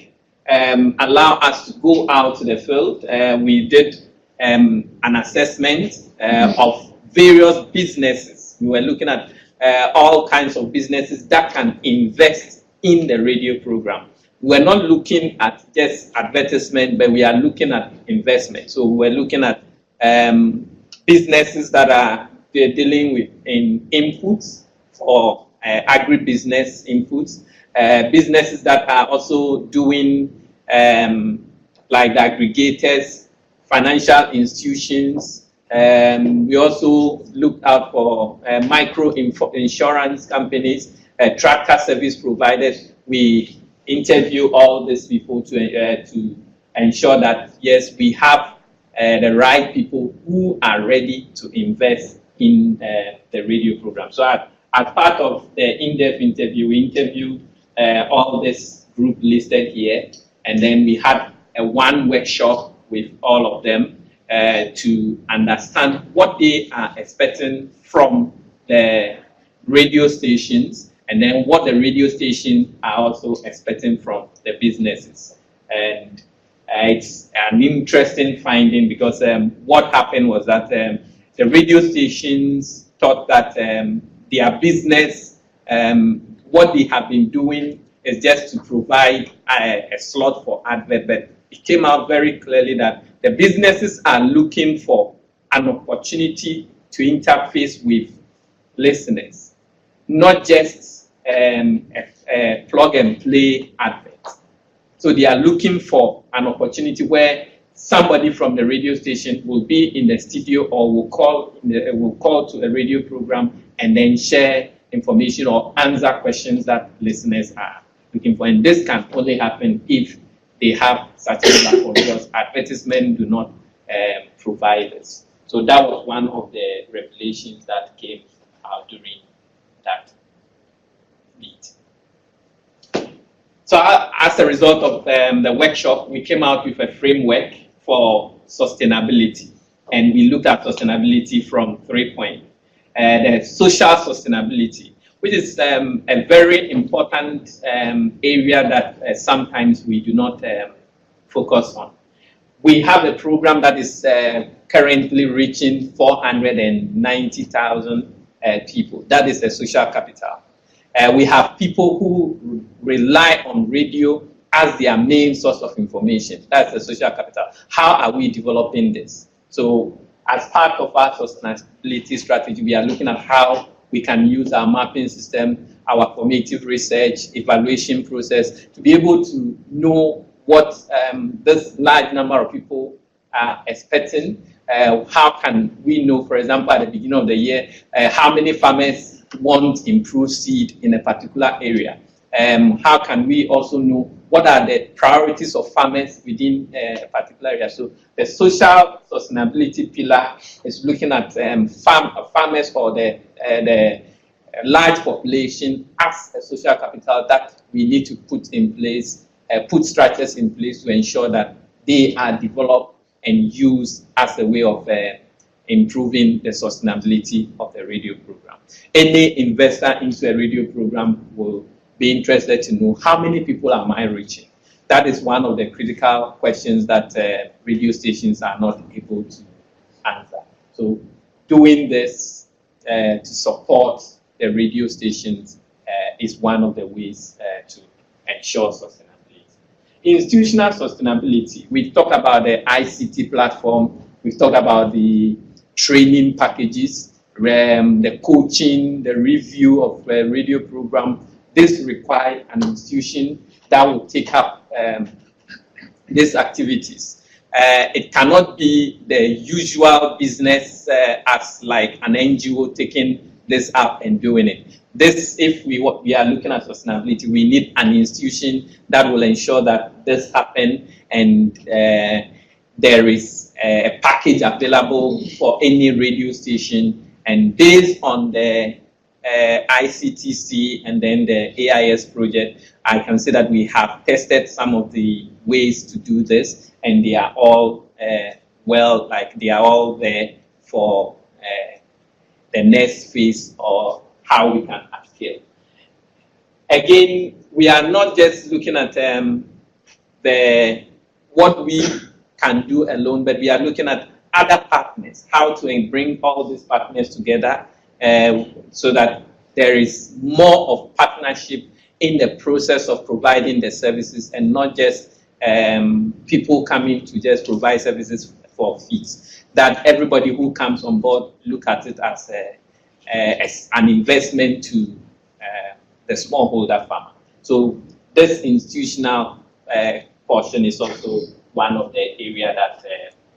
allow us to go out to the field. We did an assessment of various businesses. We were looking at all kinds of businesses that can invest in the radio program. We're not looking at just advertisement, but we are looking at investment. So we're looking at businesses that are dealing with inputs or agribusiness inputs, businesses that are also doing like the aggregators, financial institutions. We also looked out for micro insurance companies, tractor service providers. We interview all these people to ensure that, yes, we have the right people who are ready to invest in the radio program. So as part of the in-depth interview, we interviewed all this group listed here, and then we had one workshop with all of them to understand what they are expecting from the radio stations, and then what the radio stations are also expecting from the businesses. And it's an interesting finding because what happened was that the radio stations thought that their business, what they have been doing is just to provide a slot for advert, but it came out very clearly that the businesses are looking for an opportunity to interface with listeners, not just a plug and play advert. So they are looking for an opportunity where somebody from the radio station will be in the studio or will call to a radio program and then share information or answer questions that listeners are looking for. And this can only happen if they have such a platform, because advertisements do not provide this. So that was one of the revelations that came out during that meet. So as a result of the workshop, we came out with a framework for sustainability. And we looked at sustainability from 3 points. The social sustainability, which is a very important area that sometimes we do not focus on. We have a program that is currently reaching 490,000 people. That is the social capital. We have people who rely on radio as their main source of information. That's the social capital. How are we developing this? So as part of our sustainability strategy, we are looking at how we can use our mapping system, our formative research, evaluation process to be able to know what this large number of people are expecting. How can we know, for example, at the beginning of the year, how many farmers want improved seed in a particular area? How can we also know what are the priorities of farmers within a particular area? So the social sustainability pillar is looking at farmers or the large population as a social capital that we need to put in place, put structures in place to ensure that they are developed and used as a way of improving the sustainability of the radio program. Any investor into a radio program will be interested to know how many people am I reaching. That is one of the critical questions that radio stations are not able to answer. So doing this to support the radio stations is one of the ways to ensure sustainability. Institutional sustainability, we've talked about the ICT platform, we've talked about the training packages, the coaching, the review of the radio program. This requires an institution that will take up these activities. It cannot be the usual business as like an NGO taking this up and doing it. This, if we are looking at sustainability, we need an institution that will ensure that this happens and there is a package available for any radio station, and based on the ICTC and then the AIS project, I can say that we have tested some of the ways to do this, and they are all they are all there for the next phase or how we can upscale. Again, we are not just looking at what we can do alone, but we are looking at other partners, how to bring all these partners together so that there is more of partnership in the process of providing the services and not just people coming to just provide services for fees. That everybody who comes on board look at it as an investment to the smallholder farmer. So this institutional portion is also one of the areas that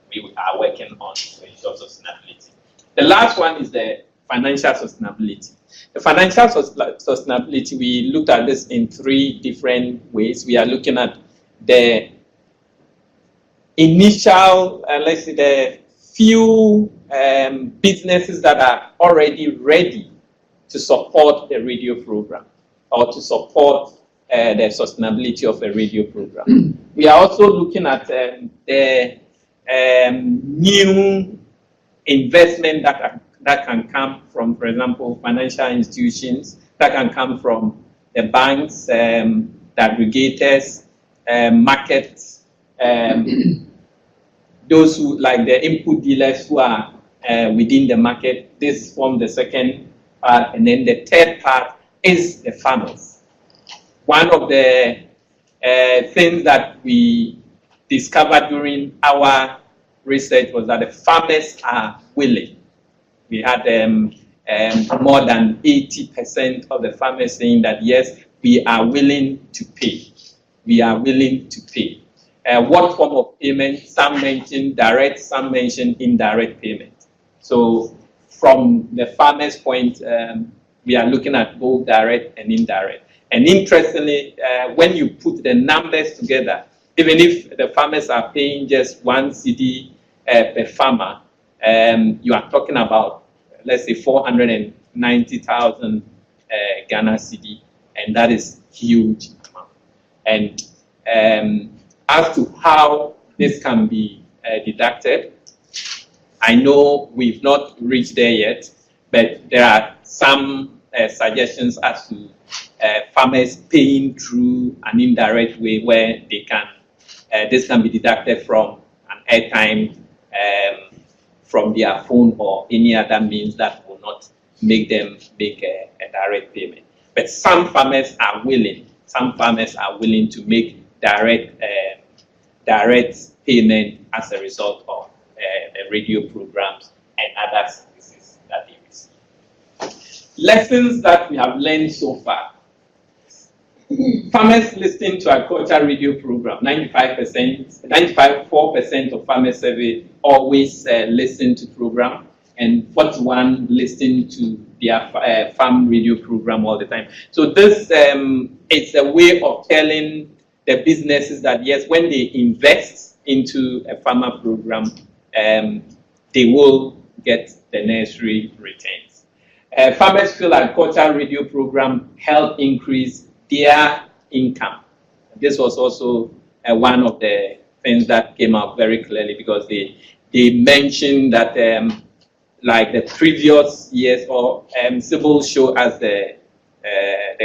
we are working on to ensure sustainability. The last one is the financial sustainability. The financial sustainability, we looked at this in 3 different ways. We are looking at the initial, let's say the few businesses that are already ready to support the radio program or to support the sustainability of a radio program. We are also looking at the new investment that can come from, for example, financial institutions, that can come from the banks, the aggregators, markets, those who, like the input dealers who are within the market. This forms the second part, and then the third part is the farmers. One of the things that we discovered during our research was that the farmers are willing. We had more than 80% of the farmers saying that yes, we are willing to pay. We are willing to pay. What form of payment? Some mention direct, some mention indirect payment. So from the farmer's point, we are looking at both direct and indirect. And interestingly, when you put the numbers together, even if the farmers are paying just 1 cedi per farmer, you are talking about, let's say, 490,000 Ghana cedi, and that is huge amount. And as to how this can be deducted, I know we've not reached there yet, but there are some suggestions as to farmers paying through an indirect way where they can, this can be deducted from an airtime, from their phone or any other means that will not make them make a direct payment. But some farmers are willing to make direct payment as a result of the radio programs and other services that they receive. Lessons that we have learned so far. Farmers listening to agriculture radio program, 94% of farmers surveyed always listen to program, and 41 listen to their farm radio program all the time. So this it's a way of telling the businesses that yes, when they invest into a farmer program, they will get the necessary returns. Farmers feel agriculture radio program help increase their income. This was also one of the things that came out very clearly, because they mentioned that like the previous years, or Sybil showed us the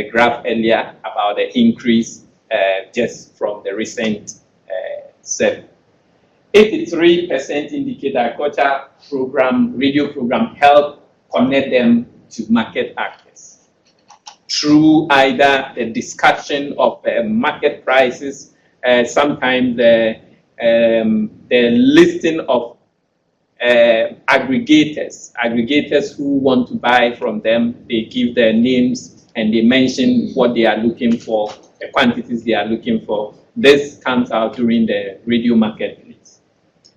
graph earlier about the increase just from the recent survey. 83% indicate agriculture program, radio program, help connect them to market actors through either the discussion of market prices, sometimes the listing of aggregators who want to buy from them. They give their names and they mention what they are looking for, the quantities they are looking for. This comes out during the radio marketplace.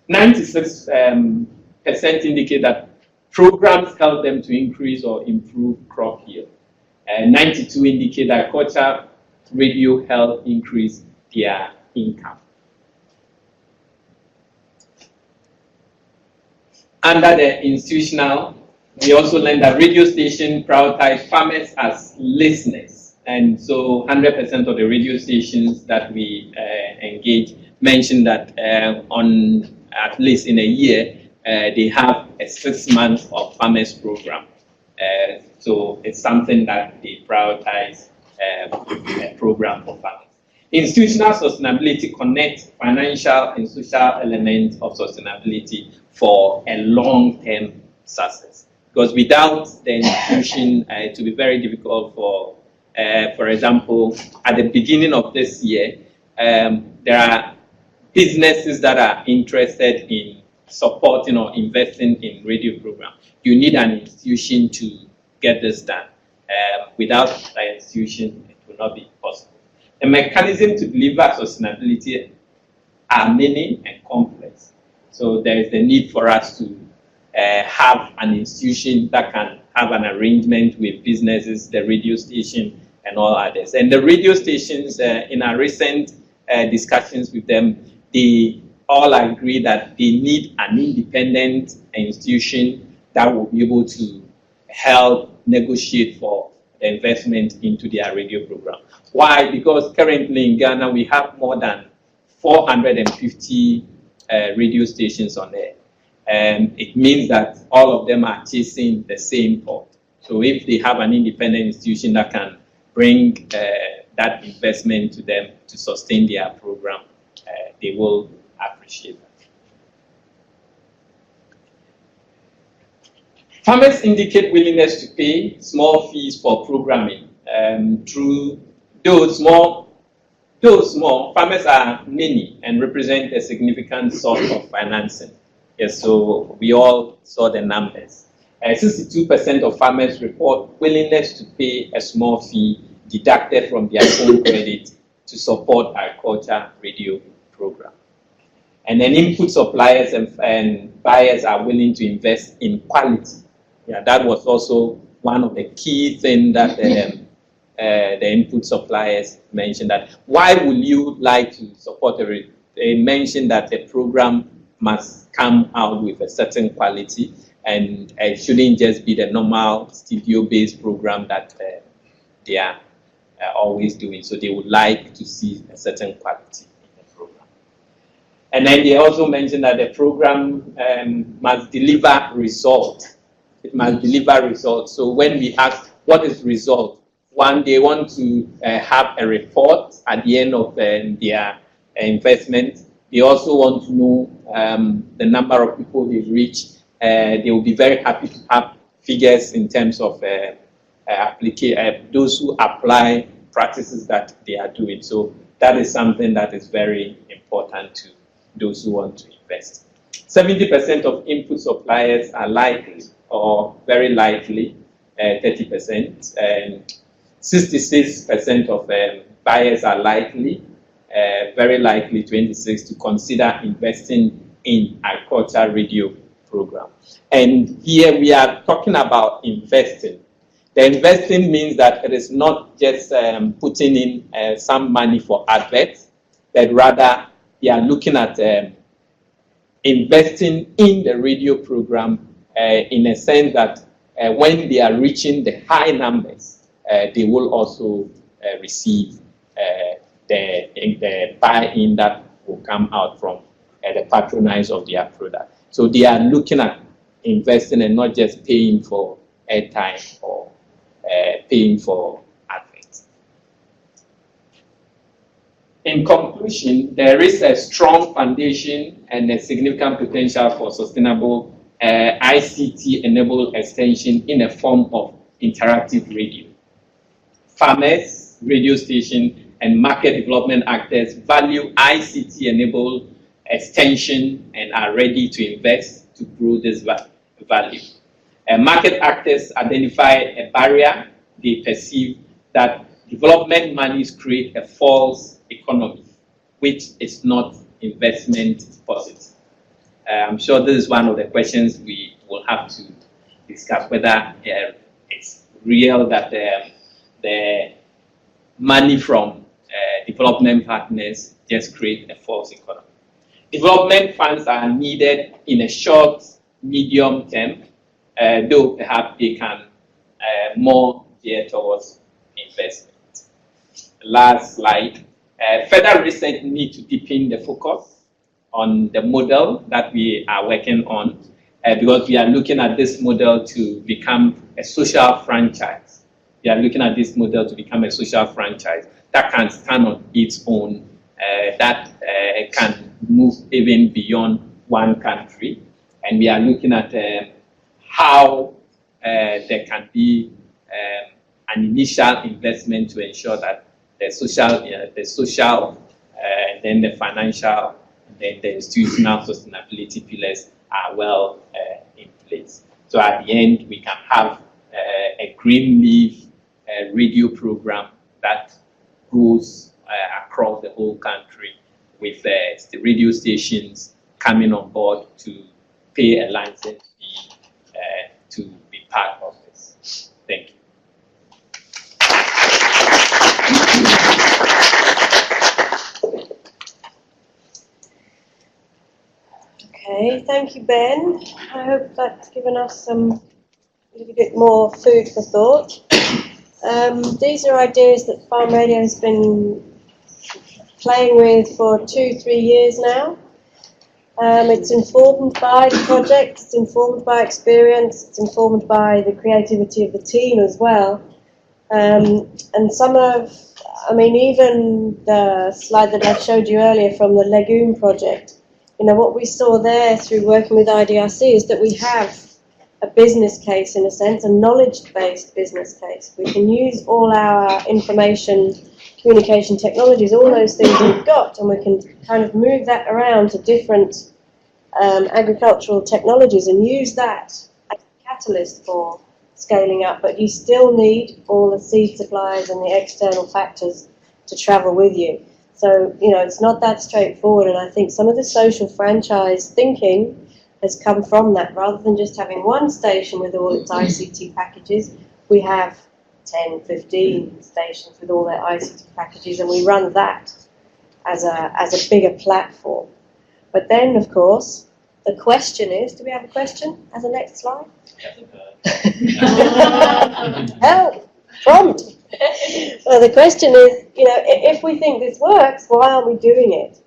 96% indicate that programs help them to increase or improve crop yield. 92 indicate that agriculture radio help increase their income. Under the institutional, we also learned that radio station prioritize farmers as listeners. And so 100% of the radio stations that we engage mentioned that on at least in a year, they have a 6 months of farmers program. So it's something that they prioritize a program for farmers. Institutional sustainability connects financial and social elements of sustainability for a long-term success. Because without the institution, it will be very difficult for example, at the beginning of this year, there are businesses that are interested in supporting or investing in radio program. You need an institution to get this done. Without an institution, it will not be possible. The mechanism to deliver sustainability are many and complex. So there is the need for us to have an institution that can have an arrangement with businesses, the radio station, and all others. And the radio stations, in our recent discussions with them, they all agree that they need an independent institution that will be able to help negotiate for the investment into their radio program. Why? Because currently in Ghana, we have more than 450 radio stations on air. And it means that all of them are chasing the same pot. So if they have an independent institution that can bring that investment to them to sustain their program, they will appreciate that. Farmers indicate willingness to pay small fees for programming. Through those small, farmers are many and represent a significant source of financing. Yes, so we all saw the numbers. 62% of farmers report willingness to pay a small fee deducted from their own credit to support agriculture radio program. And then input suppliers and buyers are willing to invest in quality. Yeah, that was also one of the key things that the input suppliers mentioned, that why would you like to support a radio? They mentioned that the program must come out with a certain quality, and it shouldn't just be the normal studio-based program that they are always doing. So they would like to see a certain quality in the program. And then they also mentioned that the program must deliver results. It must deliver results. So when we ask what is result, one, they want to have a report at the end of their investment. They also want to know the number of people they've reached. They will be very happy to have figures in terms of those who apply practices that they are doing. So that is something that is very important to those who want to invest. 70% of input suppliers are likely or very likely, 30%, and 66% of buyers are likely, very likely 26 to consider investing in agriculture radio program. And here we are talking about investing. The investing means that it is not just putting in some money for adverts, but rather they are looking at investing in the radio program in a sense that when they are reaching the high numbers, they will also receive the buy-in that will come out from the patronize of their product. So they are looking at investing and not just paying for airtime or paying for adverts. In conclusion, there is a strong foundation and a significant potential for sustainable ICT-enabled extension in the form of interactive radio. Farmers, radio stations, and market development actors value ICT-enabled extension and are ready to invest to grow this value. Market actors identify a barrier. They perceive that development monies create a false economy, which is not investment positive. I'm sure this is one of the questions we will have to discuss, whether it's real that the money from development partners just create a false economy. Development funds are needed in a short, medium term, though perhaps they can more gear towards investment. Last slide. Further research needs to deepen the focus on the model that we are working on, because we are looking at this model to become a social franchise. We are looking at this model to become a social franchise that can stand on its own, that can move even beyond one country. And we are looking at how there can be an initial investment to ensure that the social, then the financial, then the institutional sustainability pillars are well in place. So at the end, we can have a green leaf radio program that goes across the whole country with the radio stations coming on board to pay a license fee to be part of this. Thank you. Okay, thank you, Ben. I hope that's given us a little bit more food for thought. These are ideas that Farm Radio has been playing with for 2-3 years now. It's informed by the project, it's informed by experience, it's informed by the creativity of the team as well. And some of, even the slide that I showed you earlier from the legume project, what we saw there through working with IDRC is that we have a business case, in a sense, a knowledge-based business case. We can use all our information, communication technologies, all those things we've got, and we can kind of move that around to different agricultural technologies and use that as a catalyst for scaling up. But you still need all the seed supplies and the external factors to travel with you. So, it's not that straightforward, and I think some of the social franchise thinking has come from that. Rather than just having one station with all its ICT packages, we have 10, 15 stations with all their ICT packages, and we run that as a bigger platform. But then, of course, the question is, do we have a question as a next slide? Help! Prompt! Well, the question is, if we think this works, why aren't we doing it?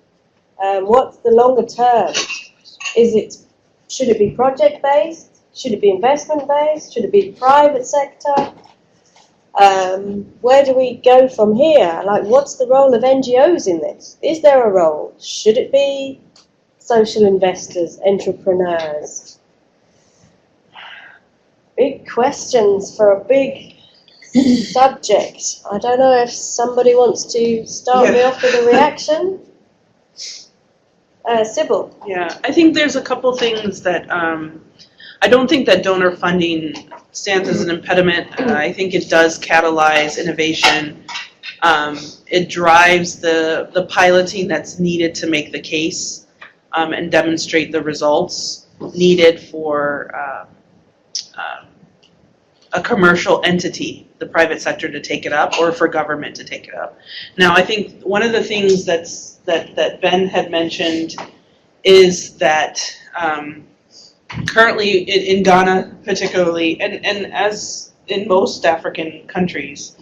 What's the longer term? Should it be project based? Should it be investment based? Should it be private sector? Where do we go from here? Like, what's the role of NGOs in this? Is there a role? Should it be social investors, entrepreneurs? Big questions for a big subject. I don't know if somebody wants to start me off with a reaction. Sybil. Yeah, I think there's a couple things that I don't think that donor funding stands as an impediment. I think it does catalyze innovation. It drives the piloting that's needed to make the case and demonstrate the results needed for a commercial entity, the private sector, to take it up, or for government to take it up. Now, I think one of the things that Ben had mentioned is that currently in Ghana particularly, and as in most African countries,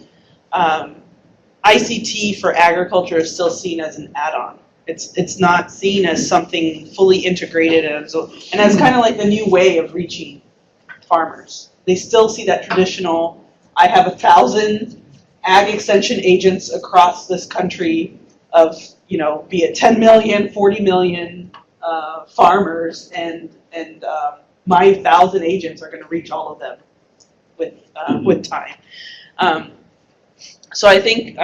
ICT for agriculture is still seen as an add-on. It's not seen as something fully integrated and as kind of like the new way of reaching farmers. They still see that traditional, I have 1,000 ag extension agents across this country of, be it 10 million, 40 million farmers, and my 1,000 agents are going to reach all of them with time. So I think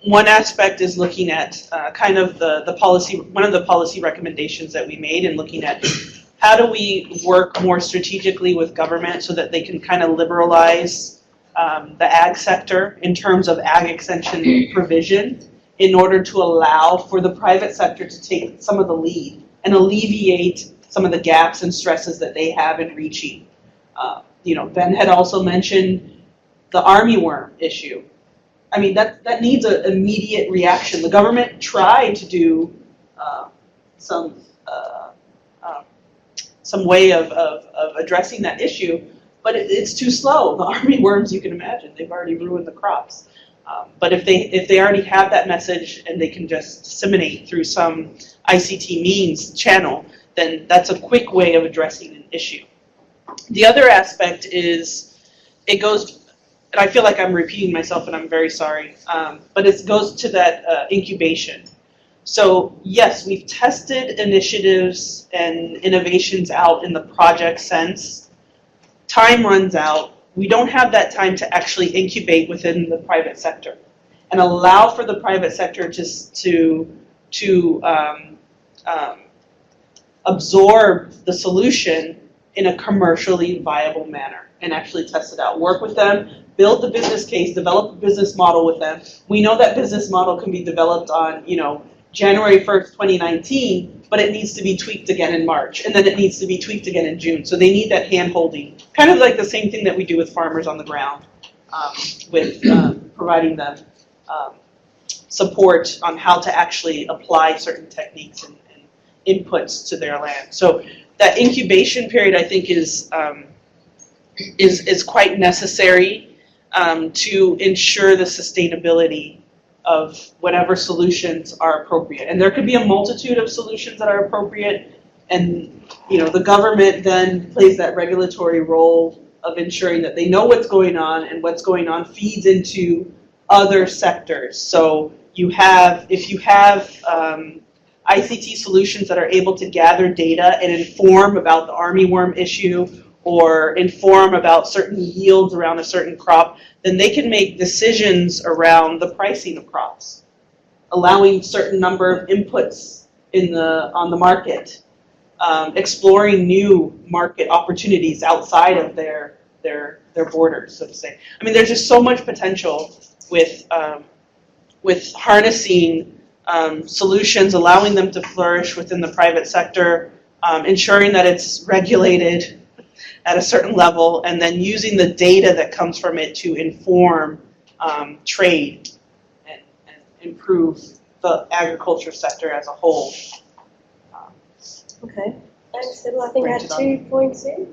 one aspect is looking at kind of the policy, one of the policy recommendations that we made, and looking at how do we work more strategically with government so that they can kind of liberalize the ag sector in terms of ag extension provision, in order to allow for the private sector to take some of the lead and alleviate some of the gaps and stresses that they have in reaching. Ben had also mentioned the armyworm issue. I mean, that needs an immediate reaction. The government tried to do some way of addressing that issue, but it's too slow. The armyworms, you can imagine, they've already ruined the crops. But if they already have that message and they can just disseminate through some ICT means channel, then that's a quick way of addressing an issue. The other aspect is, it goes, and I feel like I'm repeating myself and I'm very sorry, but it goes to that incubation. So yes, we've tested initiatives and innovations out in the project sense. Time runs out. We don't have that time to actually incubate within the private sector and allow for the private sector to absorb the solution in a commercially viable manner and actually test it out. Work with them, build the business case, develop a business model with them. We know that business model can be developed on, January 1st, 2019, but it needs to be tweaked again in March, and then it needs to be tweaked again in June. So they need that hand-holding, kind of like the same thing that we do with farmers on the ground, with providing them support on how to actually apply certain techniques and inputs to their land. So that incubation period, I think, is quite necessary to ensure the sustainability of whatever solutions are appropriate. And there could be a multitude of solutions that are appropriate, and the government then plays that regulatory role of ensuring that they know what's going on, and what's going on feeds into other sectors. So if you have ICT solutions that are able to gather data and inform about the armyworm issue, or inform about certain yields around a certain crop, then they can make decisions around the pricing of crops, allowing certain number of inputs on the market, exploring new market opportunities outside of their borders, so to say. I mean, there's just so much potential with harnessing solutions, allowing them to flourish within the private sector, ensuring that it's regulated at a certain level, and then using the data that comes from it to inform trade and improve the agriculture sector as a whole. Okay, thanks, Sybil. I think I had 2 points in.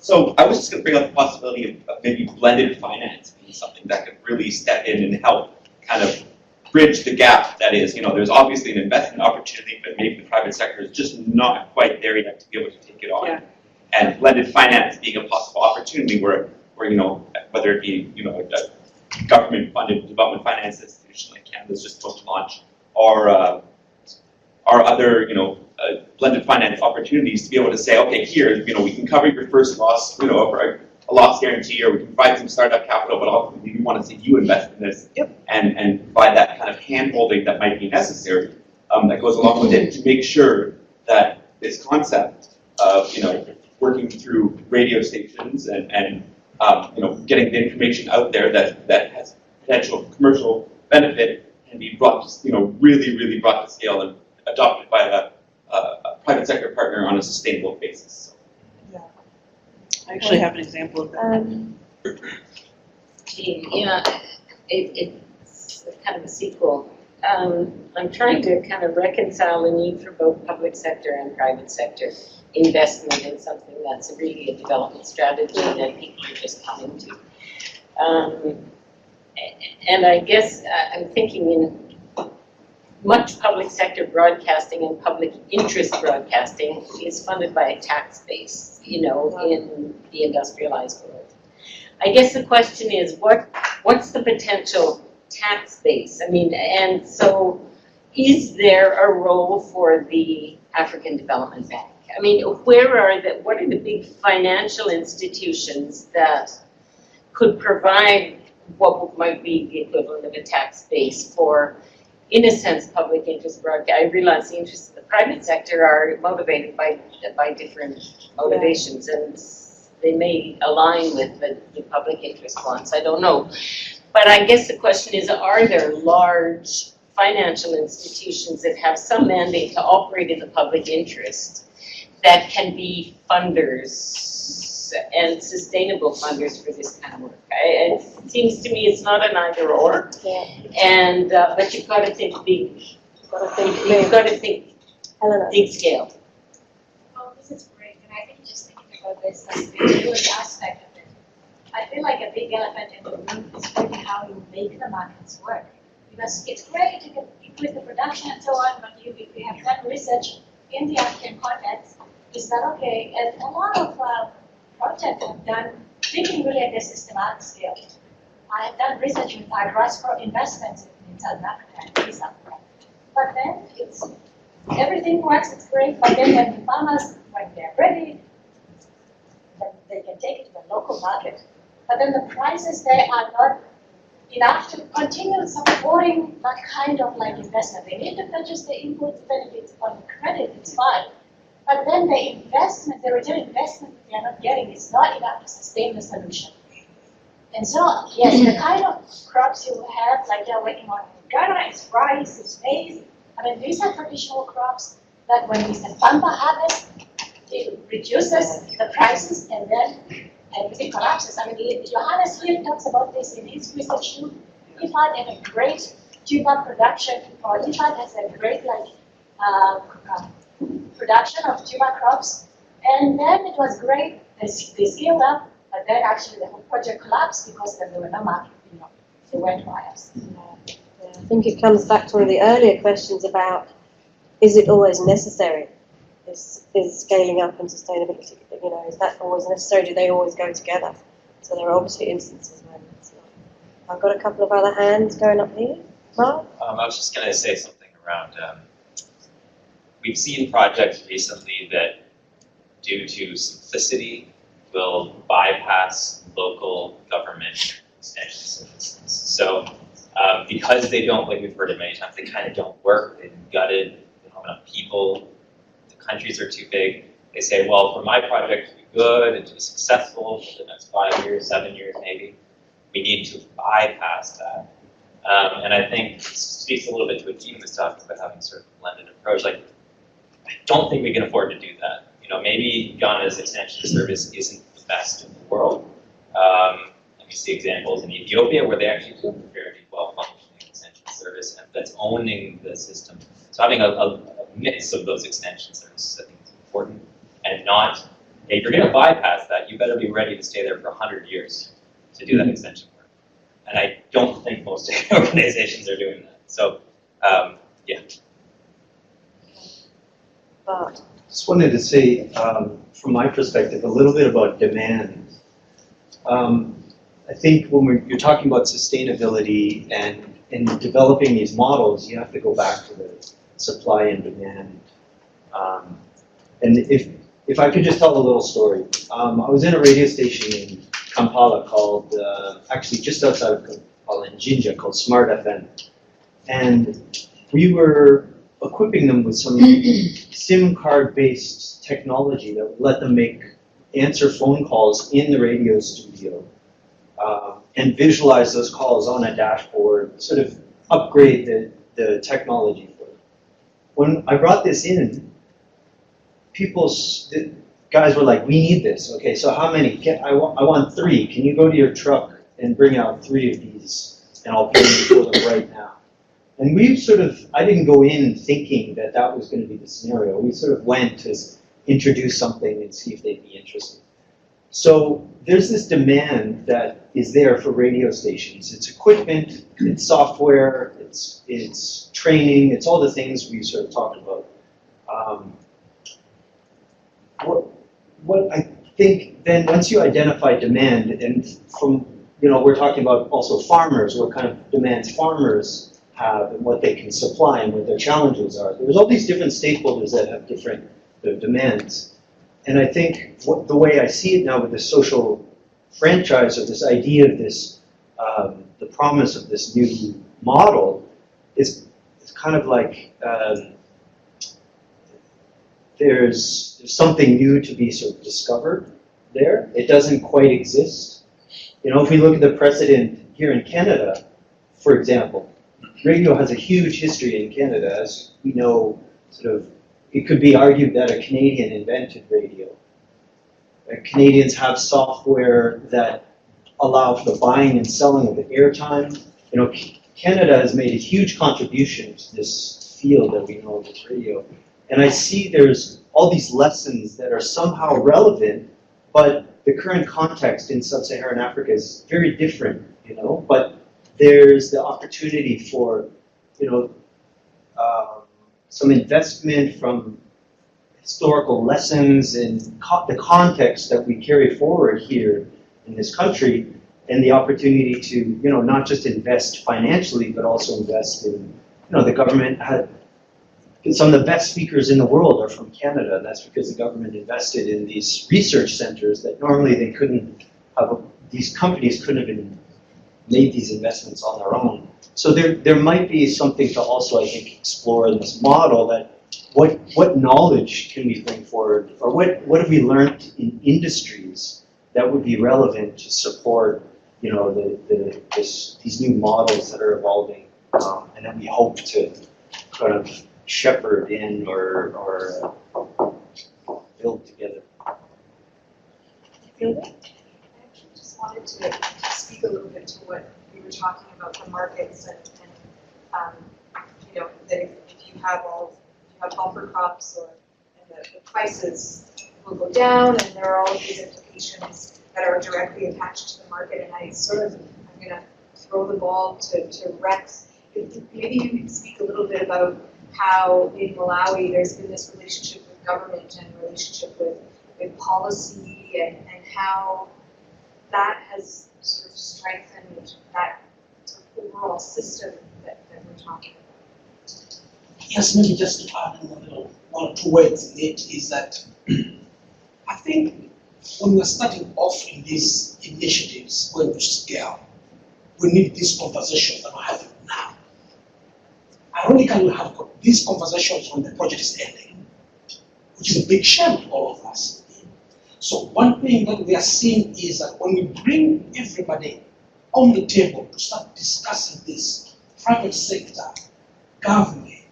So I was just going to bring up the possibility of maybe blended finance being something that could really step in and help kind of bridge the gap. That is, there's obviously an investment opportunity, but maybe the private sector is just not quite there yet to be able to take it on. Yeah. And blended finance being a possible opportunity where whether it be a government-funded development finance institution like Canada's just supposed to launch, or other blended finance opportunities to be able to say, okay, here we can cover your first loss, for a loss guarantee, or we can provide some startup capital, but ultimately we want to see you invest in this, and provide that kind of hand-holding that might be necessary, that goes along with it to make sure that this concept of working through radio stations and getting the information out there that has potential commercial benefit can be brought really brought to scale and adopted by a private sector partner on a sustainable basis. I actually have an example of that. It's kind of a sequel. I'm trying to kind of reconcile the need for both public sector and private sector investment in something that's really a development strategy that people are just coming to. And I guess I'm thinking in much public sector broadcasting and public interest broadcasting is funded by a tax base, in the industrialized world. I guess the question is, what's the potential tax base? I mean, and so is there a role for the African Development Bank? I mean, what are the big financial institutions that could provide what might be the equivalent of a tax base for, in a sense, public interest broadcast? I realize the interests of the private sector are motivated by different motivations, and they may align with the public interest ones. I don't know. But I guess the question is, are there large financial institutions that have some mandate to operate in the public interest that can be funders and sustainable funders for this kind of work? It seems to me it's not an either or, and but you've got to think big. You've got to think big scale. Oh, this is great, and I think just thinking about this, like the village aspect of it, I feel like a big elephant in the room is really how you make the markets work. Because it's great to increase the production and so on, but if we have done research in the African context, is that okay? And a lot of projects have done thinking really at the systematic scale. I have done research with our grassroots investments in South Africa and East Africa. But then everything works, it's great, but then when the farmers, when they're ready, then they can take it to the local market. But then the prices there are not enough to continue supporting that kind of investment. They need to purchase the inputs, benefits on credit, it's fine. But then the investment, the return investment that they are not getting is not enough to sustain the solution. And so, yes, the kind of crops you have, like they're working on in Ghana, is rice, is maize. I mean, these are traditional crops that when we say bumper harvest, it reduces the prices and then everything collapses. I mean, Johannes here talks about this in his research too. IFAD had a great tuber production, or IFAD has a great production of tuber crops, and then it was great. They scaled up, but then actually the whole project collapsed because then there were no market. They weren't buyers. I think it comes back to one of the earlier questions about, is it always necessary? Is scaling up and sustainability, is that always necessary? Do they always go together? So there are obviously instances when it's not. I've got a couple of other hands going up here. Mark? I was just going to say something around, we've seen projects recently that, due to simplicity, will bypass local government extension services. So because they don't, like we've heard it many times, they kind of don't work, they've gutted, they don't have enough people, countries are too big. They say, well, for my project to be good and to be successful for the next 5 years, 7 years maybe, we need to bypass that. And I think this speaks a little bit to what Dean was talking about, having sort of a blended approach. I don't think we can afford to do that. Maybe Ghana's extension service isn't the best in the world. And we see examples in Ethiopia where they actually do a fairly well-functioning extension service and that's owning the system. So having a mix of those extension services, I think, is important, and not if you're going to bypass that, you better be ready to stay there for 100 years to do that extension work. And I don't think most organizations are doing that. So, yeah. Just wanted to say, from my perspective, a little bit about demand. I think when you're talking about sustainability and in developing these models, you have to go back to the supply and demand. And if I could just tell a little story. I was in a radio station in Kampala called, actually just outside of Kampala in Jinja, called Smart FM. And we were equipping them with some SIM card-based technology that would let them answer phone calls in the radio studio and visualize those calls on a dashboard, sort of upgrade the technology for it. When I brought this in, the guys were like, we need this. Okay, so how many? I want 3. Can you go to your truck and bring out 3 of these, and I'll pay you for them right now. And I didn't go in thinking that that was going to be the scenario. We sort of went to introduce something and see if they'd be interested. So there's this demand that is there for radio stations. It's equipment, it's software, it's training, it's all the things we sort of talked about. What I think then, once you identify demand, and we're talking about also farmers, what kind of demands farmers have and what they can supply and what their challenges are. There's all these different stakeholders that have different demands. And I think the way I see it now with the social franchise, or this idea of this, the promise of this new model, is kind of like there's something new to be sort of discovered there. It doesn't quite exist. If we look at the precedent here in Canada, for example, radio has a huge history in Canada. As we know, it could be argued that a Canadian invented radio. Canadians have software that allow for the buying and selling of the airtime. Canada has made a huge contribution to this field that we know as radio. And I see there's all these lessons that are somehow relevant, but the current context in sub-Saharan Africa is very different, but there's the opportunity for, some investment from historical lessons and the context that we carry forward here in this country, and the opportunity to, not just invest financially, but also invest in, the government had, some of the best speakers in the world are from Canada, and that's because the government invested in these research centers that normally they couldn't have, these companies couldn't have made these investments on their own. So there might be something to also, I think, explore in this model, that what knowledge can we bring forward, or what have we learned in industries that would be relevant to support, these new models that are evolving, and that we hope to kind of shepherd in or build together. I actually just wanted to speak a little bit to what we were talking about, the markets, and that if you have bumper crops, and the prices will go down, and there are all of these implications that are directly attached to the market. And I'm going to throw the ball to Rex. Maybe you can speak a little bit about how in Malawi there's been this relationship with government and relationship with policy, and how that has sort of strengthened that sort of overall system that we're talking about. Yes, maybe just to add a little 1 or 2 words in it, is that I think when we're starting off in these initiatives going to scale, we need these conversations that we're having now. Ironically, we have got these conversations when the project is ending, which is a big shame to all of us. So one thing that we are seeing is that when we bring everybody on the table to start discussing this, private sector, government,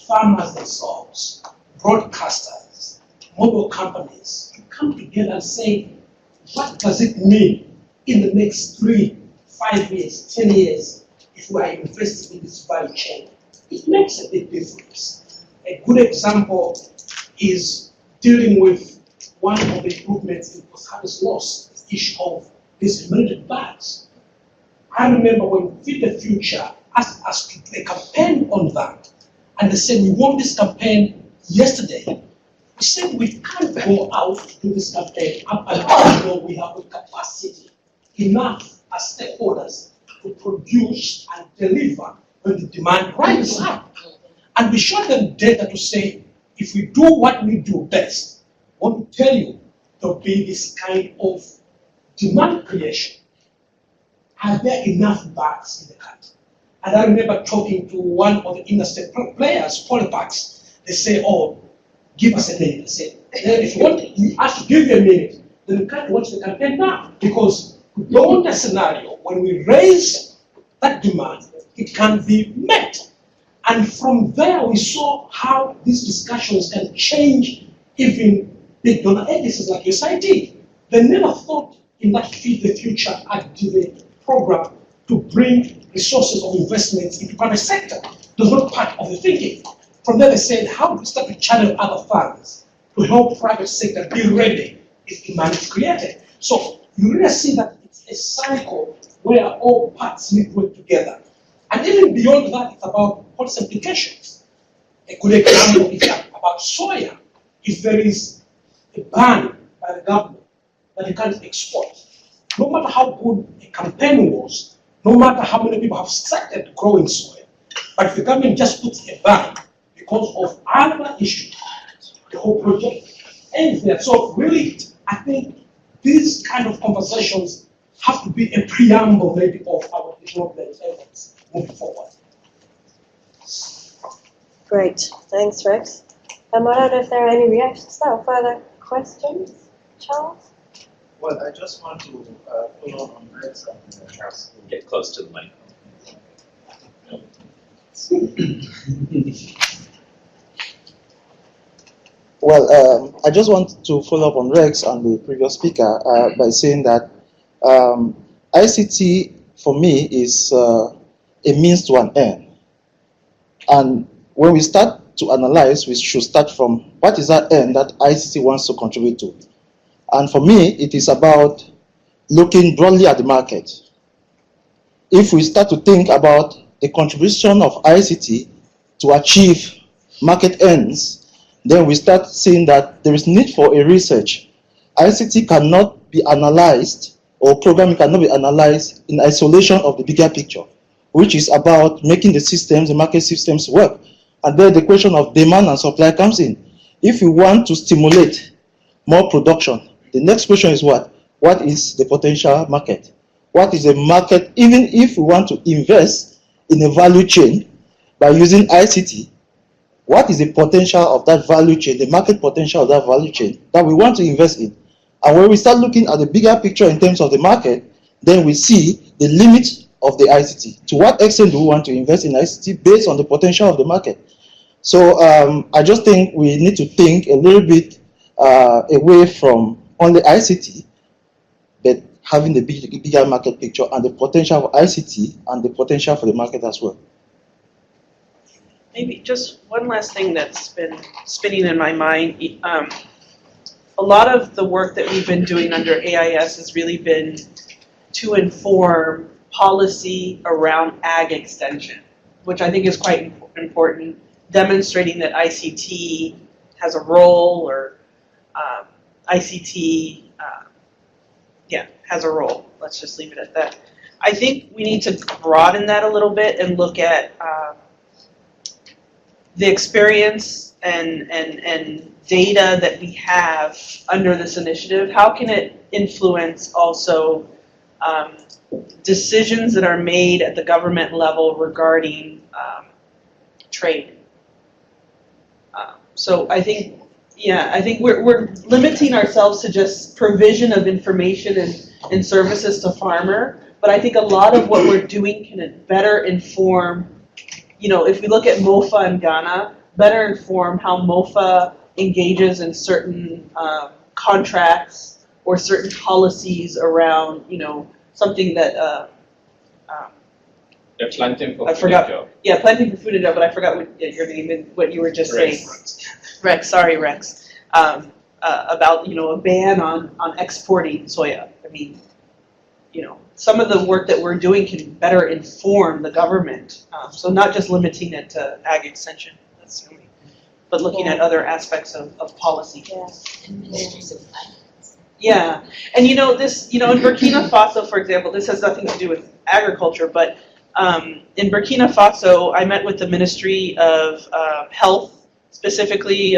farmers themselves, broadcasters, mobile companies, to come together and say, what does it mean in the next 3, 5 years, 10 years, if we are investing in this value chain? It makes a big difference. A good example is dealing with one of the improvements in post-harvest loss is the issue of these emergent bags. I remember when Feed the Future asked us to do a campaign on that, and they said, we want this campaign yesterday. We said we can't go out to do this campaign up until we have the capacity enough as stakeholders to produce and deliver when the demand rises up. And we showed them data to say, if we do what we do best, I want to tell you, there'll be this kind of demand creation. Are there enough bags in the country? And I remember talking to one of the industry players, Polypacks. They say, oh, give us a minute. I said, if you want us to give you a minute, then we can't watch the campaign now. Because we don't want a scenario when we raise that demand, it can be met. And from there, we saw how these discussions can change even big donor agencies like USAID. They never thought in that Feed the Future activate program to bring resources of investments into private sector. It was not part of the thinking. From there, they said, how do we start to channel other funds to help private sector be ready if demand is created? So you really see that it's a cycle where all parts need to work together. And even beyond that, it's about policy implications. A good example is about soya. If there is a ban by the government that you can't export, no matter how good a campaign was, no matter how many people have started growing soya, but if the government just puts a ban because of other issues, the whole project ends there. So really, I think these kind of conversations have to be a preamble maybe of our development efforts moving forward. Great, thanks Rex. I don't know if there are any reactions or further questions. Charles? Well, I just want to follow on Rex and Charles. Get close to the mic. Well, I just want to follow up on Rex and the previous speaker by saying that ICT for me is a means to an end. And when we start to analyze, we should start from what is that end that ICT wants to contribute to. And for me, it is about looking broadly at the market. If we start to think about the contribution of ICT to achieve market ends, then we start seeing that there is need for a research. ICT cannot be analyzed, or programming cannot be analyzed in isolation of the bigger picture, which is about making the systems, the market systems work. And then the question of demand and supply comes in. If we want to stimulate more production, the next question is what? What is the potential market? What is the market, even if we want to invest in a value chain by using ICT, what is the potential of that value chain, the market potential of that value chain that we want to invest in? And when we start looking at the bigger picture in terms of the market, then we see the limits of the ICT. To what extent do we want to invest in ICT based on the potential of the market? So I just think we need to think a little bit away from only ICT, but having the bigger market picture and the potential of ICT and the potential for the market as well. Maybe just one last thing that's been spinning in my mind. A lot of the work that we've been doing under AIS has really been to inform policy around ag extension, which I think is quite important, demonstrating that ICT has a role, or ICT has a role. Let's just leave it at that. I think we need to broaden that a little bit and look at the experience and data that we have under this initiative. How can it influence also decisions that are made at the government level regarding trade? So I think, I think we're limiting ourselves to just provision of information and services to farmer, but I think a lot of what we're doing can better inform, if we look at MOFA in Ghana, better inform how MOFA engages in certain contracts or certain policies around, something that They're planting for I food forgot. job. Yeah, planting for food and job, but I forgot what your name and what you were just saying. Rex, sorry, Rex. about, a ban on exporting soya. I mean, some of the work that we're doing can better inform the government. So not just limiting it to ag extension, but looking at other aspects of policy. Yeah, and this, in Burkina Faso, for example, this has nothing to do with agriculture, but in Burkina Faso, I met with the Ministry of Health, specifically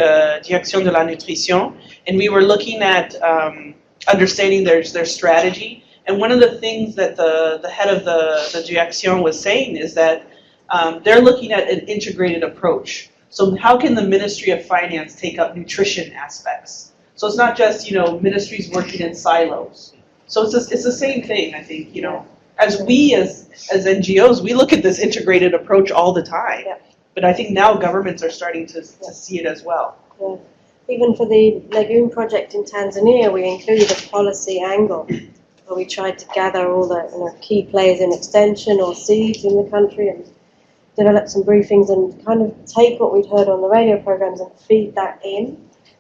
Direction de la Nutrition, and we were looking at understanding their strategy. And one of the things that the head of the Direction was saying is that they're looking at an integrated approach. So how can the Ministry of Finance take up nutrition aspects? So it's not just, ministries working in silos. So it's the same thing, I think, as we as NGOs, we look at this integrated approach all the time. Yeah. But I think now governments are starting to see it as well. Yeah. Even for the Legume project in Tanzania, we included a policy angle where we tried to gather all the key players in extension or seeds in the country and develop some briefings and kind of take what we'd heard on the radio programs and feed that in.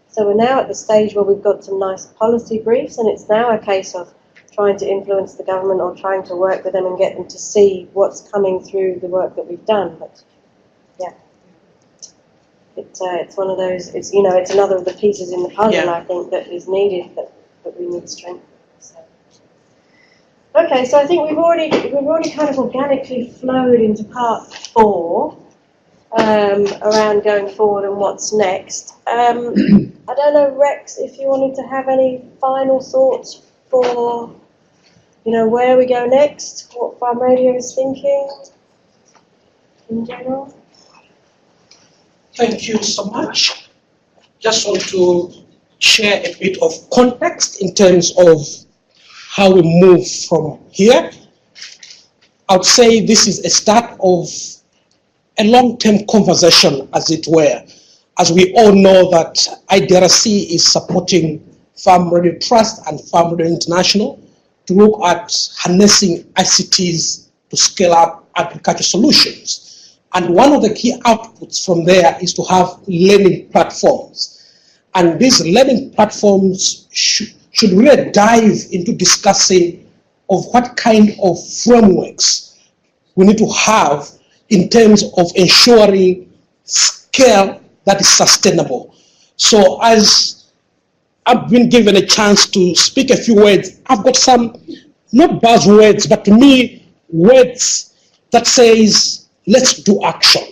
So we're now at the stage where we've got some nice policy briefs, and it's now a case of trying to influence the government or trying to work with them and get them to see what's coming through the work that we've done. But yeah, it's one of those. It's it's another of the pieces in the puzzle, I think, that is needed that we need strength. So. Okay, so I think we've already kind of organically flowed into part 4 around going forward and what's next. I don't know, Rex, if you wanted to have any final thoughts for where we go next, what Farm Radio is thinking in general. Thank you so much. Just want to share a bit of context in terms of how we move from here. I would say this is a start of a long-term conversation, as it were, as we all know that IDRC is supporting Farm Radio Trust and Farm Radio International to look at harnessing ICTs to scale up agriculture solutions. And one of the key outputs from there is to have learning platforms. And these learning platforms should really dive into discussing of what kind of frameworks we need to have in terms of ensuring scale that is sustainable. So as I've been given a chance to speak a few words, I've got some, not buzzwords, but to me, words that says, let's do action.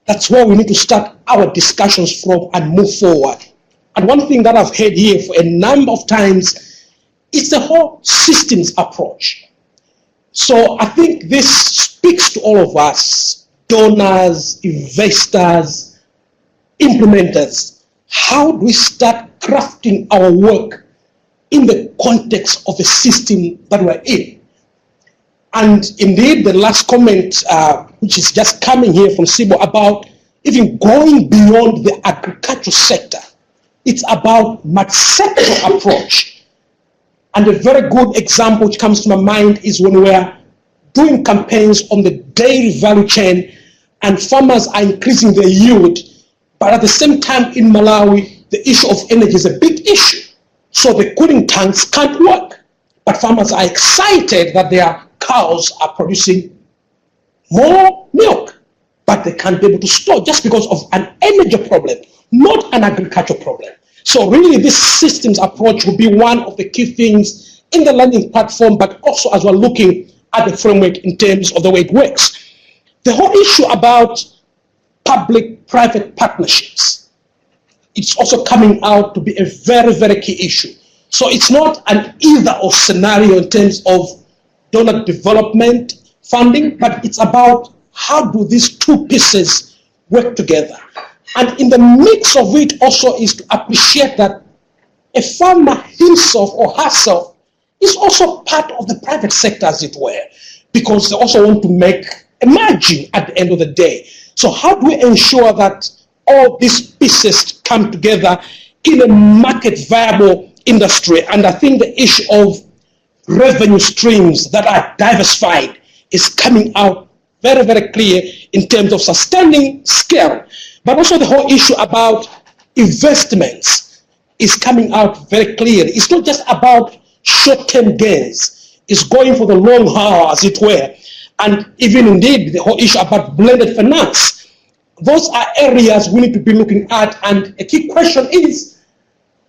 That's where we need to start our discussions from and move forward. And one thing that I've heard here for a number of times is the whole systems approach. So I think this speaks to all of us, donors, investors, implementers. How do we start crafting our work in the context of a system that we're in? And indeed, the last comment, which is just coming here from Sibo, about even going beyond the agricultural sector. It's about multi-sector approach. And a very good example which comes to my mind is when we're doing campaigns on the dairy value chain and farmers are increasing their yield, but at the same time in Malawi, the issue of energy is a big issue. So the cooling tanks can't work. But farmers are excited that their cows are producing more milk, but they can't be able to store just because of an energy problem, not an agricultural problem. So really this systems approach will be one of the key things in the learning platform, but also as we're looking at the framework in terms of the way it works. The whole issue about public-private partnerships, it's also coming out to be a very, very key issue. So it's not an either-or scenario in terms of donor development funding, but it's about how do these two pieces work together. And in the mix of it also is to appreciate that a farmer himself or herself is also part of the private sector, as it were, because they also want to make a margin at the end of the day. So how do we ensure that all these pieces come together in a market viable industry? And I think the issue of revenue streams that are diversified is coming out very, very clear in terms of sustaining scale, but also the whole issue about investments. is coming out very clearly. It's not just about short-term gains. It's going for the long haul, as it were. And even indeed, the whole issue about blended finance. Those are areas we need to be looking at. And a key question is,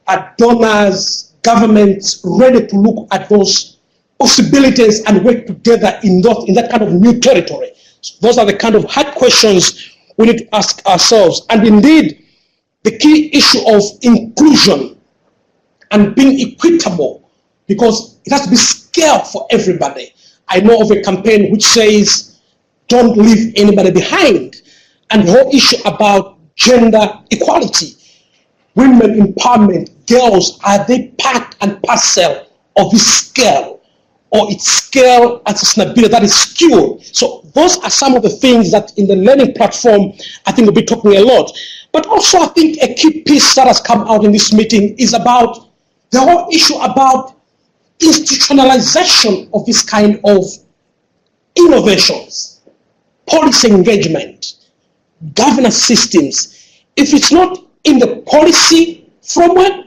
are donors, governments ready to look at those possibilities and work together in that kind of new territory? So those are the kind of hard questions we need to ask ourselves. And indeed, the key issue of inclusion and being equitable, because it has to be scale for everybody. I know of a campaign which says, don't leave anybody behind. And the whole issue about gender equality, women empowerment, girls, are they part and parcel of this scale? Or its scale and sustainability that is skewed? So those are some of the things that in the learning platform, I think we'll be talking a lot. But also I think a key piece that has come out in this meeting is about the whole issue about institutionalization of this kind of innovations, policy engagement, governance systems. If it's not in the policy framework,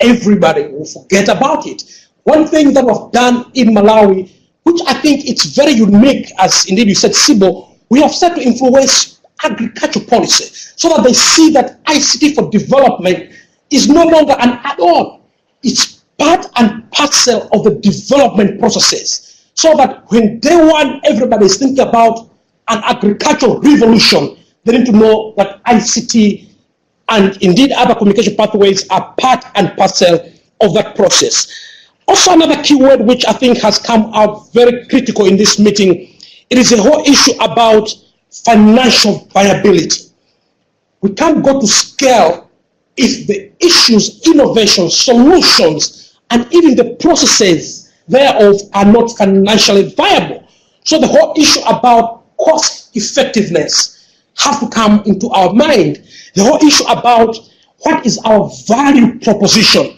everybody will forget about it. One thing that we've done in Malawi, which I think it's very unique, as indeed you said, Sibo, we have started to influence agriculture policy so that they see that ICT for development is no longer an add-on. It's part and parcel of the development processes. So that when day one, everybody is thinking about an agricultural revolution, they need to know that ICT and indeed other communication pathways are part and parcel of that process. Also, another key word which I think has come out very critical in this meeting, it is a whole issue about financial viability. We can't go to scale if the issues, innovations, solutions, and even the processes thereof are not financially viable. So the whole issue about cost effectiveness has to come into our mind. The whole issue about what is our value proposition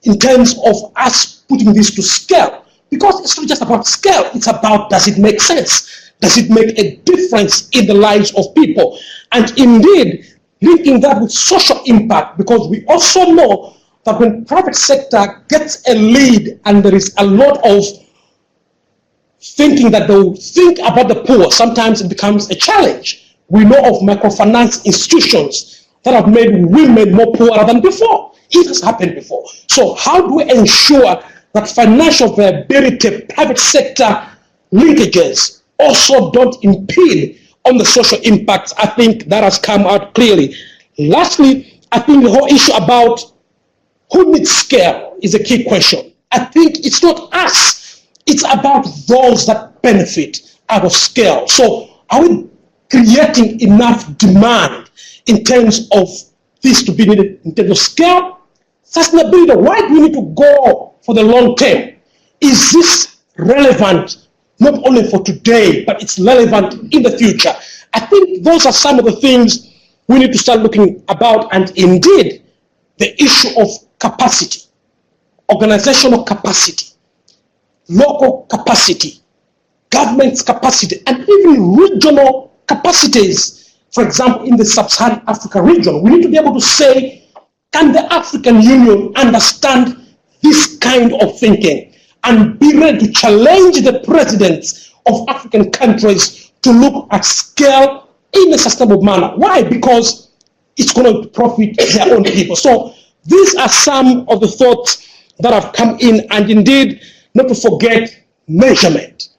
in terms of us putting this to scale. Because it's not just about scale, it's about, does it make sense? Does it make a difference in the lives of people? And indeed, linking that with social impact, because we also know that when private sector gets a lead and there is a lot of thinking that they will think about the poor, sometimes it becomes a challenge. We know of microfinance institutions that have made women more poorer than before. It has happened before. So how do we ensure that financial viability, private sector linkages also don't impede on the social impacts? I think that has come out clearly. Lastly, I think the whole issue about who needs scale is a key question. I think it's not us, it's about those that benefit out of scale. So are we creating enough demand in terms of this to be needed in terms of scale? Sustainability, why do we need to go for the long term? Is this relevant not only for today, but it's relevant in the future? I think those are some of the things we need to start looking about, and indeed, the issue of capacity, organizational capacity, local capacity, government's capacity, and even regional capacities. For example, in the sub-Saharan Africa region, we need to be able to say, can the African Union understand this kind of thinking and be ready to challenge the presidents of African countries to look at scale in a sustainable manner? Why? Because it's going to profit their own people. So these are some of the thoughts that have come in, and indeed, not to forget measurement.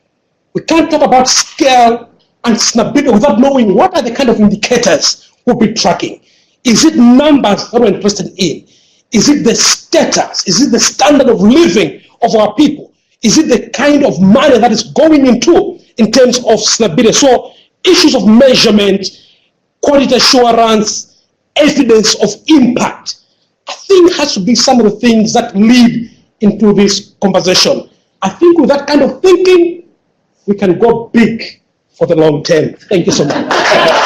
We can't talk about scale and sustainability without knowing what are the kind of indicators we'll be tracking. Is it numbers that we're interested in? Is it the status? Is it the standard of living of our people? Is it the kind of money that is going into in terms of sustainability? So issues of measurement, quality assurance, evidence of impact, I think has to be some of the things that lead into this conversation. I think with that kind of thinking, we can go big for the long term. Thank you so much.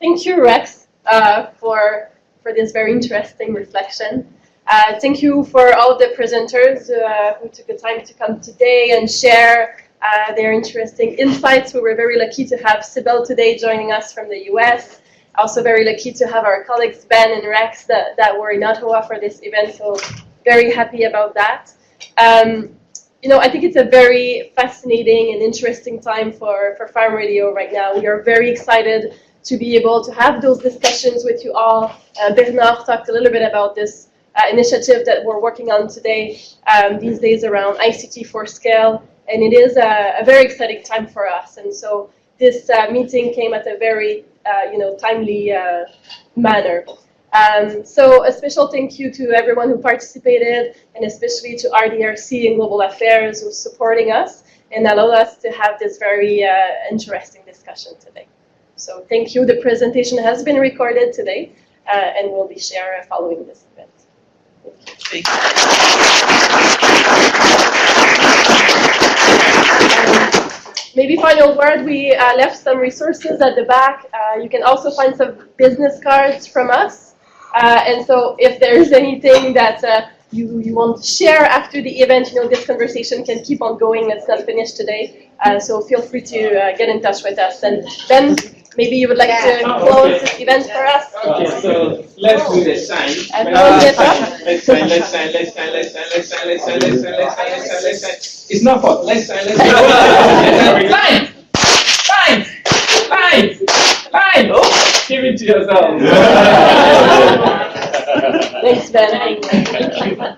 Thank you, Rex, for this very interesting reflection. Thank you for all the presenters who took the time to come today and share their interesting insights. We were very lucky to have Sybil today joining us from the US. Also very lucky to have our colleagues Ben and Rex that were in Ottawa for this event, so very happy about that. You know, I think it's a very fascinating and interesting time for farm radio right now. We are very excited to be able to have those discussions with you all. Bernard talked a little bit about this initiative that we're working on today, these days around ICT for scale, and it is a very exciting time for us. And so this meeting came at a very you know, timely manner. So a special thank you to everyone who participated, and especially to RDRC and Global Affairs who's supporting us and allowed us to have this very interesting discussion today. So thank you. The presentation has been recorded today and will be shared following this event. Thank you. Maybe final word, we left some resources at the back. You can also find some business cards from us. And so if there's anything that you want to share after the event, you know, this conversation can keep on going. It's not finished today. So feel free to get in touch with us. And Ben, maybe you would like to close this event for us? Okay, so let's do the sign. Everyone get up. Let's sign. It's not for, let's sign. Line! Oh, give it to yourself. Thanks, Ben.